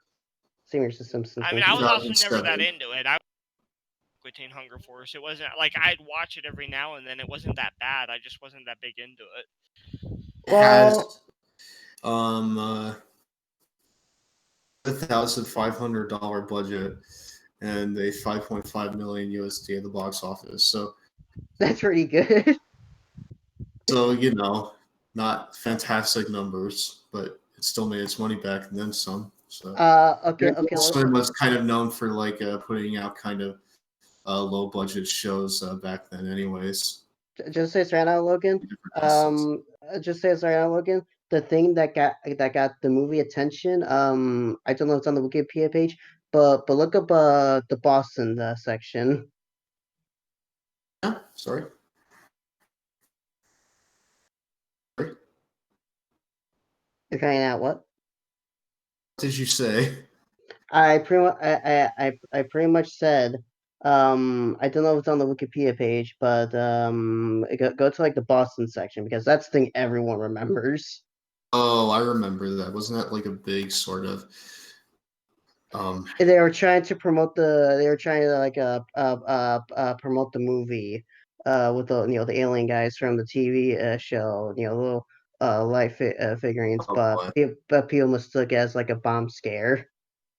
C: Senior Simpsons.
A: I mean, I was also never that into it. Aqua Teen Hunger Force. It wasn't like I'd watch it every now and then. It wasn't that bad. I just wasn't that big into it.
E: It has
C: Well,
E: $1,500 budget and a 5.5 million USD at the box office. So
C: that's pretty good.
E: not fantastic numbers, but it still made its money back and then some. So
C: Okay, okay.
E: Swim was kind of known for putting out kind of low budget shows back then, anyways.
C: Just say it's right now, Logan. Just say it's right now, Logan. The thing that got the movie attention. I don't know if it's on the Wikipedia page, but look up the Boston section.
E: Yeah, sorry.
C: You're crying out. What?
E: What did you say?
C: I pretty much said. I don't know if it's on the Wikipedia page, but go to like the Boston section because that's the thing everyone remembers.
E: Oh, I remember that. Wasn't that like a big sort of
C: They were trying to promote the. They were trying to like promote the movie with the the alien guys from the TV show, little light figurines,
E: oh
C: but
E: boy.
C: people mistook it as like a bomb scare.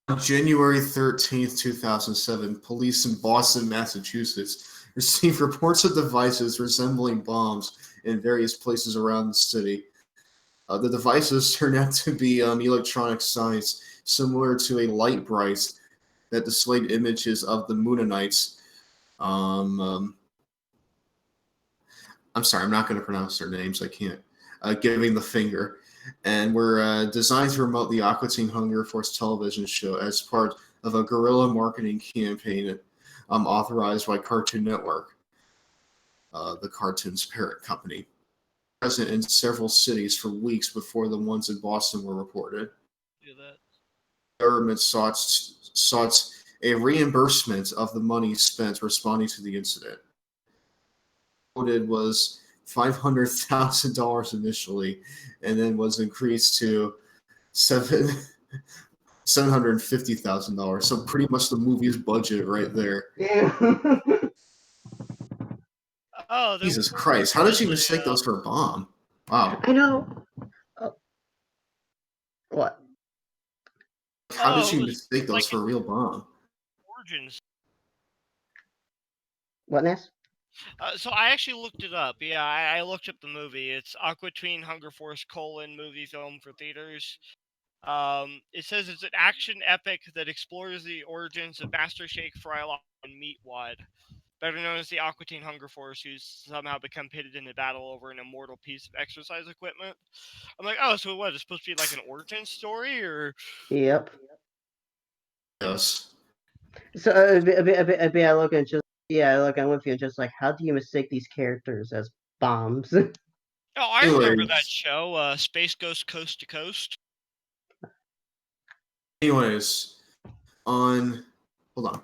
E: On January 13th, 2007, police in Boston, Massachusetts received reports of devices resembling bombs in various places around the city. The devices turned out to be electronic signs similar to a light bright that displayed images of the Moonanites. I'm sorry, I'm not going to pronounce their names. I can't. Giving the finger, and were designed to promote the Aqua Teen Hunger Force television show as part of a guerrilla marketing campaign authorized by Cartoon Network, the cartoon's parent company. Present in several cities for weeks before the ones in Boston were reported.
A: Do that.
E: The government sought a reimbursement of the money spent responding to the incident. Quoted was $500,000 initially, and then was increased to $750,000. So pretty much the movie's budget right there.
C: Yeah.
A: Oh,
E: Jesus Christ! How did you mistake those for a bomb? Wow.
C: I know. What?
E: How did you
A: it was
E: mistake those
A: like
E: for a real bomb?
A: Origins.
C: What, Ness?
A: So I actually looked it up. Yeah, I looked up the movie. It's Aqua Teen Hunger Force : movie film for theaters. It says it's an action epic that explores the origins of Master Shake, Frylock, and Meatwad, better known as the Aqua Teen Hunger Force, who's somehow become pitted in a battle over an immortal piece of exercise equipment. I'm like, oh, so what? It's supposed to be like an origin story, or?
C: Yep.
E: Yes.
C: So a bit I look at just look, I'm with you. Just like, how do you mistake these characters as bombs?
A: Oh, I remember that show, Space Ghost Coast to Coast.
E: Anyways, hold on.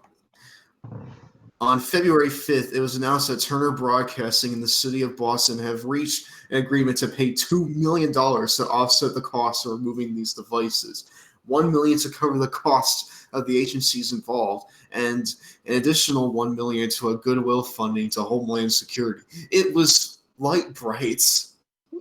E: On February 5th, it was announced that Turner Broadcasting and the city of Boston have reached an agreement to pay $2 million to offset the cost of removing these devices, $1 million to cover the cost of the agencies involved, and an additional $1 million to a goodwill funding to Homeland Security. It was light brights.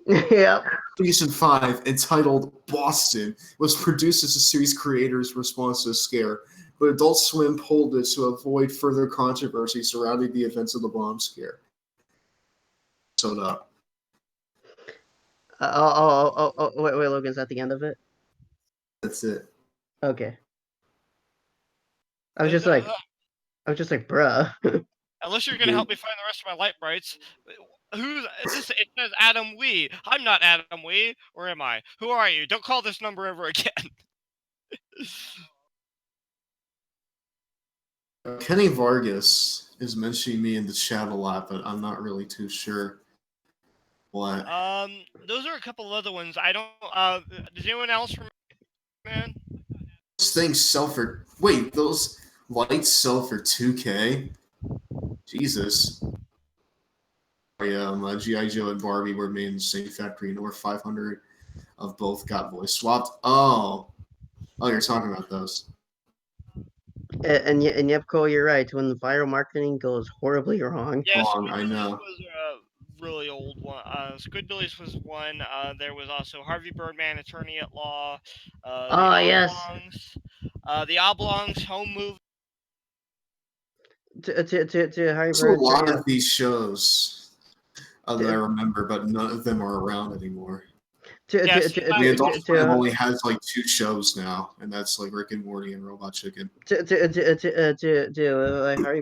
C: Yep.
E: Season 5, entitled Boston, was produced as the series creators' response to the scare, but Adult Swim pulled it to avoid further controversy surrounding the events of the bomb scare. So up.
C: Wait, Logan, is that the end of it?
E: That's it.
C: Okay. I was just like, bruh.
A: Unless you're gonna help me find the rest of my light brights. Who's this? It says Adam Wee. I'm not Adam Wee, or am I? Who are you? Don't call this number ever again.
E: Kenny Vargas is mentioning me in the chat a lot, but I'm not really too sure what.
A: Those are a couple of other ones. I don't. Does anyone else remember? Man,
E: Those things sell for. Wait, those lights sell for $2K? Jesus. Yeah, G.I. Joe and Barbie were made in the same factory, and over 500 of both got voice swapped. Oh, you're talking about those.
C: And yep, Cole, you're right. When the viral marketing goes horribly wrong.
A: Yeah,
E: I know.
A: was a really old one. Squidbillies was one. There was also Harvey Birdman, Attorney at Law. The
C: Oh yes.
A: Oblongs. The Oblongs home movie.
C: To Harry
E: There's a
C: Bird.
E: lot of these shows that I remember, but none of them are around anymore.
A: Yes,
E: The Adult Swim only has like 2 shows now, and that's like Rick and Morty and Robot Chicken.
C: Harvey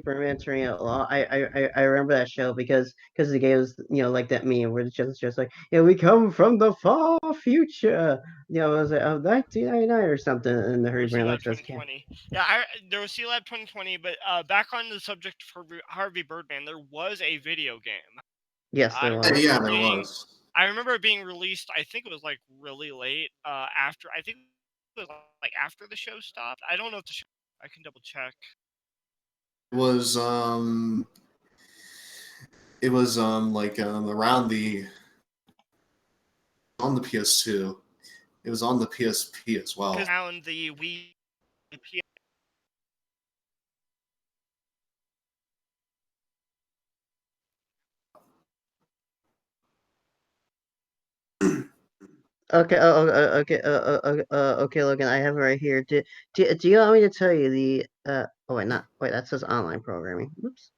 C: Birdman turning out law. I remember that show because the game was like that meme where it's just like we come from the far future. It was like 1999 or something, and the Harvey Birdman like says,
A: yeah, there was C-Lab 2020, but back on the subject of Harvey Birdman, there was a video game.
C: Yes, there was.
E: Yeah, there was.
A: I remember it being released. I think it was like really late. After I think it was like after the show stopped. I don't know if the show. I can double check.
E: It was like around the on the PS2. It was on the PSP as well.
A: Around the Wii.
C: Okay. Okay, Logan. I have it right here. Do you want me to tell you the? Oh wait, not wait. That says online programming. Whoops.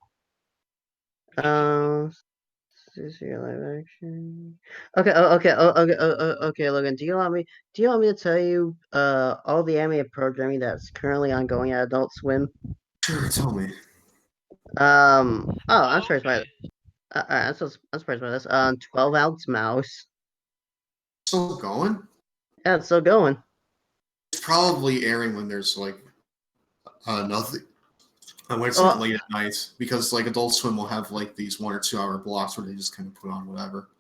C: Is your live action? Okay. Okay, Logan. Do you want me to tell you all the anime programming that's currently ongoing at Adult Swim?
E: Sure, tell me.
C: Oh, I'm surprised by. I'm surprised by this. 12-ounce mouse.
E: Still going?
C: Yeah, it's still going.
E: It's probably airing when there's like nothing. When it's not late at night, because like Adult Swim will have like these 1 or 2 hour blocks where they just kind of put on whatever.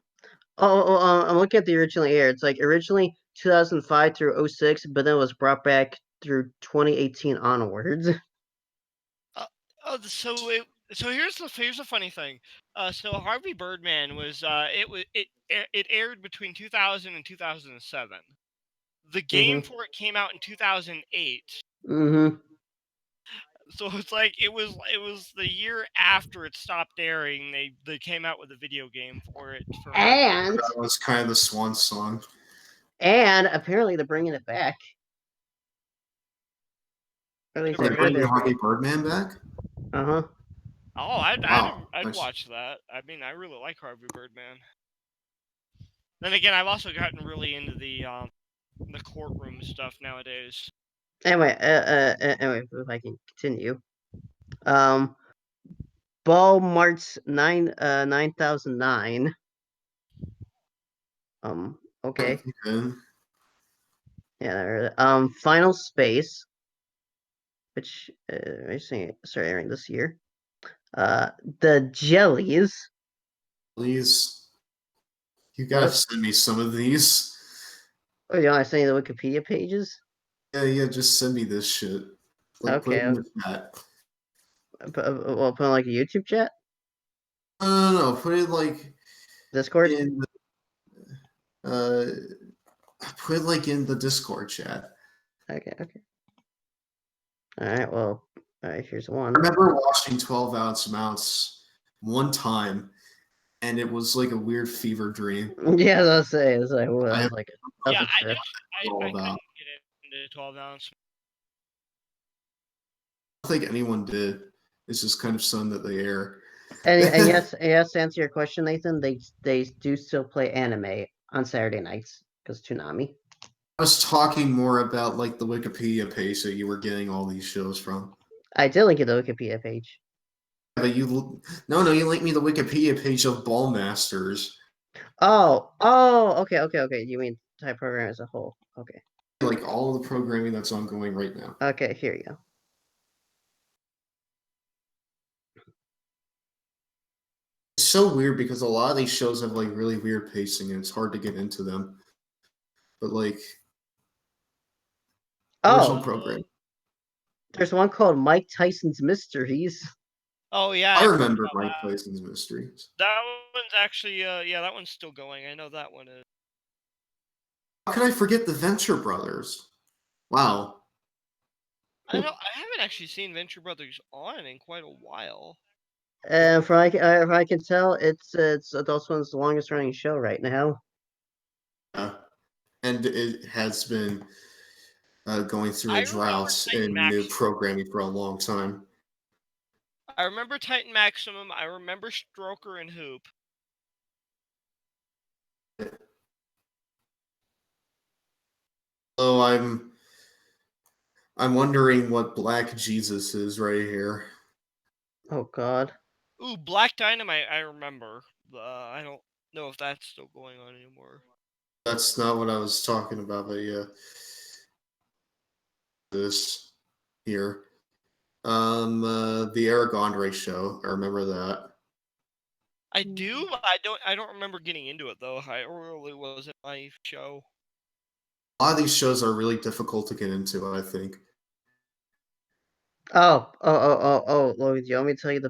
C: I'm looking at the original air. It's like originally 2005 through 06, but then it was brought back through 2018 onwards.
A: So here's the funny thing. So Harvey Birdman was it aired between 2000 and 2007. The game for it came out in 2008.
C: Mm-hmm.
A: So it's like it was the year after it stopped airing. They came out with a video game for it.
C: And
E: that was kind of the swan song.
C: And apparently they're bringing it back. Or at least
E: they're bringing Harvey Birdman back.
C: Uh-huh.
A: Oh, I'd watch that. I mean, I really like Harvey Birdman. Then again, I've also gotten really into the courtroom stuff nowadays.
C: Anyway, if I can continue. Ball Marts 9009. Okay. Yeah, Final Space, which started airing this year. The Jellies.
E: Please, you gotta send me some of these.
C: Oh, you want to send you the Wikipedia pages?
E: Yeah, just send me this shit. Like, put it in the chat.
C: Put in like a YouTube chat?
E: No, put it like
C: Discord?
E: Put it like in the Discord chat.
C: Okay. Alright, well, here's one.
E: I remember watching 12-ounce mounts one time, and it was like a weird fever dream.
C: Yeah, I was saying, it's like, well, I was like,
A: I couldn't get into 12-ounce.
E: I don't think anyone did. It's just kind of something that they air.
C: And yes, to answer your question, Nathan, they do still play anime on Saturday nights because Toonami.
E: I was talking more about like the Wikipedia page that you were getting all these shows from.
C: I did link you the Wikipedia page.
E: But you linked me the Wikipedia page of Ballmasters.
C: Oh, okay. You mean type program as a whole? Okay.
E: Like all the programming that's ongoing right now.
C: Okay, here you go.
E: It's so weird because a lot of these shows have like really weird pacing and it's hard to get into them. But like original program.
C: There's one called Mike Tyson's Mysteries.
A: Oh yeah,
E: I remember Mike Tyson's Mysteries.
A: That one's actually that one's still going. I know that one is.
E: How can I forget the Venture Brothers? Wow.
A: I haven't actually seen Venture Brothers on in quite a while.
C: And if I can tell, it's Adult Swim's longest running show right now.
E: And it has been going through
A: I
E: a
A: remember
E: drought
A: Titan
E: in new
A: Maximum.
E: programming for a long time.
A: I remember Titan Maximum. I remember Stroker and Hoop.
E: So I'm wondering what Black Jesus is right here.
C: Oh God.
A: Ooh, Black Dynamite. I remember. I don't know if that's still going on anymore.
E: That's not what I was talking about, but yeah. This here. The Eric Andre show. I remember that.
A: I do. I don't remember getting into it though. I really wasn't my show.
E: A lot of these shows are really difficult to get into, I think.
C: Logan, do you want me to tell you do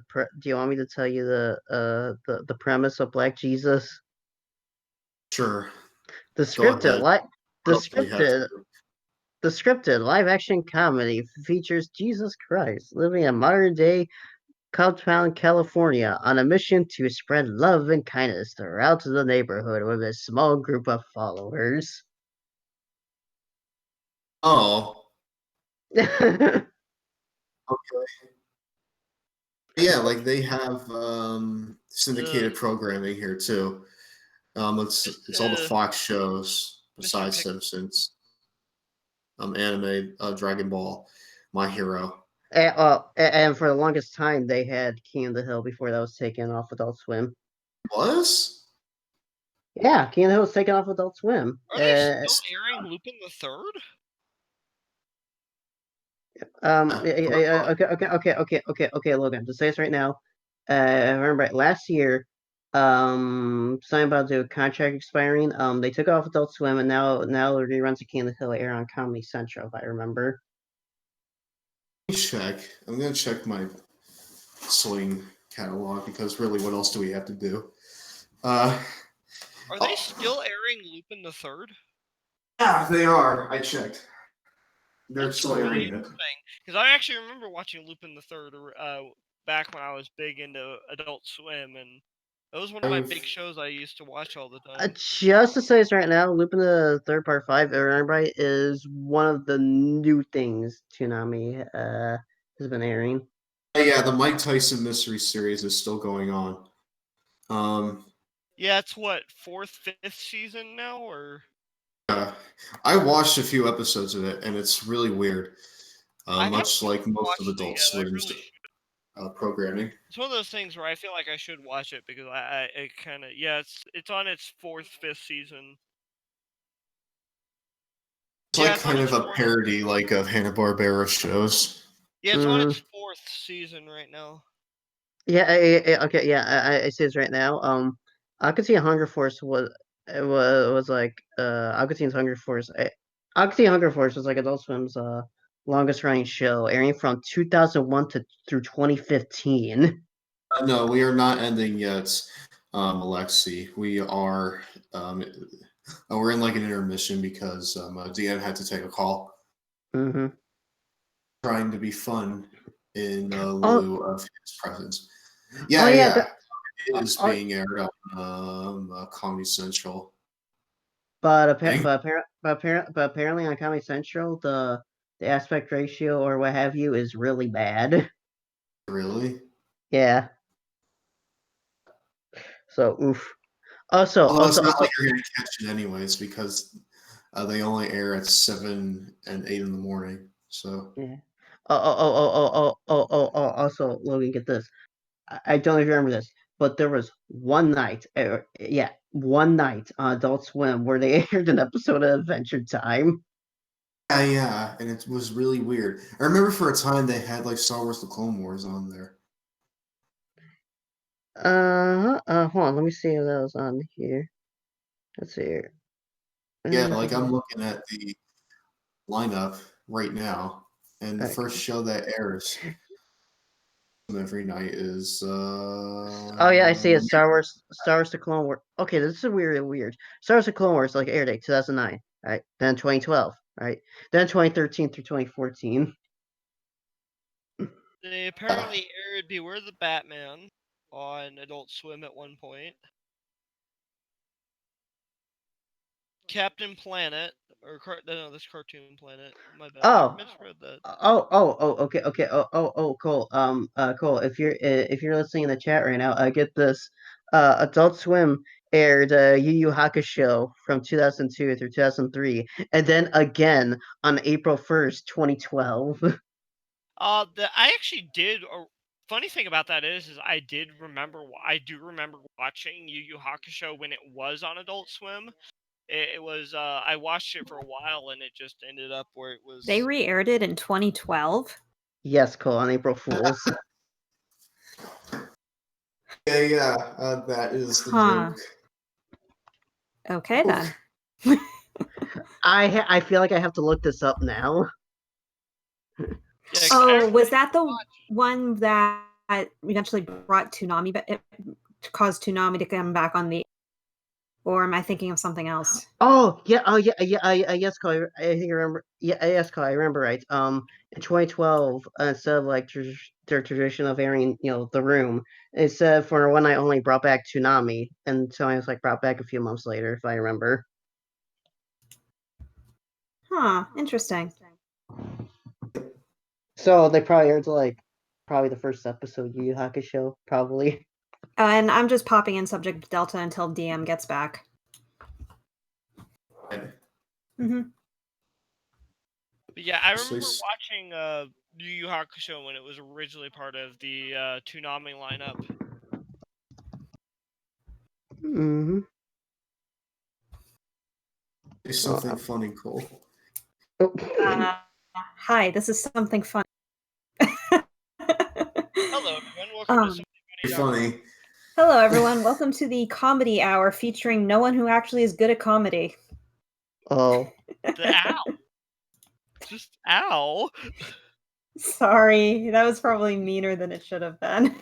C: you want me to tell you the premise of Black Jesus?
E: Sure.
C: The
E: Go
C: scripted
E: ahead.
C: li- the
E: Probably have
C: scripted
E: to.
C: the scripted live action comedy features Jesus Christ living in modern day Cobtown, California, on a mission to spread love and kindness throughout the neighborhood with a small group of followers.
E: Oh. Okay. Yeah, like they have syndicated programming here too. It's all the Fox shows besides Simpsons. Anime, Dragon Ball, My Hero.
C: And for the longest time, they had King of the Hill before that was taken off Adult Swim.
E: Was?
C: Yeah, King of the Hill was taken off Adult Swim.
A: Are they still airing Lupin the Third?
C: Okay, Logan. To say this right now, I remember last year, something about the contract expiring. They took off Adult Swim, and now the reruns of King of the Hill air on Comedy Central. If I remember.
E: Let me check. I'm gonna check my Swing catalog because really, what else do we have to do?
A: Are they still airing Lupin the Third?
E: Yeah, they are. I checked. They're
A: That's
E: still
A: really
E: airing it.
A: because I actually remember watching Lupin the Third back when I was big into Adult Swim, and that was one of my big shows I used to watch all the time.
C: Just to say this right now, Lupin the Third Part 5, if I remember right, is one of the new things Toonami has been airing.
E: Yeah, the Mike Tyson mystery series is still going on.
A: Yeah, it's what, 4th, 5th season now, or?
E: I watched a few episodes of it, and it's really weird. Much like most of Adult Swim's programming.
A: It's one of those things where I feel like I should watch it because it kind of it's on its 4th, 5th season.
E: It's like kind of a parody, like of Hanna-Barbera shows.
A: Yeah, it's on its 4th season right now.
C: Yeah, okay, yeah, I see this right now. Akatsuki Hunger Force was like Akatsuki Hunger Force. Akatsuki Hunger Force was like Adult Swim's longest running show, airing from 2001 through 2015.
E: No, we are not ending yet, Alexi. We are we're in like an intermission because DM had to take a call.
C: Mm-hmm.
E: Trying to be fun in lieu of his presence. Yeah, it is being aired on Comedy Central.
C: But apparently on Comedy Central, the aspect ratio or what have you is really bad.
E: Really?
C: Yeah. So oof. Also,
E: it's not like you're gonna catch it anyways because they only air at 7 and 8 in the morning. So
C: yeah. Also, Logan, get this. I don't know if you remember this, but there was one night, one night on Adult Swim where they aired an episode of Adventure Time.
E: Yeah, and it was really weird. I remember for a time they had like Star Wars: The Clone Wars on there.
C: Hold on, let me see if that was on here. Let's see here.
E: Yeah, like I'm looking at the lineup right now, and the first show that airs every night is
C: oh yeah, I see it. Star Wars The Clone Wars. Okay, this is weird. Star Wars The Clone Wars like air date 2009, right? Then 2012, right? Then 2013 through 2014.
A: They apparently aired Beware the Batman on Adult Swim at one point. Captain Planet, or no, this Cartoon Planet. My bad.
C: Oh.
A: I misread that.
C: Okay, cool. Cool. If you're listening in the chat right now, get this. Adult Swim aired Yu Yu Hakusho from 2002 through 2003, and then again on April 1st, 2012.
A: I actually did. Funny thing about that is I do remember watching Yu Yu Hakusho when it was on Adult Swim. It was I watched it for a while and it just ended up where it was.
I: They re-aired it in 2012.
C: Yes, cool, on April Fools.
E: Yeah, that is the
I: Huh.
E: joke.
I: Okay then.
C: I feel like I have to look this up now.
A: Yeah, 'cause
I: Oh, was that the one that eventually brought Toonami, but it caused Toonami to come back on the? Or am I thinking of something else?
C: Oh yeah, yes, Cole, I think I remember. Yeah, yes, Cole, I remember right. In 2012, instead of like their tradition of airing, The Room, instead for one night only brought back Toonami, and so I was like brought back a few months later, if I remember.
I: Huh, interesting.
C: So they probably aired probably the first episode Yu Yu Hakusho, probably.
I: And I'm just popping in subject Delta until DM gets back. Mm-hmm.
A: But yeah, I remember watching Yu Yu Hakusho when it was originally part of the Toonami lineup.
C: Mm-hmm.
E: It's something funny, Cole.
I: Hi, this is something fun.
A: Hello, everyone. Welcome to Something
E: Funny.
I: Hello, everyone. Welcome to the Comedy Hour featuring no one who actually is good at comedy.
C: Oh.
A: Ow. Just ow.
I: Sorry, that was probably meaner than it should have been.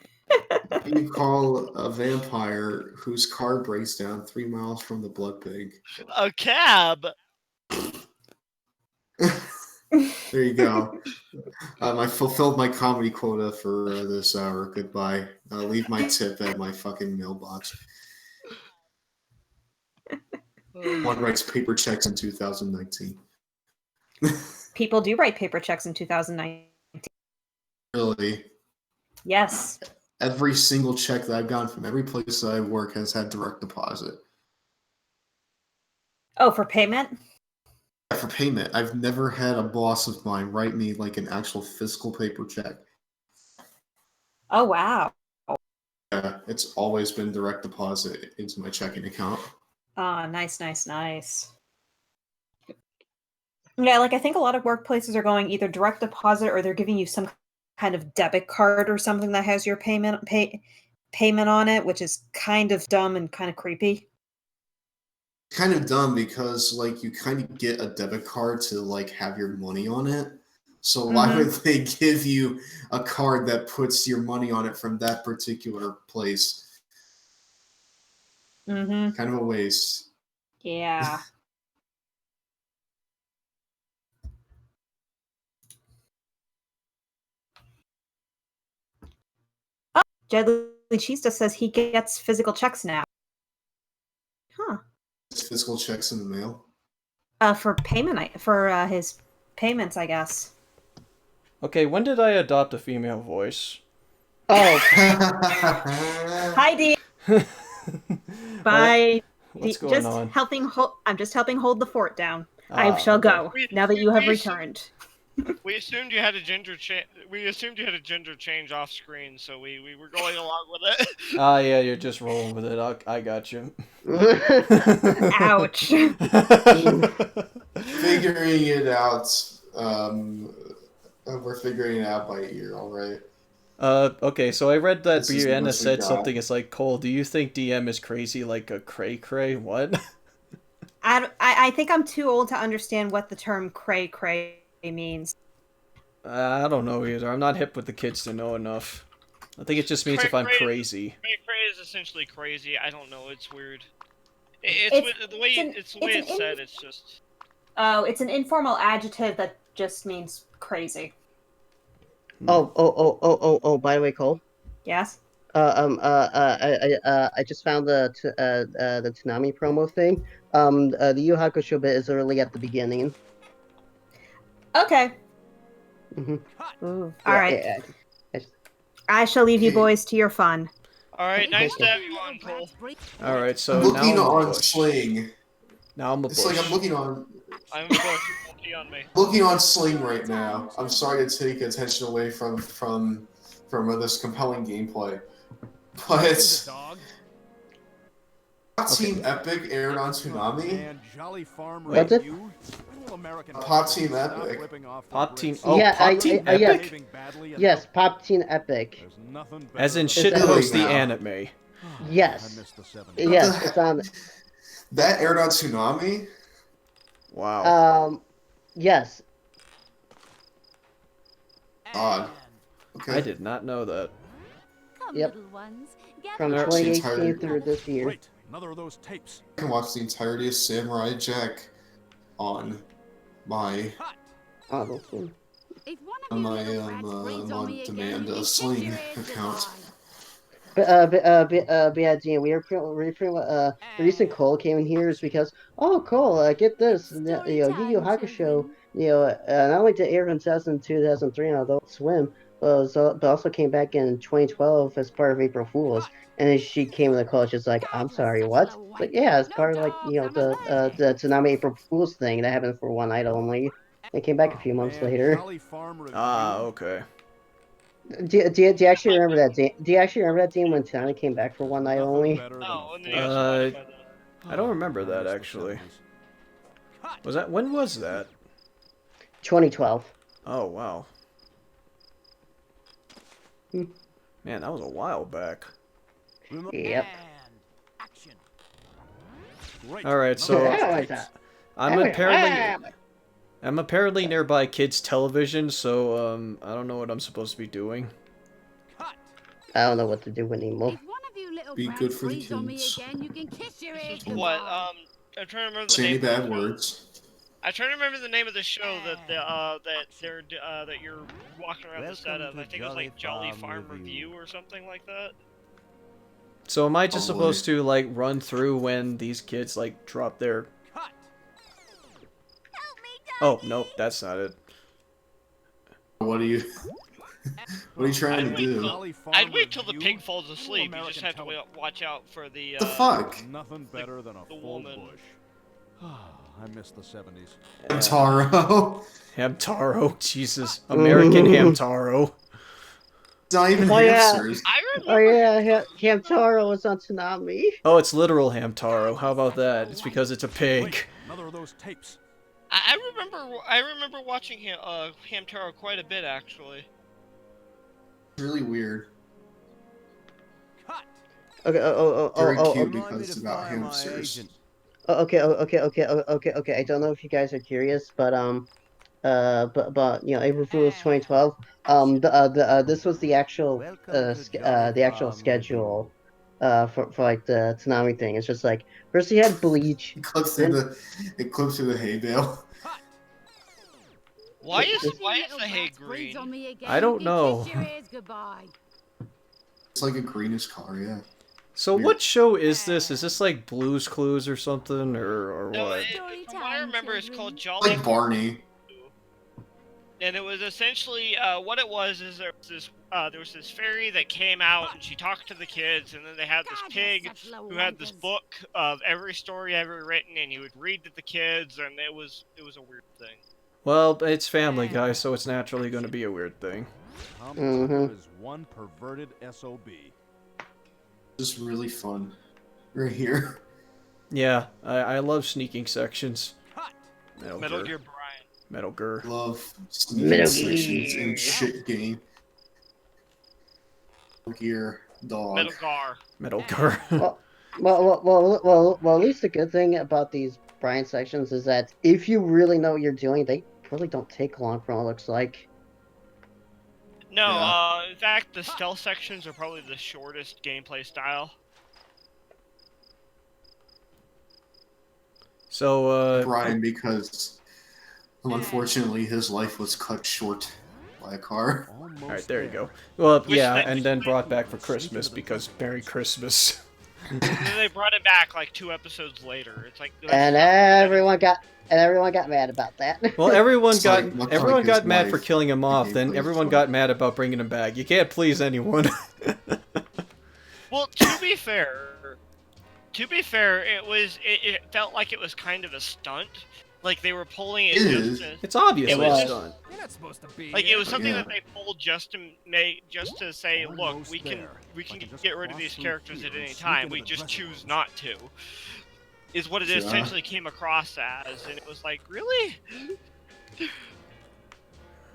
E: You call a vampire whose car breaks down 3 miles from the blood pig.
A: A cab.
E: There you go. I fulfilled my comedy quota for this hour. Goodbye. Leave my tip at my fucking mailbox. One writes paper checks in 2019.
I: People do write paper checks in 2019.
E: Really?
I: Yes.
E: Every single check that I've gotten from every place that I work has had direct deposit.
I: Oh, for payment?
E: For payment. I've never had a boss of mine write me like an actual physical paper check.
I: Oh, wow.
E: Yeah, it's always been direct deposit into my checking account.
I: Ah, nice. Yeah, like I think a lot of workplaces are going either direct deposit or they're giving you some kind of debit card or something that has your payment on it, which is kind of dumb and kind of creepy.
E: Kind of dumb because like you kind of get a debit card to like have your money on it. So why would they give you a card that puts your money on it from that particular place?
I: Mm-hmm.
E: Kind of a waste.
I: Yeah. Oh, Deadly Cheese says he gets physical checks now. Huh.
E: It's physical checks in the mail.
I: For payment, for his payments, I guess.
B: Okay, when did I adopt a female voice?
C: Oh.
I: Hi, D. Bye.
B: What's going on?
I: I'm just helping hold the fort down. I shall go now that you have returned.
A: We assumed you had a gender change off screen, so we were going along with it.
B: Yeah, you're just rolling with it. I got you.
I: Ouch.
E: Figuring it out. We're figuring it out by ear, alright?
B: Okay, so I read that
E: This is
B: Brianna
E: what we
B: said
E: got.
B: something. It's like, Cole, do you think DM is crazy like a cray-cray? What?
I: I think I'm too old to understand what the term cray-cray means.
B: I don't know either. I'm not hip with the kids to know enough. I think it just means if I'm crazy.
A: Cray is essentially crazy. I don't know. It's weird. It's the way it's said. It's just.
I: Oh, it's an informal adjective that just means crazy.
C: By the way, Cole.
I: Yes.
C: I just found the Toonami promo thing. The Yu Hakusho bit is early at the beginning.
I: Okay.
C: Mm-hmm.
I: All right. I shall leave you boys to your fun.
A: Alright, nice to have you on, Cole.
B: Alright, so
E: I'm looking
B: now I'm a
E: on
B: bush.
E: Sling.
B: Now I'm a
E: It's
B: bush.
E: like I'm looking on.
A: I'm a bush. Key on me.
E: Looking on Sling right now. I'm sorry to take attention away from this compelling gameplay, but Pop Team Epic aired on Toonami.
C: What's it?
E: Pop Team Epic.
B: Pop Team.
C: Oh, yeah,
B: Pop Team Epic.
C: Yes, Pop Team Epic.
B: As in shitpost the anime.
C: Yes. Yes, it's on.
E: That aired on Toonami.
B: Wow.
C: Yes.
E: Odd. Okay.
B: I did not know that.
C: Yep. From 2018 through this year.
D: Another of those tapes.
E: I can watch the entirety of Samurai Jack on my on demand Sling account.
C: But yeah, Dean, the reason Cole came in here is because, Cole, get this, Yu Yu Hakusho, not only did air in 2003 on Adult Swim, but also came back in 2012 as part of April Fools, and then she came in the college just like, I'm sorry, what? But yeah, it's part of the Tsunami April Fools thing that happened for one night only. It came back a few months later.
B: Ah, okay.
C: Do you actually remember that? Do you actually remember that team when Tsunami came back for one night only?
A: Oh, and then he got spotted by the...
B: I don't remember that actually. When was that?
C: 2012.
B: Oh wow. Man, that was a while back.
C: Yep.
B: Alright, so I'm apparently nearby kids' television, so I don't know what I'm supposed to be doing.
C: I don't know what to do anymore.
E: Be good for the kids.
A: What? I'm trying to remember the
E: Say any
A: name.
E: bad words.
A: I'm trying to remember the name of the show that you're walking around the set of. I think it was like Jolly Farm Review or something like that.
B: So am I just supposed to like run through when these kids like drop their... Oh, nope, that's not it.
E: What are you trying to do?
A: I'd wait till the pig falls asleep. You just have to watch out for the...
E: the fuck?
D: Nothing better than a full bush. I miss the 70s.
E: Hamtaro.
B: Hamtaro, Jesus. American Hamtaro.
E: It's not even hamsters.
C: Hamtaro was on Toonami.
B: Oh, it's literal Hamtaro. How about that? It's because it's a pig.
D: Another of those tapes.
A: I remember watching Hamtaro quite a bit, actually.
E: Really weird.
C: Okay.
E: Very cute because it's about hamsters.
C: Okay. I don't know if you guys are curious, but April Fool's 2012. This was the actual schedule for like the Toonami thing. It's just like first he had Bleach.
E: It clips through the hay bale.
A: Why is the hay green?
B: I don't know.
E: It's like a greenish color, yeah.
B: So what show is this? Is this like Blue's Clues or something, or
A: no,
B: what?
A: From what I remember, it's called Jolly.
E: Like Barney.
A: And it was essentially what it was is there was this fairy that came out and she talked to the kids, and then they had this pig who had this book of every story ever written, and he would read to the kids, and it was a weird thing.
B: Well, it's Family Guy, so it's naturally going to be a weird thing.
D: Is one perverted SOB.
E: This is really fun. Right here.
B: Yeah, I love sneaking sections.
A: Metal Gear Brian.
B: Metal Gear.
E: Love sneaking sections in shit game. Metal Gear Dog.
A: Metal Gar.
B: Metal Gear.
C: Well, at least the good thing about these Brian sections is that if you really know what you're doing, they really don't take long from what it looks like.
A: No,
E: Yeah.
A: In fact, the stealth sections are probably the shortest gameplay style.
B: So,
E: Brian, because unfortunately his life was cut short buy a car.
B: Alright, there you go. Well,
A: Which
B: yeah,
A: they-
B: and then brought back for Christmas because Merry Christmas.
A: And then they brought it back like 2 episodes later. It's like
C: And everyone got mad about that.
B: Well, everyone
E: It's
B: got
E: like, much
B: everyone
E: like
B: got
E: his
B: mad for
E: wife,
B: killing him off.
E: he
B: Then
E: plays
B: everyone
E: fun.
B: got mad about bringing him back. You can't please anyone.
A: Well, to be fair, it felt like it was kind of a stunt. Like they were pulling it
E: It
A: just
E: is.
A: to,
B: It's obviously
C: It was.
B: a stunt.
D: You're not supposed to be
A: like it
D: here.
A: was something
E: Yeah.
A: that they pulled just to say, look,
D: Almost
A: we can
D: there. If I can just
A: get rid of
D: cross
A: these
D: through
A: characters
D: here
A: at
D: and
A: any
D: sneak
A: time.
D: into
A: We
D: the
A: just
D: dressing
A: choose
D: room.
A: not to. Is what it
E: Yeah.
A: essentially came across as, and it was like, really?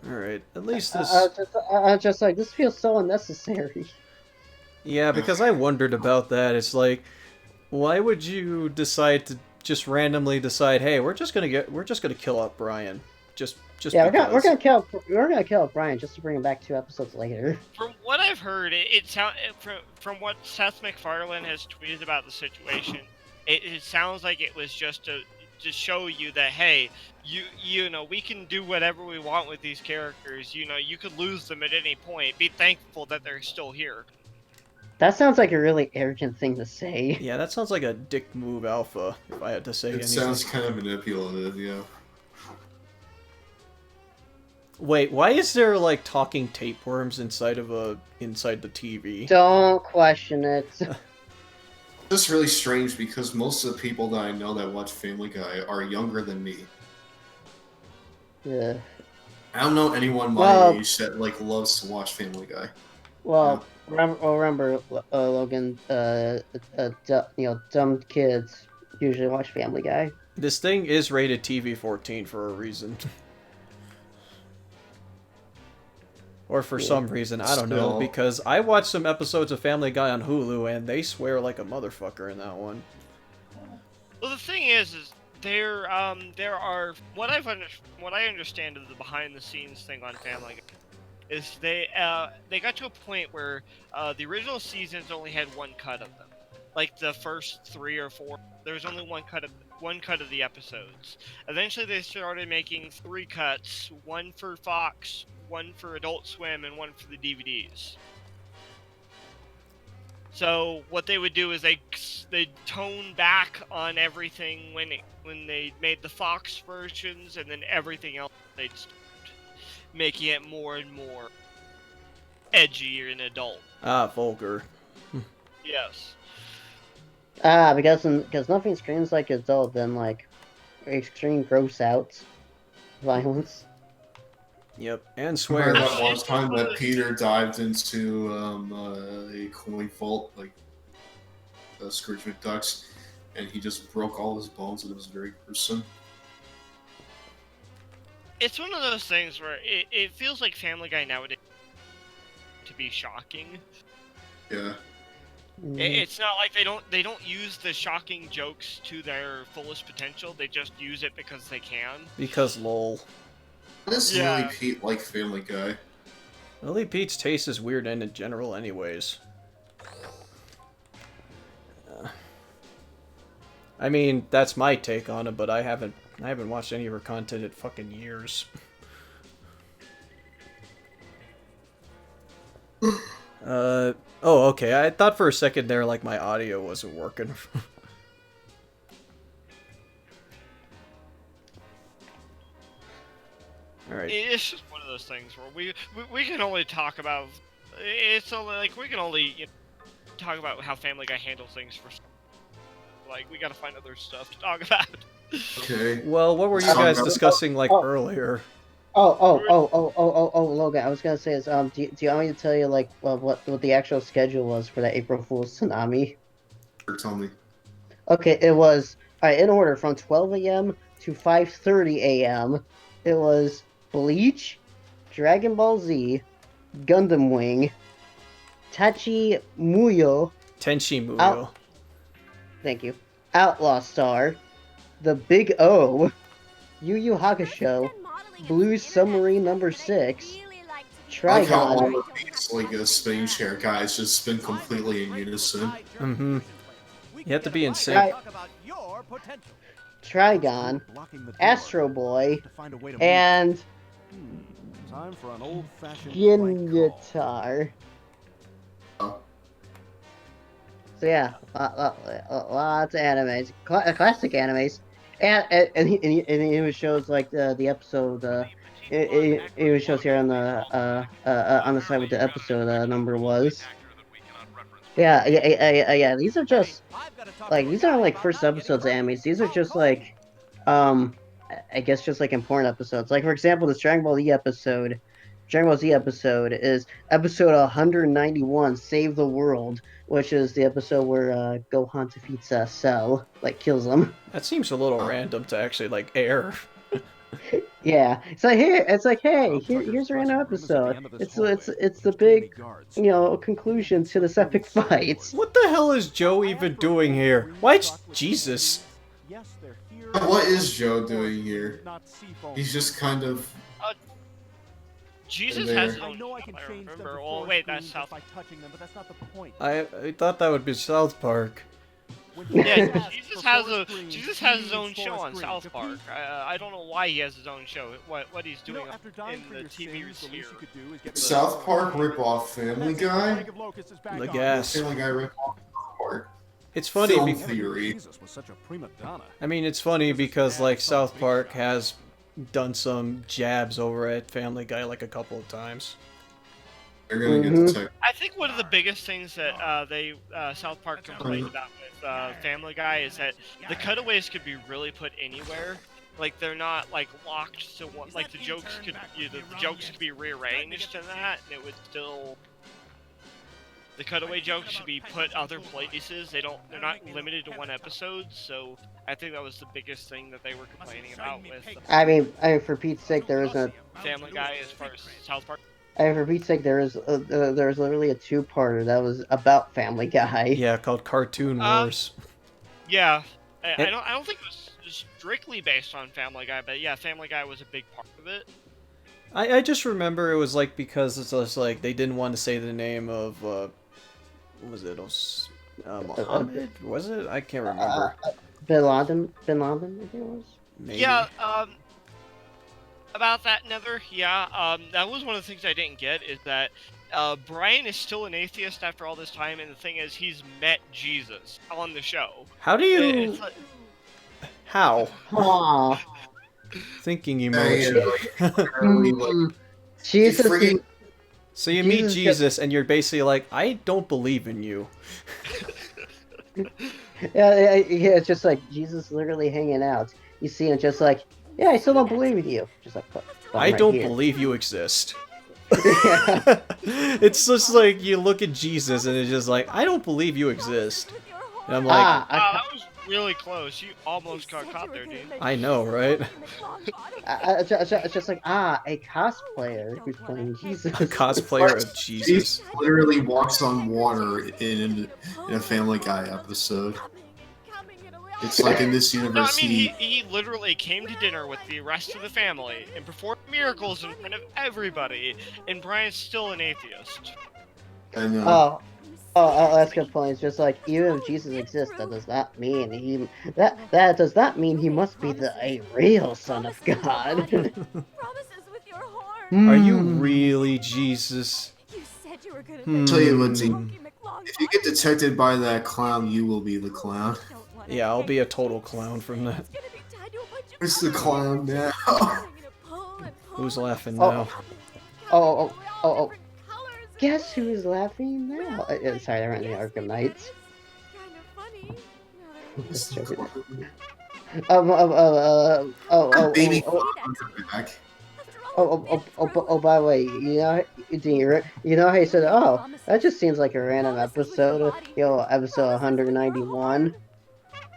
B: Alright, at least this...
C: I was just like, this feels so unnecessary.
B: Yeah, because I wondered about that. It's like, why would you decide to just randomly decide, hey, we're just gonna kill up Brian. Just
C: Yeah,
B: because.
C: we're gonna kill Brian just to bring him back 2 episodes later.
A: From what I've heard, from what Seth MacFarlane has tweeted about the situation, it sounds like it was just to show you that, hey, you know, we can do whatever we want with these characters. You know, you could lose them at any point. Be thankful that they're still here.
C: That sounds like a really arrogant thing to say.
B: Yeah, that sounds like a dick move alpha, if I had to say
E: It
B: anything.
E: sounds kind of manipulative, yeah.
B: Wait, why is there like talking tapeworms inside the TV?
C: Don't question it.
E: It's really strange because most of the people that I know that watch Family Guy are younger than me.
C: Yeah.
E: I don't know anyone my
C: Well-
E: age that like loves to watch Family Guy.
C: Well, remember, Logan. Dumb kids usually watch Family Guy.
B: This thing is rated TV-14 for a reason. Or for some reason, I don't know,
E: Still.
B: because I watched some episodes of Family Guy on Hulu, and they swear like a motherfucker in that one.
A: Well, the thing is there are what I understand of the behind-the-scenes thing on Family Guy is they got to a point where the original seasons only had 1 cut of them. Like the first 3 or 4, there was only one cut of the episodes. Eventually, they started making 3 cuts: 1 for Fox, 1 for Adult Swim, and 1 for the DVDs. So what they would do is they tone back on everything when they made the Fox versions, and then everything else they'd start making it more and more edgy and adult.
B: Ah, vulgar.
A: Yes.
C: Because nothing screams like adult than like extreme gross out violence.
B: Yep, and
E: Remember
B: swear.
E: that one time that Peter dived into a coin vault, like Scrooge McDuck's, and he just broke all his bones, and it was very gruesome.
A: It's one of those things where it feels like Family Guy nowadays to be shocking.
E: Yeah.
A: It's not like they don't use the shocking jokes to their fullest potential. They just use it because they can.
B: Because lol.
E: Why does
A: Yeah.
E: Lily Pete like Family Guy?
B: Lily Pete's taste is weird and in general anyways. I mean, that's my take on it, but I haven't watched any of her content in fucking years. Oh, okay. I thought for a second there, like, my audio wasn't working. Alright.
A: It's just one of those things where we can only talk about. It's only like we can only talk about how Family Guy handles things for. Like we gotta find other stuff to talk about.
E: Okay.
B: Well, what were you guys discussing, like, earlier?
C: Logan, I was gonna say is, do you want me to tell you, like, what the actual schedule was for that April Fool's tsunami?
E: Or tell me.
C: Okay, it was, alright, in order, from 12 a.m. to 5:30 a.m., it was Bleach, Dragon Ball Z, Gundam Wing, Tachi Muyo,
B: Tenchi Muyo.
C: thank you, Outlaw Star, The Big O, Yu Yu Hakusho, Blue Submarine number 6,
E: I like how all
C: Trigon,
E: of these like spinning chair guys just spin completely in unison.
B: Mm-hmm. You have to be in sync.
D: Talk about your potential.
C: Trigon,
D: Blocking the door.
C: Astro Boy,
D: To find a way to
C: and
D: Time for an old-fashioned
C: Skin
D: crank call.
C: guitar.
E: Oh.
C: So yeah, lots of animes, classic animes, and he even shows like the episode. It even shows here on the side what the episode number was. Yeah. These are just like these aren't like first episodes of animes. These are just like um I guess just like important episodes. Like for example, this Dragon Ball Z episode. Dragon Ball Z episode is episode 191, Save the World, which is the episode where Gohan defeats Cell, like kills him.
B: That seems a little random to actually like air.
C: Yeah, it's like hey, here's a random episode. It's the big, conclusion to this epic fight.
B: What the hell is Joe even doing here? Why Jesus?
E: What is Joe doing here? He's just kind of.
A: Jesus
E: there.
A: has his own. I remember. Oh wait, that's South.
B: I thought that would be South Park.
A: Yeah, Jesus has his own show on South Park. I don't know why he has his own show. What he's doing in the TV sphere.
E: South Park rip off Family Guy?
B: I guess.
E: Family Guy rip off South Park.
B: It's funny
E: Film
B: because
E: theory.
B: I mean, it's funny because like South Park has done some jabs over at Family Guy like a couple of times.
E: They're gonna get the tech.
A: I think one of the biggest things that South Park complained about with Family Guy is that the cutaways could be really put anywhere. Like they're not like locked to one. Like the jokes could be rearranged in that, and it would still. The cutaway jokes should be put other places. They're not limited to one episode. So I think that was the biggest thing that they were complaining about with.
C: I mean, for Pete's sake, there is a
A: Family Guy as far as South Park.
C: For Pete's sake, there was literally a two-parter that was about Family Guy.
B: Yeah, called Cartoon Wars.
A: Yeah, I don't think it was strictly based on Family Guy, but yeah, Family Guy was a big part of it.
B: I just remember it was like because it's just like they didn't want to say the name of what was it? Muhammad? Was it? I can't remember.
C: Bin Laden, I think it was.
B: Maybe.
A: Yeah, about that, Nether, yeah, that was one of the things I didn't get, is that Brian is still an atheist after all this time, and the thing is, he's met Jesus on the show.
B: How do you... How?
C: Aww.
B: Thinking emoji.
C: Jesus.
B: So you meet Jesus, and you're basically like, I don't believe in you.
C: Yeah, it's just like Jesus literally hanging out. You see him just like, yeah, I still don't believe in you. Just like,
B: I don't believe you exist. It's just like you look at Jesus and it's just like, I don't believe you exist. And I'm like,
A: that was really close. You almost got caught there, dude.
B: I know, right?
C: It's just like, a cosplayer who's playing Jesus.
B: A cosplayer of Jesus.
E: He literally walks on water in a Family Guy episode. It's like in this universe.
A: No, I mean, he literally came to dinner with the rest of the family and performed miracles in front of everybody, and Brian's still an atheist.
E: I know.
C: That's a good point. It's just like, even if Jesus exists, that does not mean that does not mean he must be a real son of God.
B: Are you really Jesus?
F: You said you were gonna
E: Tell you what, if you get detected by that clown, you will be the clown.
B: Yeah, I'll be a total clown from that.
E: Where's the clown now?
B: Who's laughing now?
C: Oh. Guess who's laughing now? Sorry, I ran the Arkham Knights.
E: Baby back.
C: By the way, you know how you said, oh, that just seems like a random episode, episode 191.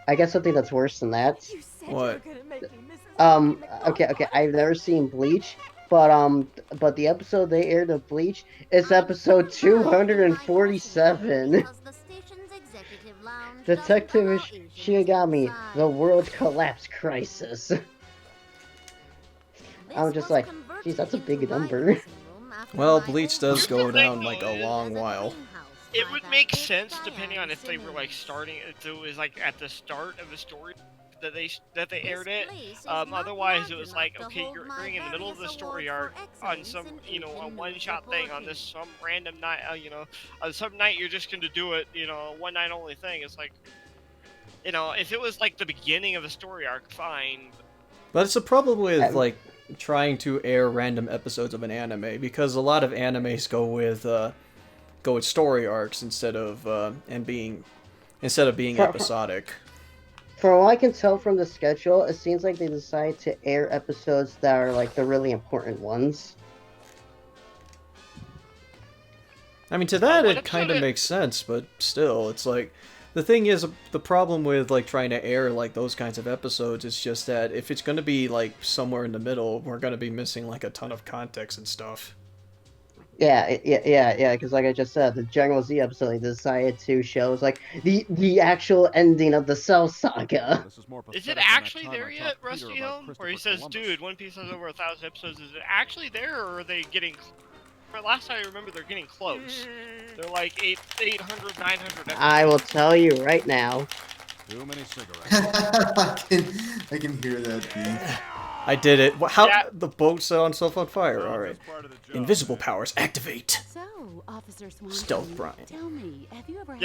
C: I guess something that's worse than that.
B: What?
C: Okay, I've never seen Bleach, but the episode they aired of Bleach is episode 247. Detective Shigami, the World Collapse Crisis. I'm just like, geez, that's a big number.
B: Well, Bleach does go down like a long while.
A: It would make sense depending on if they were like starting, if it was like at the start of the story, that they aired it. Otherwise, it was like, okay, you're airing in the middle of the story arc on some, a one-shot thing on this some random night, on some night you're just gonna do it, one night only thing. It's like, if it was like the beginning of the story arc, fine.
B: But it's a problem with like trying to air random episodes of an anime, because a lot of animes go with story arcs instead of being episodic.
C: From what I can tell from the schedule, it seems like they decided to air episodes that are like the really important ones.
B: I mean, to that it kind of makes sense, but still, it's like, the thing is, the problem with like trying to air like those kinds of episodes is just that if it's going to be like somewhere in the middle, we're going to be missing like a ton of context and stuff.
C: Yeah, because like I just said, the General Z episode they decided to show is like the actual ending of the Cell Saga.
A: Is it actually there yet, Rusty Helm? Where he says, dude, One Piece has over 1,000 episodes, is it actually there, or are they getting... Last time I remember, they're getting close. They're like 800, 900 episodes.
C: I will tell you right now.
G: Too many cigarettes.
E: I can hear that, dude.
B: I did it. How the boat set on itself on fire? All right. Invisible powers activate.
F: So, Officer Swanson,
B: Stealth Brian.
F: tell me, have you ever had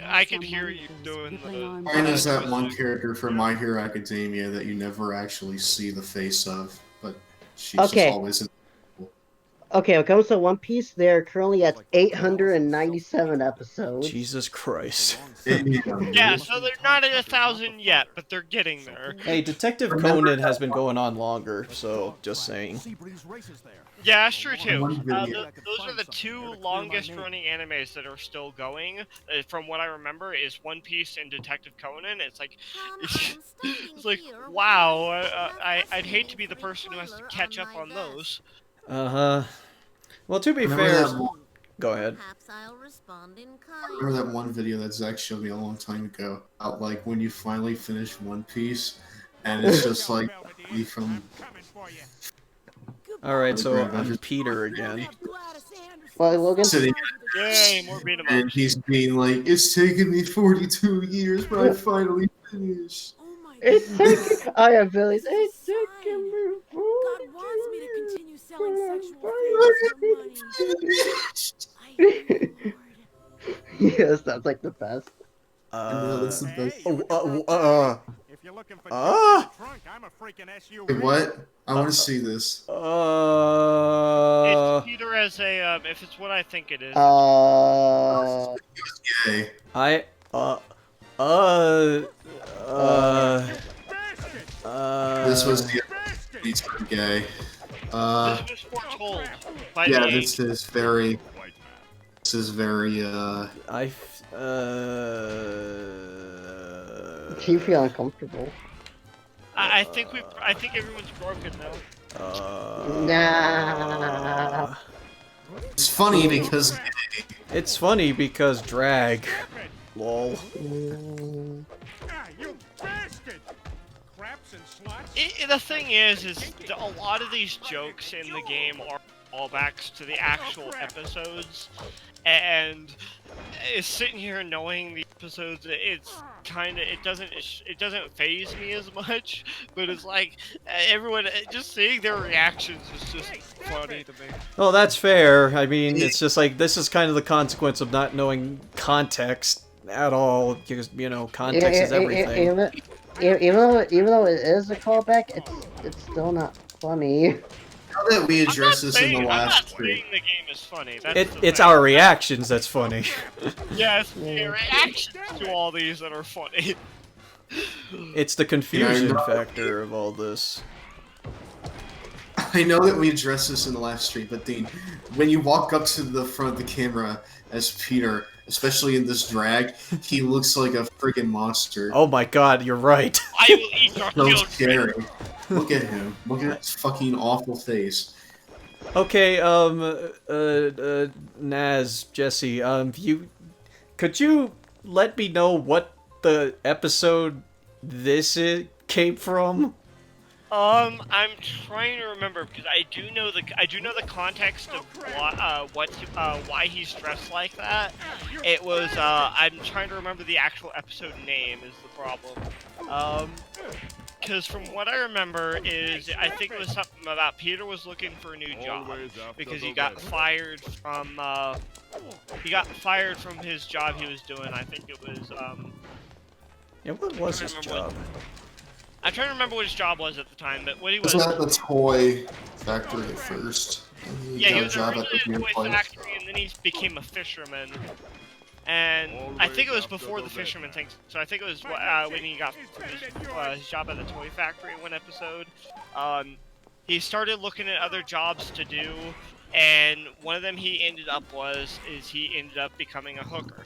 A: I could hear you doing the...
E: Brian is that one character from My Hero Academia that you never actually see the face of, but she's just always in.
C: Okay, when it comes to One Piece, they're currently at 897 episodes.
B: Jesus Christ.
A: Yeah, so they're not at 1,000 yet, but they're getting there.
B: Hey, Detective Conan has been going on longer, so just saying.
A: Yeah, that's true too. Those are the two longest running animes that are still going. From what I remember, is One Piece and Detective Conan. It's like, wow. I'd hate to be the person who has to catch up on those.
B: Well, to be fair, go ahead.
E: I remember that one video that Zach showed me a long time ago about like when you finally finish One Piece, and it's just like from.
B: All right, so I'm Peter again.
C: Well, Logan.
A: Yay, more beat 'em ups.
E: And he's being like, "It's taken me 42 years, but I finally finished."
C: It's taking. I have Billy's. It's taking me.
F: God wants me to continue selling sexual things for money.
C: Yes, that's like the best.
E: That's the best.
G: If you're looking for trunk, I'm a freaking SUV.
E: Wait, what? I want to see this.
A: It's Peter as a, if it's what I think it is.
E: Gay. This was the he's gay.
A: This was foretold by
E: yeah,
A: the
E: this is very. Do
C: you feel uncomfortable?
A: I think everyone's broken now.
C: Nah.
E: It's funny because.
B: It's funny because drag. Lol.
G: You bastard! Craps and sluts.
A: The thing is a lot of these jokes in the game are callbacks to the actual episodes, and sitting here knowing the episodes, it doesn't faze me as much, but it's like everyone just seeing their reactions is just funny to me.
B: Well, that's fair. I mean, it's just like this is kind of the consequence of not knowing context at all, because context is everything.
C: Even though it is a callback, it's still not funny.
E: Now that we addressed this in the last
A: I'm not saying the game is funny.
B: It's our reactions that's funny.
A: Yes, the reactions to all these that are funny.
B: It's the confusion factor of all this.
E: I know that we addressed this in the last stream, but Dean, when you walk up to the front of the camera as Peter, especially in this drag, he looks like a freaking monster.
B: Oh my god, you're right.
A: I will eat your
E: So
A: children.
E: scary. Look at him. Look at his fucking awful face.
B: Okay, Naz, Jesse, could you let me know what the episode this came from?
A: I'm trying to remember because I do know the context of why he's dressed like that. It was I'm trying to remember the actual episode name is the problem. Because from what I remember is, I think it was something about Peter was looking for a new job because he got fired from his job he was doing. I think it was
B: Yeah, what was his job?
A: I'm trying to remember what his job was at the time, but what he was.
E: Wasn't that the toy factory at first?
A: Yeah, he
E: got a
A: was
E: job at
A: originally
E: the
A: in a
E: beer
A: toy
E: place.
A: factory, and then he became a fisherman. And I think it was before the fisherman thing, so I think it was when he got his job at the toy factory in one episode. He started looking at other jobs to do, and one of them he ended up becoming a hooker.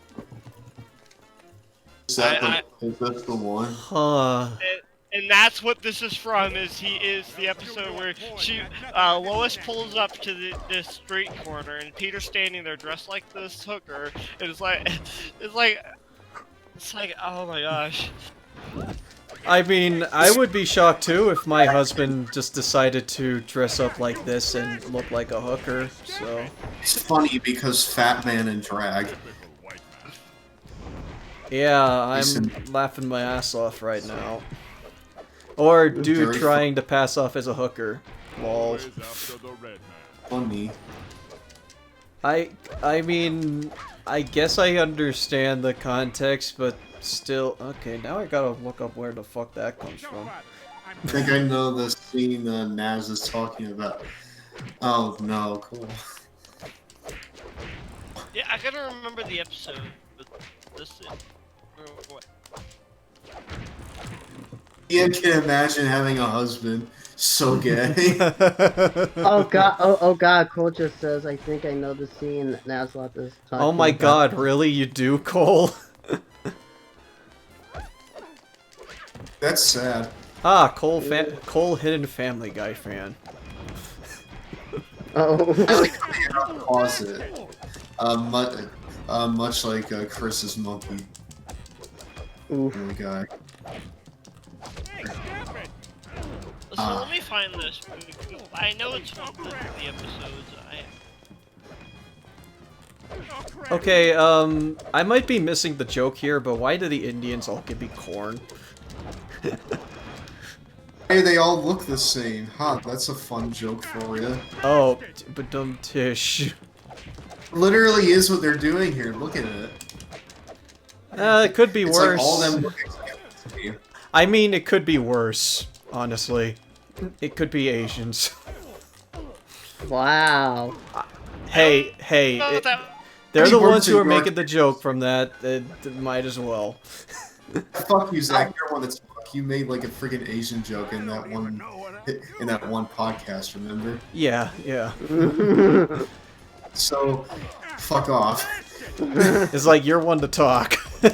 E: Is that the one?
B: Huh.
A: And that's what this is from. Is the episode where Lois pulls up to this street corner and Peter's standing there dressed like this hooker. And it's like oh my gosh.
B: I mean, I would be shocked too if my husband just decided to dress up like this and look like a hooker. So
E: It's funny because Fat Man and drag.
B: yeah, I'm laughing my ass off right now. Or dude trying to pass off as a hooker. Lol.
E: Funny.
B: I mean, I guess I understand the context, but still, okay, now I gotta look up where the fuck that comes from.
E: I think I know the scene Naz is talking about. Oh no, cool.
A: Yeah, I gotta remember the episode. But this is what.
E: Ian can imagine having a husband. So gay.
C: Oh god! Oh god! Cole just says, "I think I know the scene." Nazlot is talking.
B: Oh my
C: about.
B: god, really? You do, Cole?
E: That's sad.
B: Ah, Cole hidden Family Guy fan.
C: Oh.
E: Closet. Much like Chris's monkey.
C: Oof.
E: Oh my god.
A: So let me find this. I know it's from the episodes.
B: Okay, I might be missing the joke here, but why do the Indians all give me corn?
E: Hey, they all look the same. Huh, that's a fun joke for you.
B: Oh, but dumb tish.
E: Literally is what they're doing here. Look at it.
B: It could be
E: It's
B: worse.
E: like all them look exactly the same.
B: I mean, it could be worse, honestly. It could be Asians.
C: Wow.
B: Hey, they're the ones who are making the joke from that. It might as well.
E: Fuck you, Zach. You're one that's you made like a freaking Asian joke in that one podcast. Remember?
B: Yeah.
E: So, fuck off.
B: It's like you're one to talk.
C: No.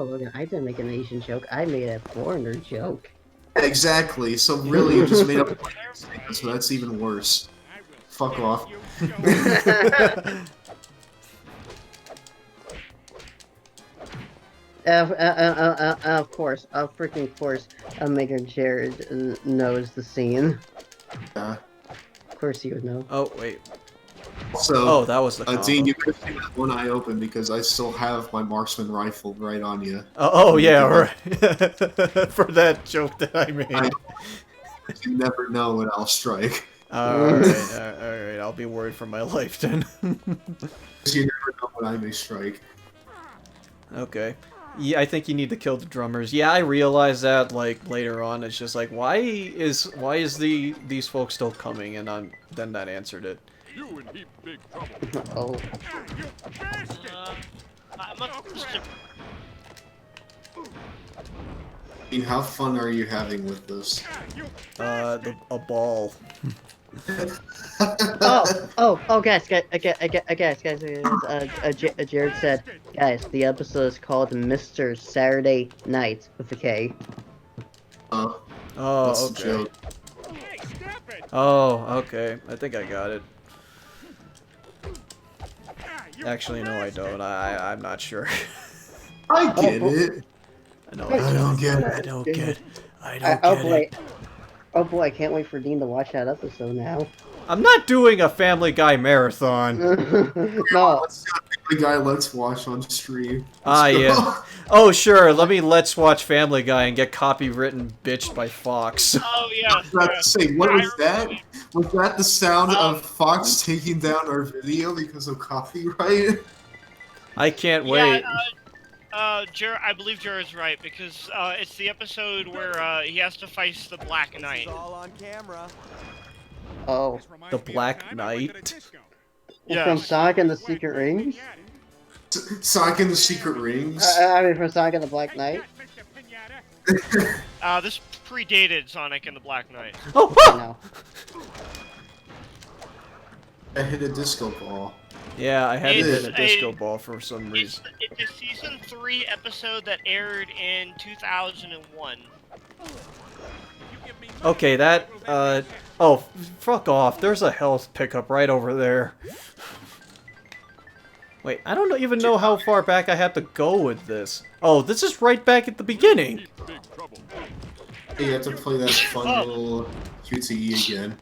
C: Look, I didn't make an Asian joke. I made a foreigner joke.
E: Exactly. So really, you just made up. So that's even worse. Fuck off.
C: Of course, Maker Jared knows the scene.
E: Yeah.
C: Of course he would know.
B: Oh, wait.
E: So,
B: that was the combo.
E: Dean, you could keep that one eye open because I still have my marksman rifle right on you.
B: Oh yeah, right. For that joke that I made.
E: You never know when I'll strike.
B: Alright, I'll be worried for my life then.
E: You never know when I may strike.
B: Okay. Yeah, I think you need to kill the drummers. Yeah, I realized that like later on. It's just like why is these folks still coming? And then that answered it.
G: You in heap big trouble.
C: Oh.
E: I mean, how fun are you having with this?
B: A ball.
C: Guys. Jared said, guys, the episode is called Mr. Saturday Night with a K.
B: Oh,
E: That's the
B: okay.
E: joke.
B: Oh, okay. I think I got it. Actually, no, I don't. I'm not sure.
E: I get it.
B: No,
E: I don't get it.
B: I don't get it. I don't get it.
C: Oh boy, I can't wait for Dean to watch that episode now.
B: I'm not doing a Family Guy marathon.
C: No.
E: Let's do a Family Guy Let's Watch on stream.
B: Ah,
E: Let's go.
B: yeah. Oh, sure. Let me Let's Watch Family Guy and get copywritten bitched by Fox.
A: Oh yeah.
E: I was about to say, what was that? Was that the sound of Fox taking down our video because of copyright?
B: I can't wait.
A: I believe Jared's right because it's the episode where he has to face the Black Knight.
J: All on camera.
C: Oh.
B: The Black Knight.
C: From Sonic and the Secret Rings?
E: Sonic and the Secret Rings?
C: I mean, from Sonic and the Black Knight?
A: This predated Sonic and the Black Knight.
B: Oh!
C: No.
E: I hit a disco ball.
B: Yeah, I had to
A: It's
B: hit a disco ball for some reason.
A: It's a season 3 episode that aired in 2001.
B: Okay, that, oh, fuck off. There's a health pickup right over there. Wait, I don't even know how far back I have to go with this. Oh, this is right back at the beginning.
E: You have to play that fun little QTE again.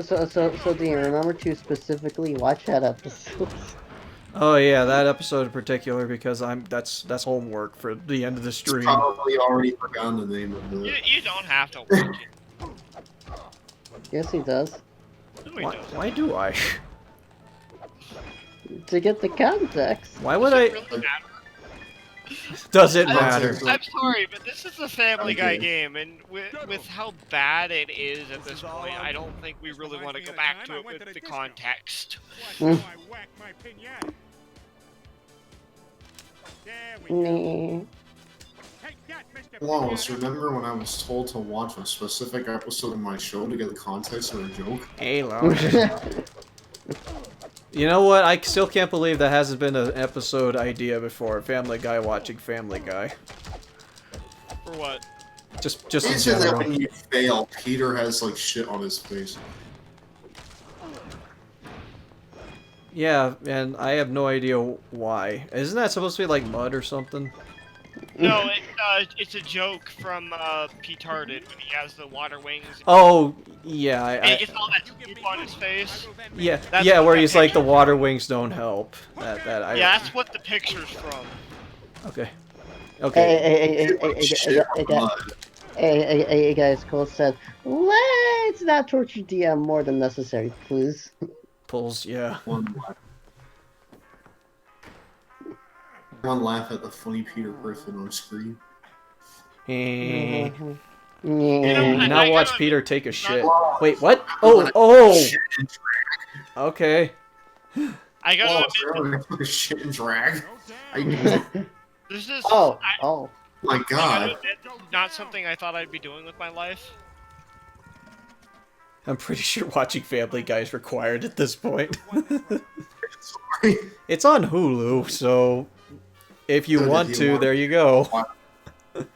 C: So do you remember to specifically watch that episode?
B: Oh yeah, that episode in particular because that's homework for the end of the stream.
E: Probably already forgotten the name of it.
A: You don't have to watch it.
C: Yes, he does.
B: Why do I?
C: To get the context.
B: Why would I? Does it matter?
A: I'm sorry, but this is a Family Guy game, and with how bad it is at this point, I don't think we really want to go back to it with the context.
E: Wallace, remember when I was told to watch a specific episode of my show to get the context of a joke?
B: Hey, You know what? I still can't believe that hasn't been an episode idea before. Family Guy watching Family Guy.
A: For what?
B: Just in
E: It's just that
B: general.
E: when you fail, Peter has like shit on his face.
B: Yeah, and I have no idea why. Isn't that supposed to be like mud or something?
A: No, it's a joke from Pete Tarded when he has the water wings.
B: Oh, yeah.
A: And he gets all that poop on his face.
B: Yeah,
A: That's
B: yeah,
A: what
B: where
A: that
B: he's like the
A: picture-
B: water wings don't help. That
A: Yeah, that's what the picture's from.
B: Okay. Okay.
C: Hey, guys, Cole said, let's not torture DM more than necessary, please.
B: Pulls, yeah.
E: One laugh at the funny Peter Griffin on screen.
B: Now watch Peter take a shit. Wait, what? Oh! Okay.
A: I gotta
E: admit, took a shit and drag.
A: this is
E: Oh my god.
A: Not something I thought I'd be doing with my life.
B: I'm pretty sure watching Family Guy is required at this point. It's on Hulu, so if you want to, there you go.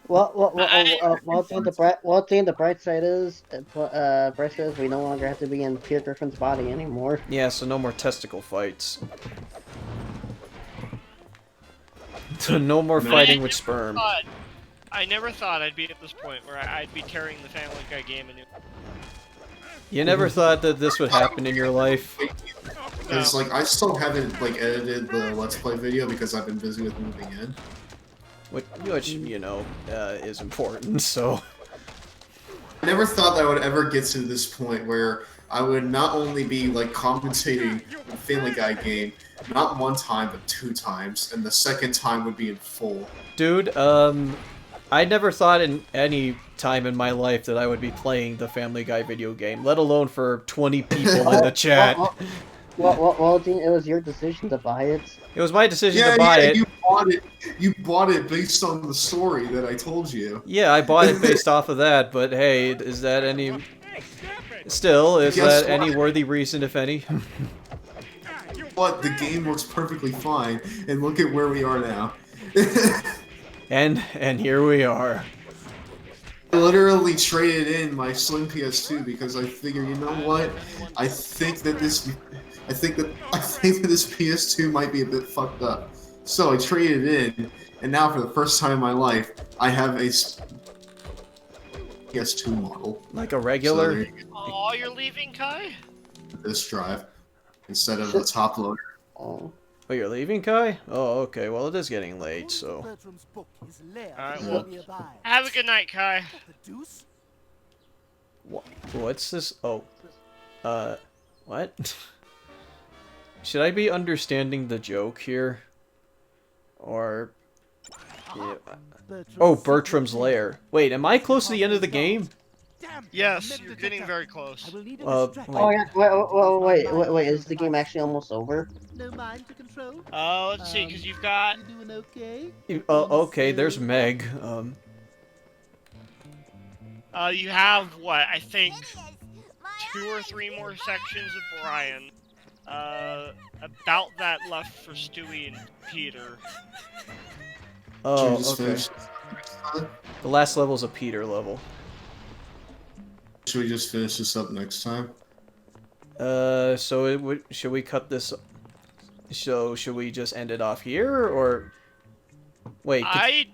C: One thing the bright side is, we no longer have to be in Peter Griffin's body anymore.
B: Yeah, so no more testicle fights. No more fighting with sperm.
A: I never thought I'd be at this point where I'd be tearing the Family Guy game a new.
B: You never thought that this would happen in your life?
E: Because like I still haven't like edited the Let's Play video because I've been busy with moving in.
B: Which you know, is important, so...
E: I never thought that I would ever get to this point where I would not only be like commentating a Family Guy game, not one time, but 2 times, and the second time would be in full.
B: Dude, I never thought in any time in my life that I would be playing the Family Guy video game, let alone for 20 people in the chat.
C: Well, Dean, it was your decision to buy it.
B: It was my decision to buy it.
E: You bought it based on the story that I told you.
B: Yeah, I bought it based off of that, but hey, is that any... Still, is that any worthy reason, if any?
E: But the game works perfectly fine, and look at where we are now.
B: And here we are.
E: I literally traded in my Slim PS2 because I figured, you know what? I think that this PS2 might be a bit fucked up. So I traded it in, and now for the first time in my life, I have a PS2 model.
B: Like a regular?
A: Oh, you're leaving, Kai?
E: This drive instead of the top loader.
C: Oh.
B: Oh, you're leaving, Kai? Oh, okay. Well, it is getting late, so.
D: Bertram's book, his lair
A: Alright,
D: is
A: well,
D: nearby.
A: have a good night, Kai.
D: The deuce?
B: What's this? Oh. What? Should I be understanding the joke here? Or... Yeah. Oh, Bertram's lair. Wait, am I close to the end of the game?
A: Yes, you're getting very close.
B: Wait.
C: Oh yeah. Wait. Is the game actually almost over?
D: No mind to control?
A: Let's see, because you've got...
D: You doing okay?
B: Okay, there's Meg.
A: You have, what, I think 2 or 3 more sections of Brian. About that left for Stewie and Peter.
B: Oh,
E: Should we just
B: okay.
E: finish?
B: The last level's a Peter level.
E: Should we just finish this up next time?
B: So should we cut this? So should we just end it off here, or wait?
A: I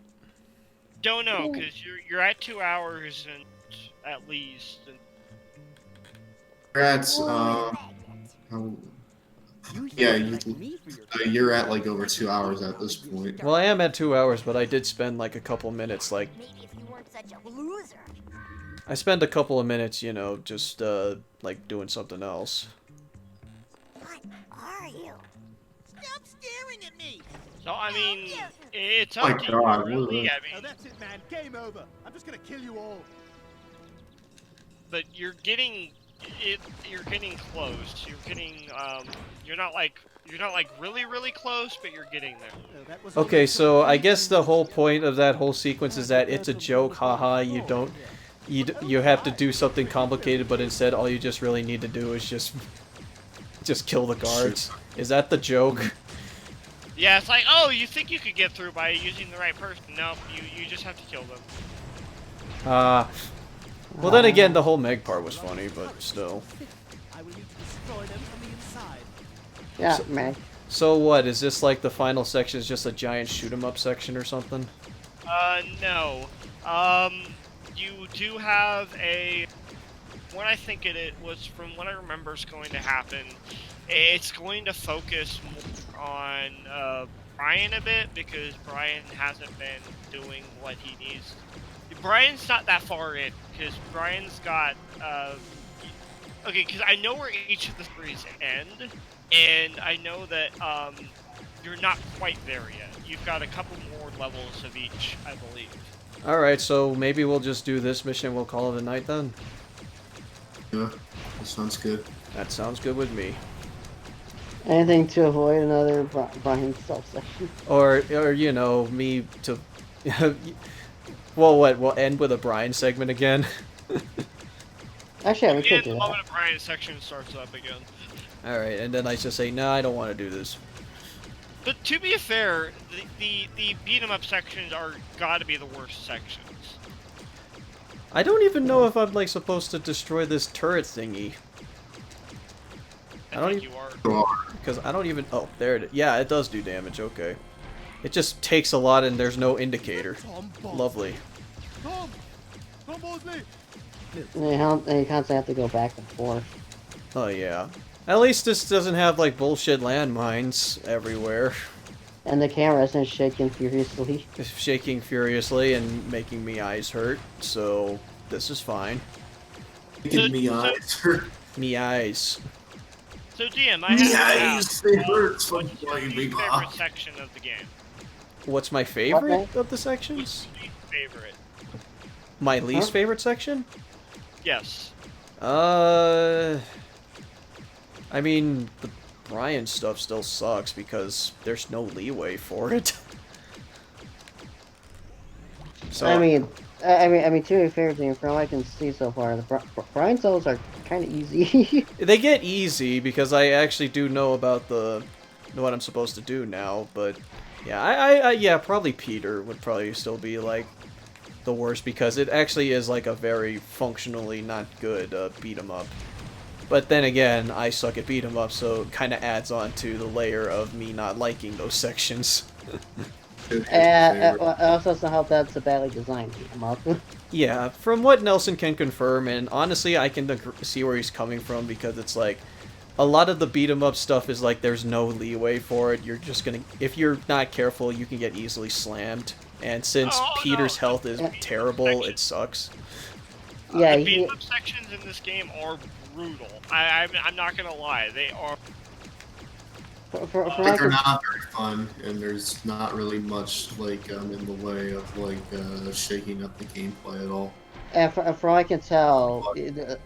A: don't know, because you're at 2 hours and at least. And...
E: Congrats, yeah, you're at like over 2 hours at this point.
B: Well, I am at 2 hours, but I did spend like a couple minutes, like.
F: Maybe if you weren't such a loser.
B: I spent a couple of minutes, you know, just like doing something else.
F: What are you? Stop staring at me.
A: So I mean, it's
E: Oh my
A: up to
E: God,
A: you, really. I
G: Oh,
A: mean,
G: that's it, man. Game over. I'm just gonna kill you all.
A: but you're getting it. You're getting close. You're getting You're not like really close, but you're getting there.
D: Oh, that was
B: Okay, so I guess the whole point of that whole sequence is that it's a joke, haha. You don't. You have to do something complicated, but instead all you just really need to do is just kill the guards. Is that the joke?
A: Yeah, it's like, oh, you think you could get through by using the right person? Nope, you just have to kill them.
B: Well then again, the whole Meg part was funny, but still.
D: I will need to destroy them from the inside.
C: Yeah, Meg.
B: So what, is this like the final section is just a giant shoot 'em up section or something?
A: No. You do have a... What I think it was, from what I remember is going to happen, it's going to focus more on Brian a bit, because Brian hasn't been doing what he needs. Brian's not that far in, because Brian's got... Okay, because I know where each of the threes end, and I know that you're not quite there yet. You've got a couple more levels of each, I believe.
B: Alright, so maybe we'll just do this mission and we'll call it a night then?
E: Yeah, that sounds good.
B: That sounds good with me.
C: Anything to avoid another Brian self-section.
B: Or you know, me to... Well, what, we'll end with a Brian segment again?
C: Actually, we could
A: And
C: do
A: the
C: that.
A: moment Brian's section starts up again.
B: Alright, and then I just say, nah, I don't want to do this.
A: But to be fair, the beat 'em up sections are gotta be the worst sections.
B: I don't even know if I'm, like, supposed to destroy this turret thingy.
A: I
B: don't
A: think
B: even...
A: you are.
B: Because I don't even... Oh, there it is. Yeah, it does do damage, okay. It just takes a lot and there's no indicator. Lovely.
G: Tom Bosley.
C: And you constantly have to go back and forth.
B: Oh, yeah. At least this doesn't have, like, bullshit landmines everywhere.
C: And the camera isn't shaking furiously.
B: Shaking furiously and making me eyes hurt, so this is fine.
E: Making me eyes hurt.
B: Me eyes.
A: So DM, I
E: Me
A: have
E: eyes, they hurt.
A: what's your
E: Fucking big
A: favorite
E: mouth.
A: section of the game?
B: What's my favorite
C: Okay.
B: of the sections?
A: What's your favorite?
B: My least favorite section?
A: Yes.
B: I mean, the Brian stuff still sucks because there's no leeway for it. So
C: I mean, to be fair to you, from what I can see so far, the Brian souls are kind of easy.
B: they get easy because I actually do know about what I'm supposed to do now, but yeah, yeah, probably Peter would probably still be like the worst because it actually is like a very functionally not good beat 'em up. But then again, I suck at beat 'em up, so it kind of adds on to the layer of me not liking those sections.
C: Also, somehow that's a badly designed beat 'em up.
B: Yeah, from what Nelson can confirm, and honestly, I can see where he's coming from because it's like, a lot of the beat 'em up stuff is like there's no leeway for it. You're just gonna, if you're not careful, you can get easily slammed. And since Peter's health is terrible, it sucks.
C: Yeah,
A: the beat 'em up sections in this game are brutal. I'm not gonna lie, they are.
E: They're not very fun, and there's not really much like in the way of like shaking up the gameplay at all.
C: And for all I can tell, you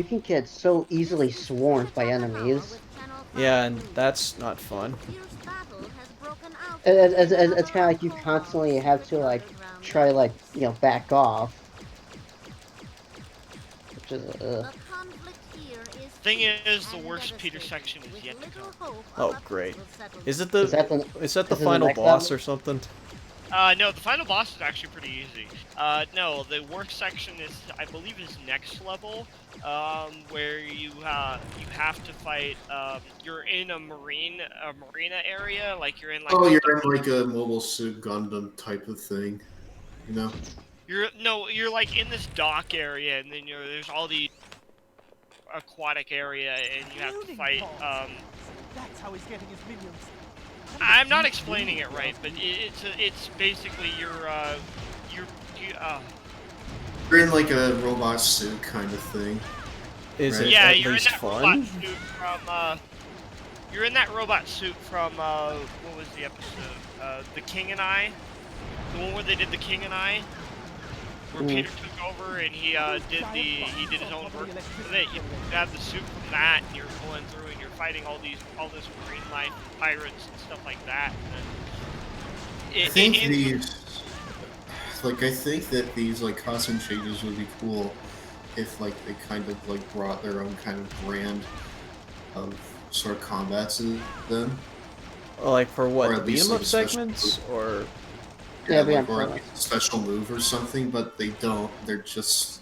C: can get so easily swarmed by enemies.
B: Yeah, and that's not fun.
C: It's kind of like you constantly have to like try like back off. Which is
A: Thing is, the worst Peter section is yet to come.
B: Oh, great! Is it the final boss or something?
A: No, the final boss is actually pretty easy. No, the worst section is, I believe, is next level, where you have to fight. You're in a marina area, like you're in like.
E: Oh, you're in like a Mobile Suit Gundam type of thing, you know.
A: You're like in this dock area, and then there's all the aquatic area, and you have to fight.
D: That's how he's getting his minions.
A: I'm not explaining it right, but it's basically you're
E: in like a robot suit kind of thing.
B: Is it
A: yeah,
B: at
A: you're
B: least
A: in that
B: fun?
A: robot suit from you're in that robot suit from what was the episode? The King and I, the one where they did the King and I, where Peter took over and he did his own work with it. You have the suit from that, and you're going through and you're fighting all this marine life pirates and stuff like that.
E: I think that these like costume changes would be cool if like they kind of like brought their own kind of brand of sort of combat to them.
B: Like for what, the beat 'em up
E: like
B: segments, or
E: or a special move or something, but they don't. They're just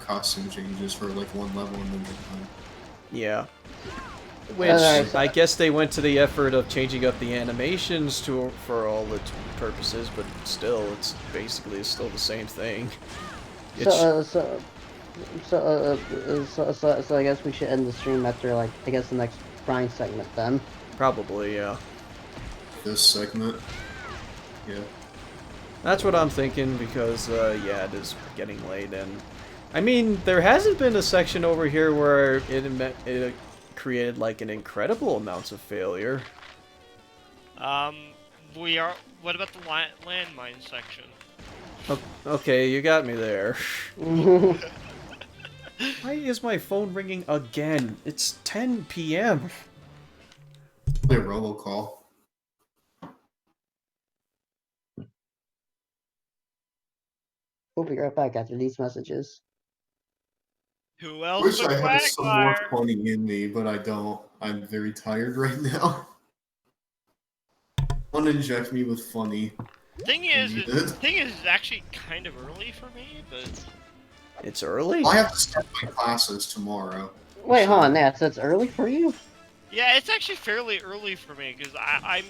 E: costume changes for like one level and then they're done.
B: Yeah. Which I guess they went to the effort of changing up the animations for all the purposes, but still, it's basically still the same thing.
C: So I guess we should end the stream after like the next grind segment then.
B: Probably, yeah.
E: This segment. Yeah.
B: That's what I'm thinking, because, yeah, it is getting late, and... I mean, there hasn't been a section over here where it created, like, an incredible amount of failure.
A: What about the landmine section?
B: Okay, you got me there. Why is my phone ringing again? It's 10 p.m.
E: Probably a robocall.
C: We'll be right back after these messages.
A: Who else?
E: I wish I had some more funny in me, but I don't. I'm very tired right now. Want to inject me with funny.
A: Thing is, it's actually kind of early for me, but...
B: It's early?
E: I have to start my classes tomorrow.
C: Wait, hold on, that's early for you?
A: Yeah, it's actually fairly early for me, because I'm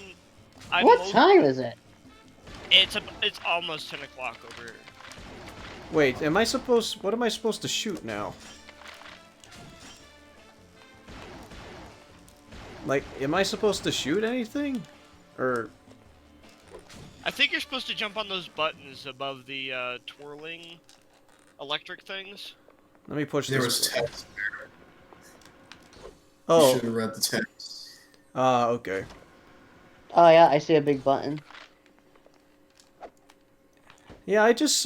C: what time is it?
A: It's almost 10 o'clock over here.
B: Wait, what am I supposed to shoot now? Like, am I supposed to shoot anything? Or...
A: I think you're supposed to jump on those buttons above the twirling electric things.
B: Let me push
E: there
B: this.
E: Was text there.
B: Oh.
E: You should have read the text.
B: Okay.
C: Oh yeah, I see a big button.
B: Yeah, it just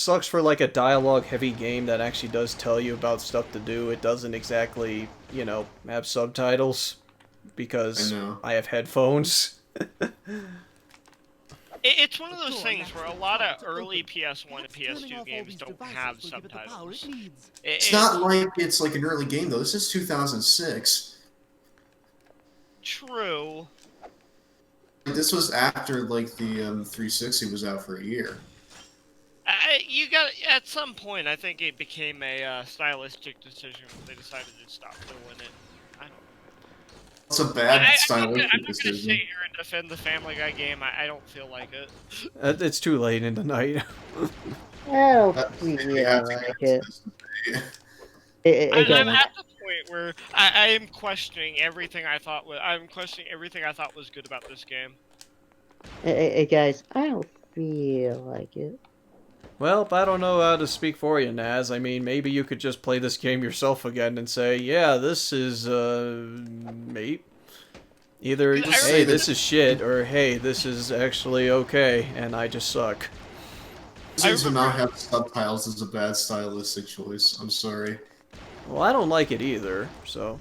B: sucks for like a dialogue-heavy game that actually does tell you about stuff to do. It doesn't exactly, you know, have subtitles because I have headphones.
A: It's one of those things where a lot of early PS1 and PS2 games don't have subtitles.
E: It's not like it's like an early game though. This is 2006.
A: True.
E: This was after like the 360 was out for a year.
A: At some point, I think it became a stylistic decision when they decided to stop doing it. I don't know.
E: It's a bad stylistic decision.
A: I'm not gonna sit here and defend the Family Guy game. I don't feel like it.
B: It's too late in the night.
C: I don't really like it. Again,
A: I'm at the point where I am questioning everything I thought was. I'm questioning everything I thought was good about this game.
C: guys, I don't feel like it.
B: Well, I don't know how to speak for you, Naz. I mean, maybe you could just play this game yourself again and say, yeah, this is, mate. Either, hey, this is shit, or hey, this is actually okay, and I just suck.
E: To not have subtitles is a bad stylistic choice. I'm sorry.
B: Well, I don't like it either, so...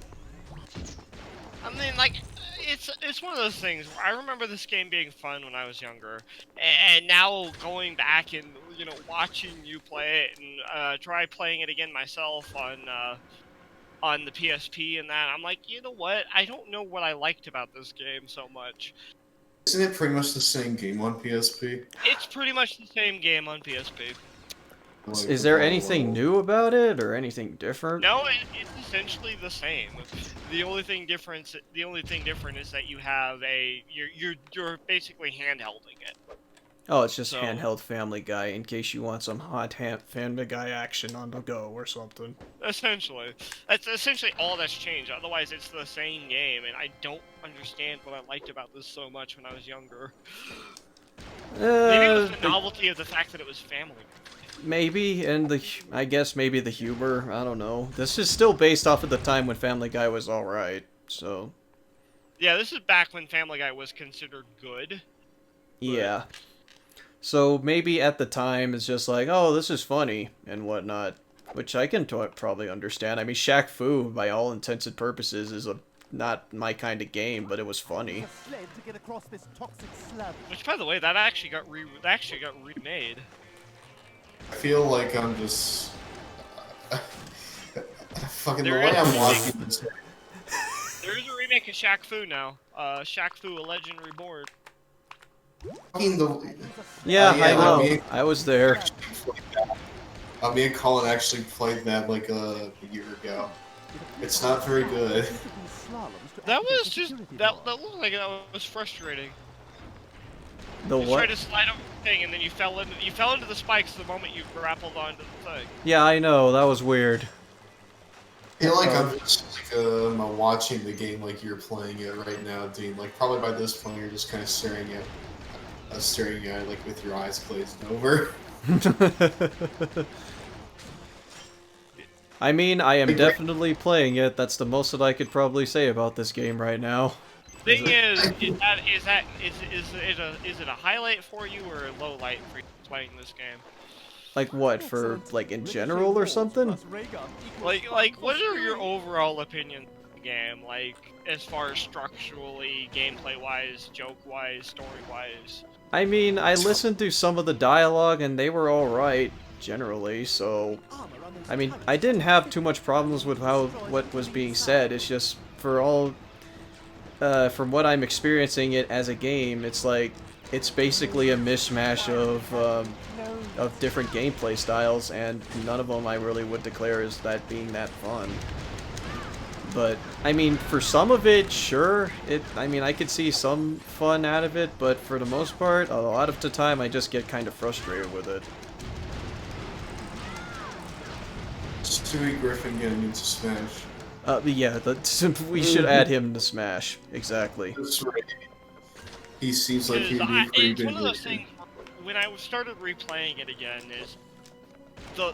A: I mean, like, it's one of those things where I remember this game being fun when I was younger, and now going back and watching you play it and try playing it again myself on the PSP and that, I'm like, you know what? I don't know what I liked about this game so much.
E: Isn't it pretty much the same game on PSP?
A: It's pretty much the same game on PSP.
B: Is there anything new about it, or anything different?
A: No, it's essentially the same. The only thing different is that you have you're basically handhelding it.
B: Oh, it's just handheld Family Guy in case you want some hot Family Guy action on the go or something.
A: Essentially, that's essentially all that's changed. Otherwise, it's the same game, and I don't understand what I liked about this so much when I was younger. Maybe it was the novelty of the fact that it was family.
B: Maybe, and I guess maybe the humor, I don't know. This is still based off of the time when Family Guy was alright, so...
A: Yeah, this is back when Family Guy was considered good.
B: Yeah. So maybe at the time it's just like, oh, this is funny, and whatnot. Which I can probably understand. I mean, Shaq Fu, by all intents and purposes, is not my kind of game, but it was funny.
A: Which, by the way, that actually got remade.
E: I feel like I'm just... fucking the
A: There
E: way
A: is
E: I'm watching this...
A: There is a remake of Shaq Fu now. Shaq Fu, A Legend Reborn.
B: Yeah, I know. I was there.
E: Me and Colin actually played that like a year ago. It's not very good.
A: That was just... That looked like that was frustrating.
B: The
A: you
B: what?
A: tried to slide over the thing, and then you fell into the spikes the moment you grappled onto the thing.
B: Yeah, I know. That was weird.
E: I feel like I'm just like watching the game like you're playing it right now, Dean. Like probably by this point you're just kind of staring at it like with your eyes glazed over.
B: I mean, I am definitely playing it. That's the most that I could probably say about this game right now.
A: Thing is it a highlight for you or a low light for you playing this game?
B: Like what, for like in general or something?
A: Like what are your overall opinions of the game? Like as far as structurally, gameplay wise, joke wise, story wise?
B: I mean, I listened to some of the dialogue and they were alright generally, so I mean, I didn't have too much problems with what was being said. It's just for all from what I'm experiencing it as a game, it's like it's basically a mishmash of different gameplay styles, and none of them I really would declare as that being that fun. But I mean, for some of it, sure. I mean, I could see some fun out of it, but for the most part, a lot of the time, I just get kind of frustrated with it.
E: Stewie Griffin getting into Smash.
B: Yeah, we should add him to Smash. Exactly.
E: That's right. He seems like he'd be pretty
A: it's
E: good.
A: one of those things, when I started replaying it again, is the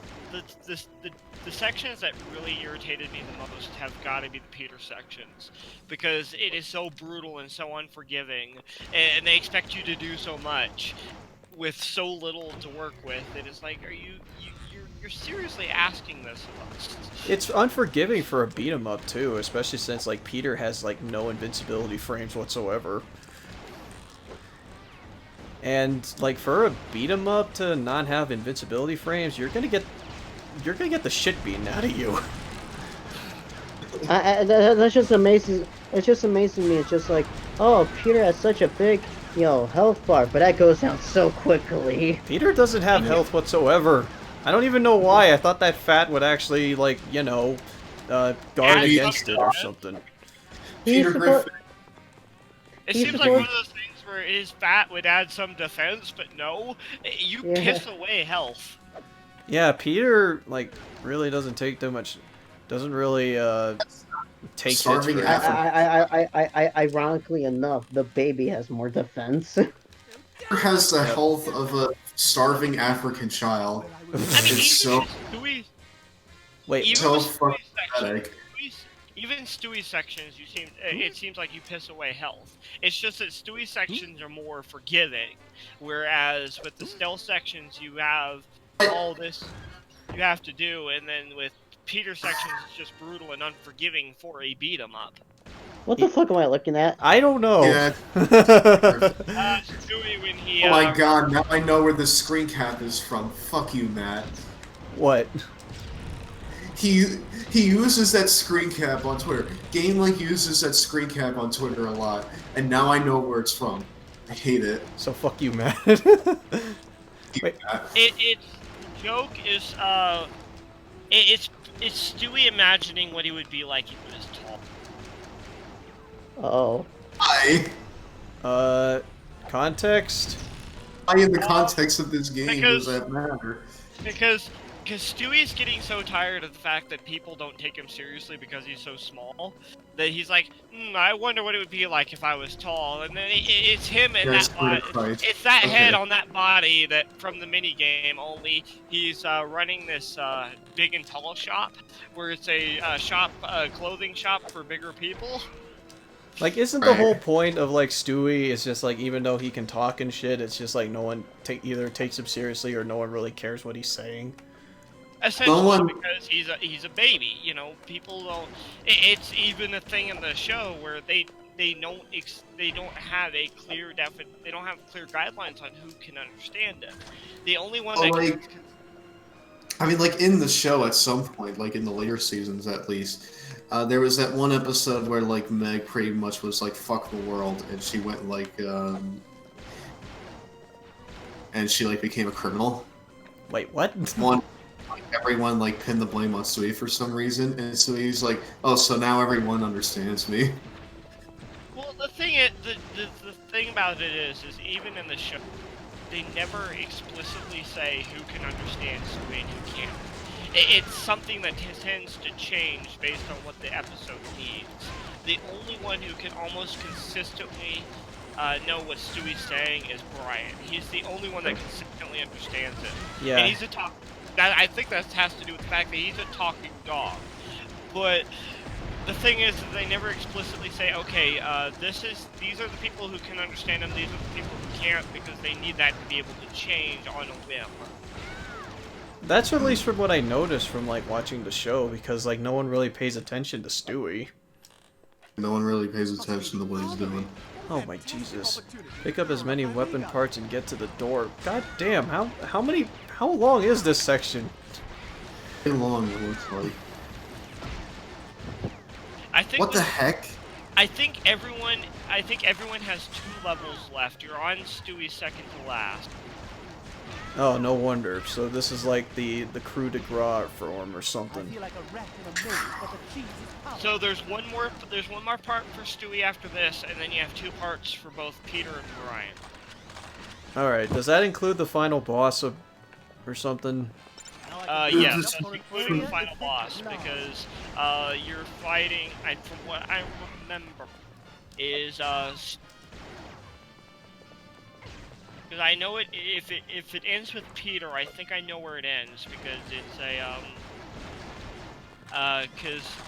A: sections that really irritated me the most have got to be the Peter sections, because it is so brutal and so unforgiving, and they expect you to do so much with so little to work with. It is like, you're seriously asking this of us.
B: It's unforgiving for a beat 'em up too, especially since like Peter has like no invincibility frames whatsoever. And like for a beat 'em up to not have invincibility frames, you're gonna get the shit beaten out of you.
C: That's just amazing. It's just amazing to me. It's just like, oh, Peter has such a big, health bar, but that goes down so quickly.
B: Peter doesn't have health whatsoever. I don't even know why. I thought that fat would actually, like, guard against it or something.
E: Peter Griffin.
A: It seems like one of those things where his fat would add some defense, but no, you piss away health.
B: Yeah, Peter, like, really doesn't take too much doesn't really take hits
E: Starving
B: for
E: Africa.
C: Ironically enough, the baby has more defense.
E: Has the health of a starving African child.
A: I mean,
E: It's so
B: Wait,
A: even
E: so
A: with
E: fucking
A: Stewie's section,
E: pathetic.
A: even Stewie's sections, it seems like you piss away health. It's just that Stewie's sections are more forgiving, whereas with the stealth sections, you have all this you have to do, and then with Peter's sections, it's just brutal and unforgiving for a beat 'em up.
C: What the fuck am I looking at?
B: I don't know.
E: Yeah.
A: Stewie when he.
E: Oh my god, now I know where the screen cap is from. Fuck you, Matt.
B: What?
E: He uses that screen cap on Twitter. GameLink uses that screen cap on Twitter a lot, and now I know where it's from. I hate it.
B: So fuck you, Matt. Wait.
A: Its joke is it's Stewie imagining what he would be like if he was tall.
C: Oh.
E: Why?
B: Context?
E: Why in the context of this game
A: because-
E: does that matter?
A: Because Stewie's getting so tired of the fact that people don't take him seriously because he's so small that he's like, I wonder what it would be like if I was tall. And then it's him and
E: Yes,
A: that body.
E: Christ.
A: It's that
E: Okay.
A: head on that body that from the mini game. Only he's running this big and tall shop where it's a clothing shop for bigger people.
B: Like, isn't the whole point of, like, Stewie is just, like, even though he can talk and shit, it's just, like, no one either takes him seriously or no one really cares what he's saying?
A: Essentially, because he's a baby, you know. People don't. It's even a thing in the show where they don't have a clear they don't have clear guidelines on who can understand it. The only one that
E: Like, I mean, like, in the show at some point, like, in the later seasons at least, there was that one episode where, like, Meg pretty much was like, fuck the world, and she went, like, and she, like, became a criminal.
B: Wait, what?
E: Everyone, like, pinned the blame on Stewie for some reason, and Stewie's like, oh, so now everyone understands me.
A: Well, the thing about it is even in the show, they never explicitly say who can understand Stewie and who can't. It's something that tends to change based on what the episode needs. The only one who can almost consistently know what Stewie's saying is Brian. He's the only one that consistently understands it.
B: Yeah.
A: And he's a talk. I think that has to do with the fact that he's a talking dog. But the thing is that they never explicitly say, okay, these are the people who can understand him, these are the people who can't, because they need that to be able to change on a whim.
B: That's at least from what I noticed from, like, watching the show, because, like, no one really pays attention to Stewie.
E: No one really pays attention to what he's doing.
B: Oh my Jesus. Pick up as many weapon parts and get to the door. God damn, how long is this section?
E: Pretty long, it looks like.
A: What
E: the heck?
A: I think everyone has 2 levels left. You're on Stewie's second to last.
B: Oh, no wonder. So this is like the crew de gras form or something.
A: So there's one more part for Stewie after this, and then you have 2 parts for both Peter and Brian.
B: Alright, does that include the final boss or something?
A: Yes, including the final boss, because you're fighting, from what I remember, is because I know it. If it ends with Peter, I think I know where it ends, because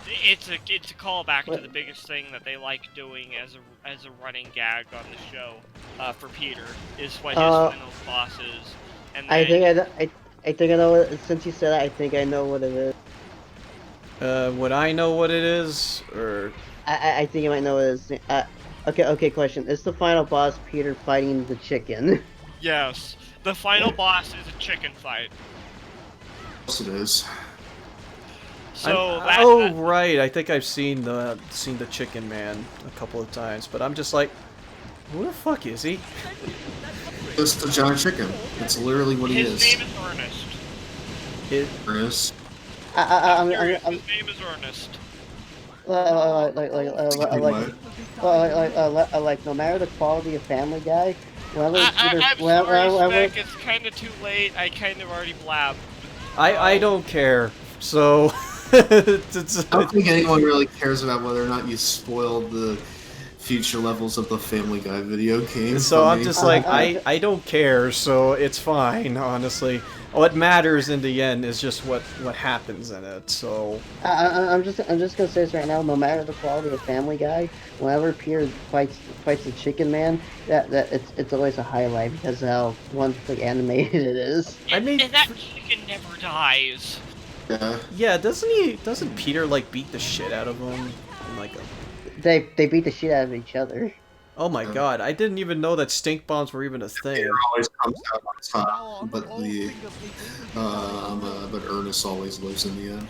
A: it's a callback to the biggest thing that they like doing as a running gag on the show for Peter is what his final boss is. And then,
C: I think I know what, since you said that, I think I know what it is.
B: Would I know what it is, or?
C: I think you might know what it is. Okay, question. Is the final boss Peter fighting the chicken?
A: Yes. The final boss is a chicken fight.
E: Yes, it is.
A: So
B: right. I think I've seen the Chicken Man a couple of times, but I'm just like, who the fuck is he?
E: It's the giant chicken. That's literally what he is.
A: His name is Ernest.
E: Ernest.
A: His name is Ernest.
C: Like no matter the quality of Family Guy,
A: It's kind of too late. I kind of already blabbed.
B: I don't care. So.
E: I don't think anyone really cares about whether or not you spoiled the future levels of the Family Guy video game.
B: So I'm just like, I don't care, so it's fine, honestly. What matters in the end is just what happens in it. So
C: I'm just gonna say this right now. No matter the quality of Family Guy, whenever Peter fights the Chicken Man, that it's always a highlight because of how wonderfully animated it is.
A: And that chicken never dies.
E: Yeah.
B: Yeah, doesn't Peter like beat the shit out of him? In, like
C: They beat the shit out of each other.
B: Oh my god, I didn't even know that stink bombs were even a thing.
E: Peter always comes out on top, but but Ernest always lives in the end.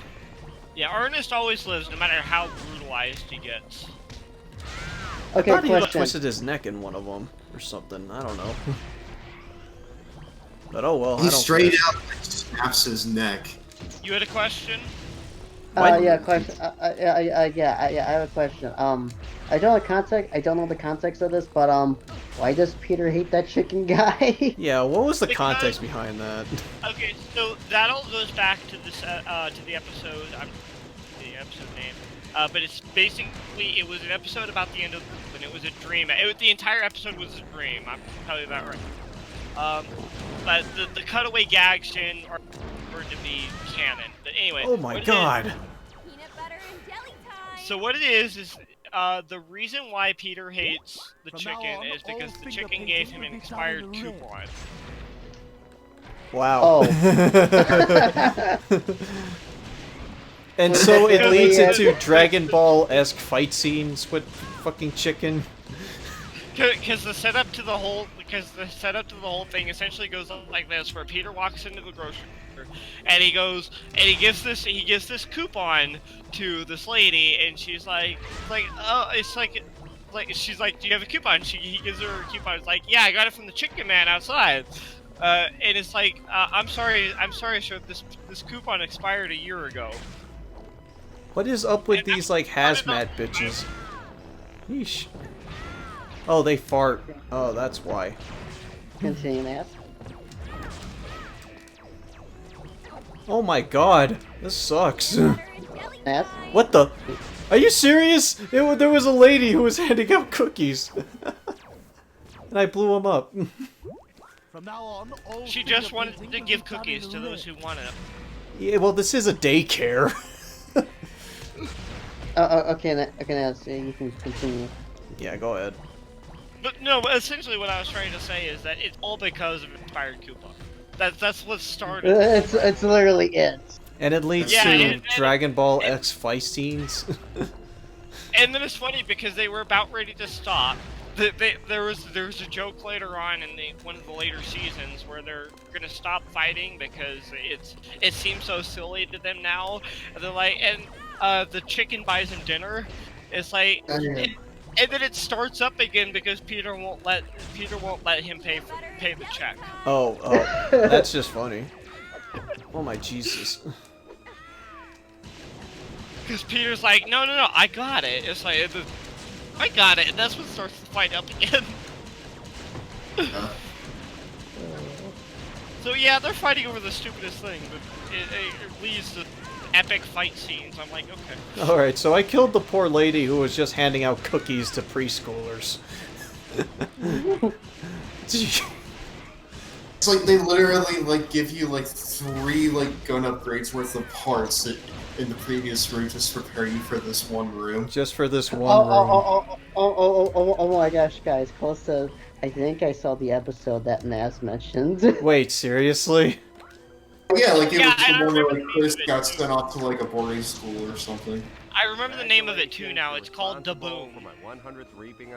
A: Yeah, Ernest always lives, no matter how brutalized he gets.
C: Okay,
B: I thought he
C: question.
B: twisted his neck in one of them or something. I don't know. But oh well.
E: He straight out snaps his neck.
A: You had a question?
C: Yeah, question. Yeah, I have a question. I don't know the context of this, but why does Peter hate that chicken guy?
B: Yeah, what was the context behind that?
A: Okay, so that all goes back to this to the episode. The episode name. But it's basically it was an episode about the end of the world, and it was a dream. The entire episode was a dream. I'm telling you that right. But the cutaway gags in are to be canon. But anyway.
B: Oh my god.
F: Peanut butter and deli time.
A: So what it is the reason why Peter hates the chicken is because the chicken gave him an expired coupon.
B: Wow.
C: Oh.
B: And so it leads into Dragon Ball-esque fight scenes with fucking chicken.
A: Because the setup to the whole thing essentially goes like this, where Peter walks into the grocery store and he gives this coupon to this lady, and she's like she's like, do you have a coupon? He gives her a coupon. It's like, yeah, I got it from the chicken man outside. And it's like, I'm sorry, sir, this coupon expired a year ago.
B: What is up with these like hazmat bitches? Yeesh. Oh, they fart. Oh, that's why.
C: Continue that.
B: Oh my god, this sucks.
C: Yes.
B: What the? Are you serious? There was a lady who was handing out cookies. And I blew them up.
D: From now on, all
A: She just wanted to give cookies to those who wanted them.
B: Yeah, well, this is a daycare.
C: Okay, now so you can continue.
B: Yeah, go ahead.
A: But no, but essentially what I was trying to say is that it's all because of expired coupon. That's what started.
C: It's literally it.
B: And it leads to Dragon Ball X fight scenes.
A: And then it's funny because they were about ready to stop. There was a joke later on in one of the later seasons where they're gonna stop fighting because it seems so silly to them now. And they're like, the chicken buys him dinner. It's like, and then it starts up again because Peter won't let him pay the check.
B: Oh, that's just funny. Oh my Jesus.
A: Because Peter's like, no, I got it. It's like, I got it, and that's what starts the fight up again. So yeah, they're fighting over the stupidest thing, but it leads to epic fight scenes. I'm like, okay.
B: Alright, so I killed the poor lady who was just handing out cookies to preschoolers.
E: It's like they literally like give you like 3 like gun upgrades worth of parts in the previous room just to prepare you for this one room.
B: Just for this one room.
C: Oh my gosh, guys, close to. I think I saw the episode that Naz mentioned.
B: Wait, seriously?
E: Yeah, like it was the one where like Chris got sent off to like a boarding school or something.
A: I remember the name of it too now. It's called Da Boom.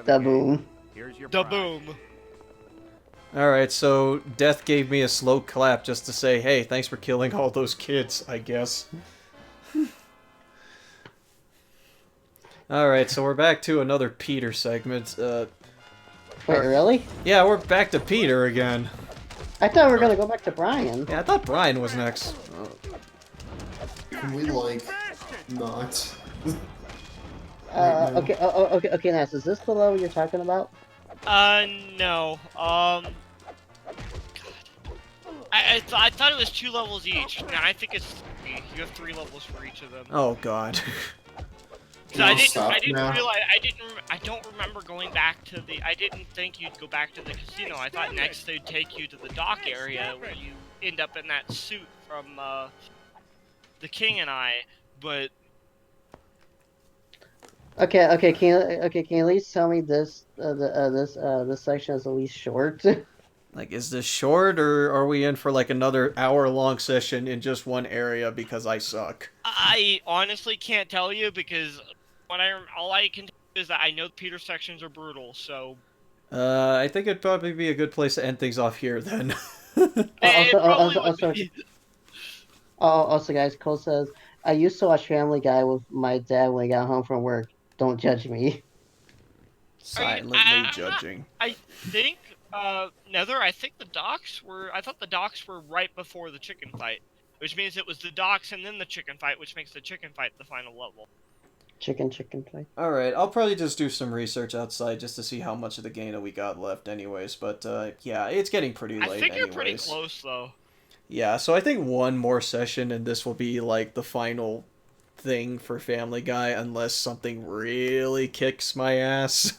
C: Da Boom.
A: Da Boom.
B: Alright, so Death gave me a slow clap just to say, hey, thanks for killing all those kids, I guess. Alright, so we're back to another Peter segment.
C: Wait, really?
B: Yeah, we're back to Peter again.
C: I thought we were gonna go back to Brian.
B: Yeah, I thought Brian was next.
E: Can we like not?
C: Okay, Naz, is this the level you're talking about?
A: No. God. I thought it was 2 levels each. Now I think it's 3. You have 3 levels for each of them.
B: Oh God.
A: So I didn't realize. I don't remember going back to the. I didn't think you'd go back to the casino. I thought next they'd take you to the dock area where you end up in that suit from The King and I. But
C: Okay. Can you at least tell me this this section is at least short?
B: Like, is this short, or are we in for like another hour-long session in just one area because I suck?
A: I honestly can't tell you because all I can tell you is that I know the Peter sections are brutal. So.
B: I think it'd probably be a good place to end things off here then.
C: Also, guys, Cole says, I used to watch Family Guy with my dad when he got home from work. Don't judge me.
B: Silently judging.
A: I think, Nether, I think the docks were... I thought the docks were right before the chicken fight. Which means it was the docks and then the chicken fight, which makes the chicken fight the final level.
C: Chicken fight.
B: Alright, I'll probably just do some research outside just to see how much of the game we got left anyways. But, yeah, it's getting pretty late anyways.
A: I think you're pretty close, though.
B: Yeah, so I think one more session and this will be, like, the final thing for Family Guy, unless something really kicks my ass.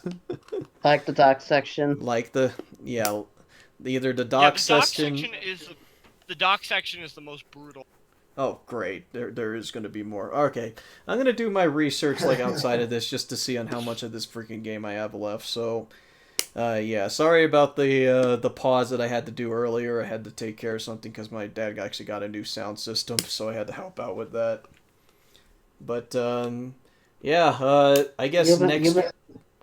C: Like the dock section.
B: Like either the dock section...
A: The dock section is the most brutal.
B: Oh, great. There is going to be more. Okay, I'm going to do my research, like, outside of this, just to see on how much of this freaking game I have left, so... yeah, sorry about the pause that I had to do earlier. I had to take care of something because my dad actually got a new sound system, so I had to help out with that. But, yeah, I guess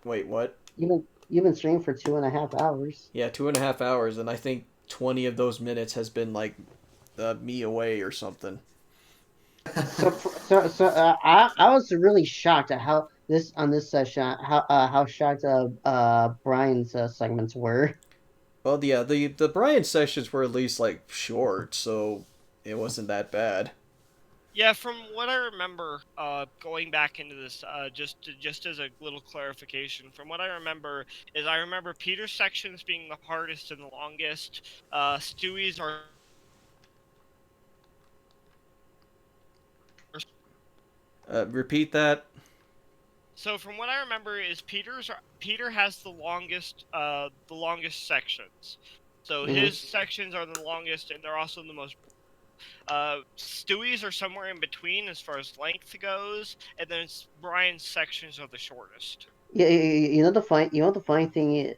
B: Wait, what?
C: You've been streaming for 2.5 hours.
B: Yeah, 2.5 hours, and I think 20 of those minutes has been, like, me away or something.
C: I was really shocked at how this session how shocked Brian's segments were.
B: Well, yeah, the Brian sessions were at least like short, so it wasn't that bad.
A: Yeah, from what I remember, going back into this, just as a little clarification, from what I remember is I remember Peter's sections being the hardest and the longest. Stewie's are.
B: Repeat that.
A: So from what I remember is Peter has the longest sections. So his sections are the longest and they're also the most. Stewie's are somewhere in between as far as length goes, and then Brian's sections are the shortest.
C: Yeah, you know the funny thing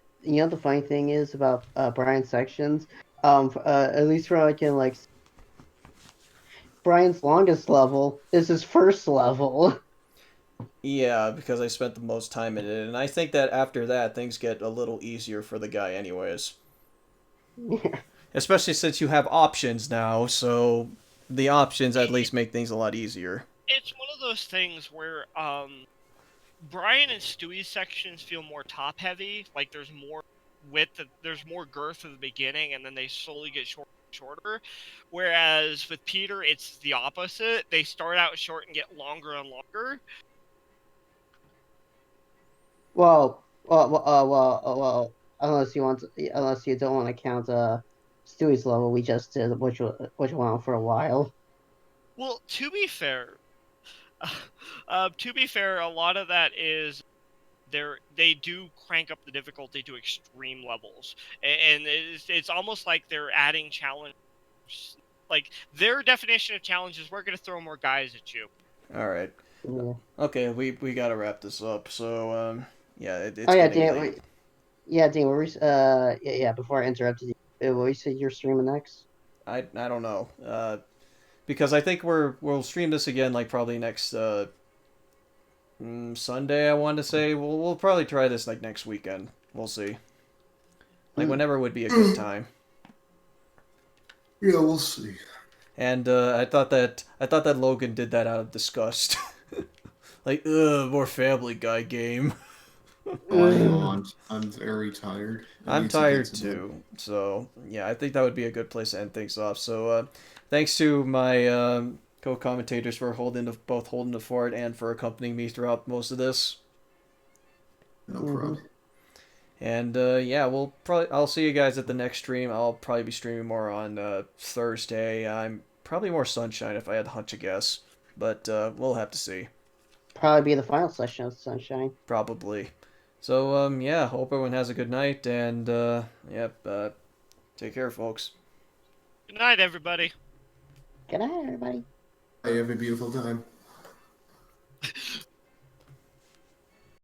C: is about Brian's sections. At least from I can like. Brian's longest level is his first level.
B: Yeah, because I spent the most time in it, and I think that after that, things get a little easier for the guy anyways.
C: Yeah.
B: Especially since you have options now, so the options at least make things a lot easier.
A: It's one of those things where, Brian and Stewie's sections feel more top-heavy, like there's more width, there's more girth at the beginning, and then they slowly get shorter, whereas with Peter it's the opposite. They start out short and get longer and longer.
C: Well, unless you don't want to count Stewie's level we just did, which went on for a while.
A: Well, to be fair, a lot of that is they do crank up the difficulty to extreme levels, and it's almost like they're adding challenge. Like their definition of challenge is we're going to throw more guys at you.
B: All right.
C: Yeah.
B: Okay, we got to wrap this up. So yeah, it's
C: Dan. Yeah, Dan. Before I interrupted you, what you said you're streaming next?
B: I don't know. Because I think we'll stream this again like probably next Sunday. I want to say we'll probably try this like next weekend. We'll see. Like whenever would be a good time.
E: Yeah, we'll see.
B: And I thought that Logan did that out of disgust. Like, more Family Guy game.
E: I'm very tired.
B: I'm tired too. So yeah, I think that would be a good place to end things off. So thanks to my co-commentators for holding the fort and for accompanying me throughout most of this.
E: No problem.
B: And yeah, I'll see you guys at the next stream. I'll probably be streaming more on Thursday. I'm probably more Sunshine if I had to hunch a guess, but we'll have to see.
C: Probably be the final session of Sunshine.
B: Probably. So yeah, hope everyone has a good night, and yep, take care, folks.
A: Good night, everybody.
C: Good night, everybody.
E: I have a beautiful time.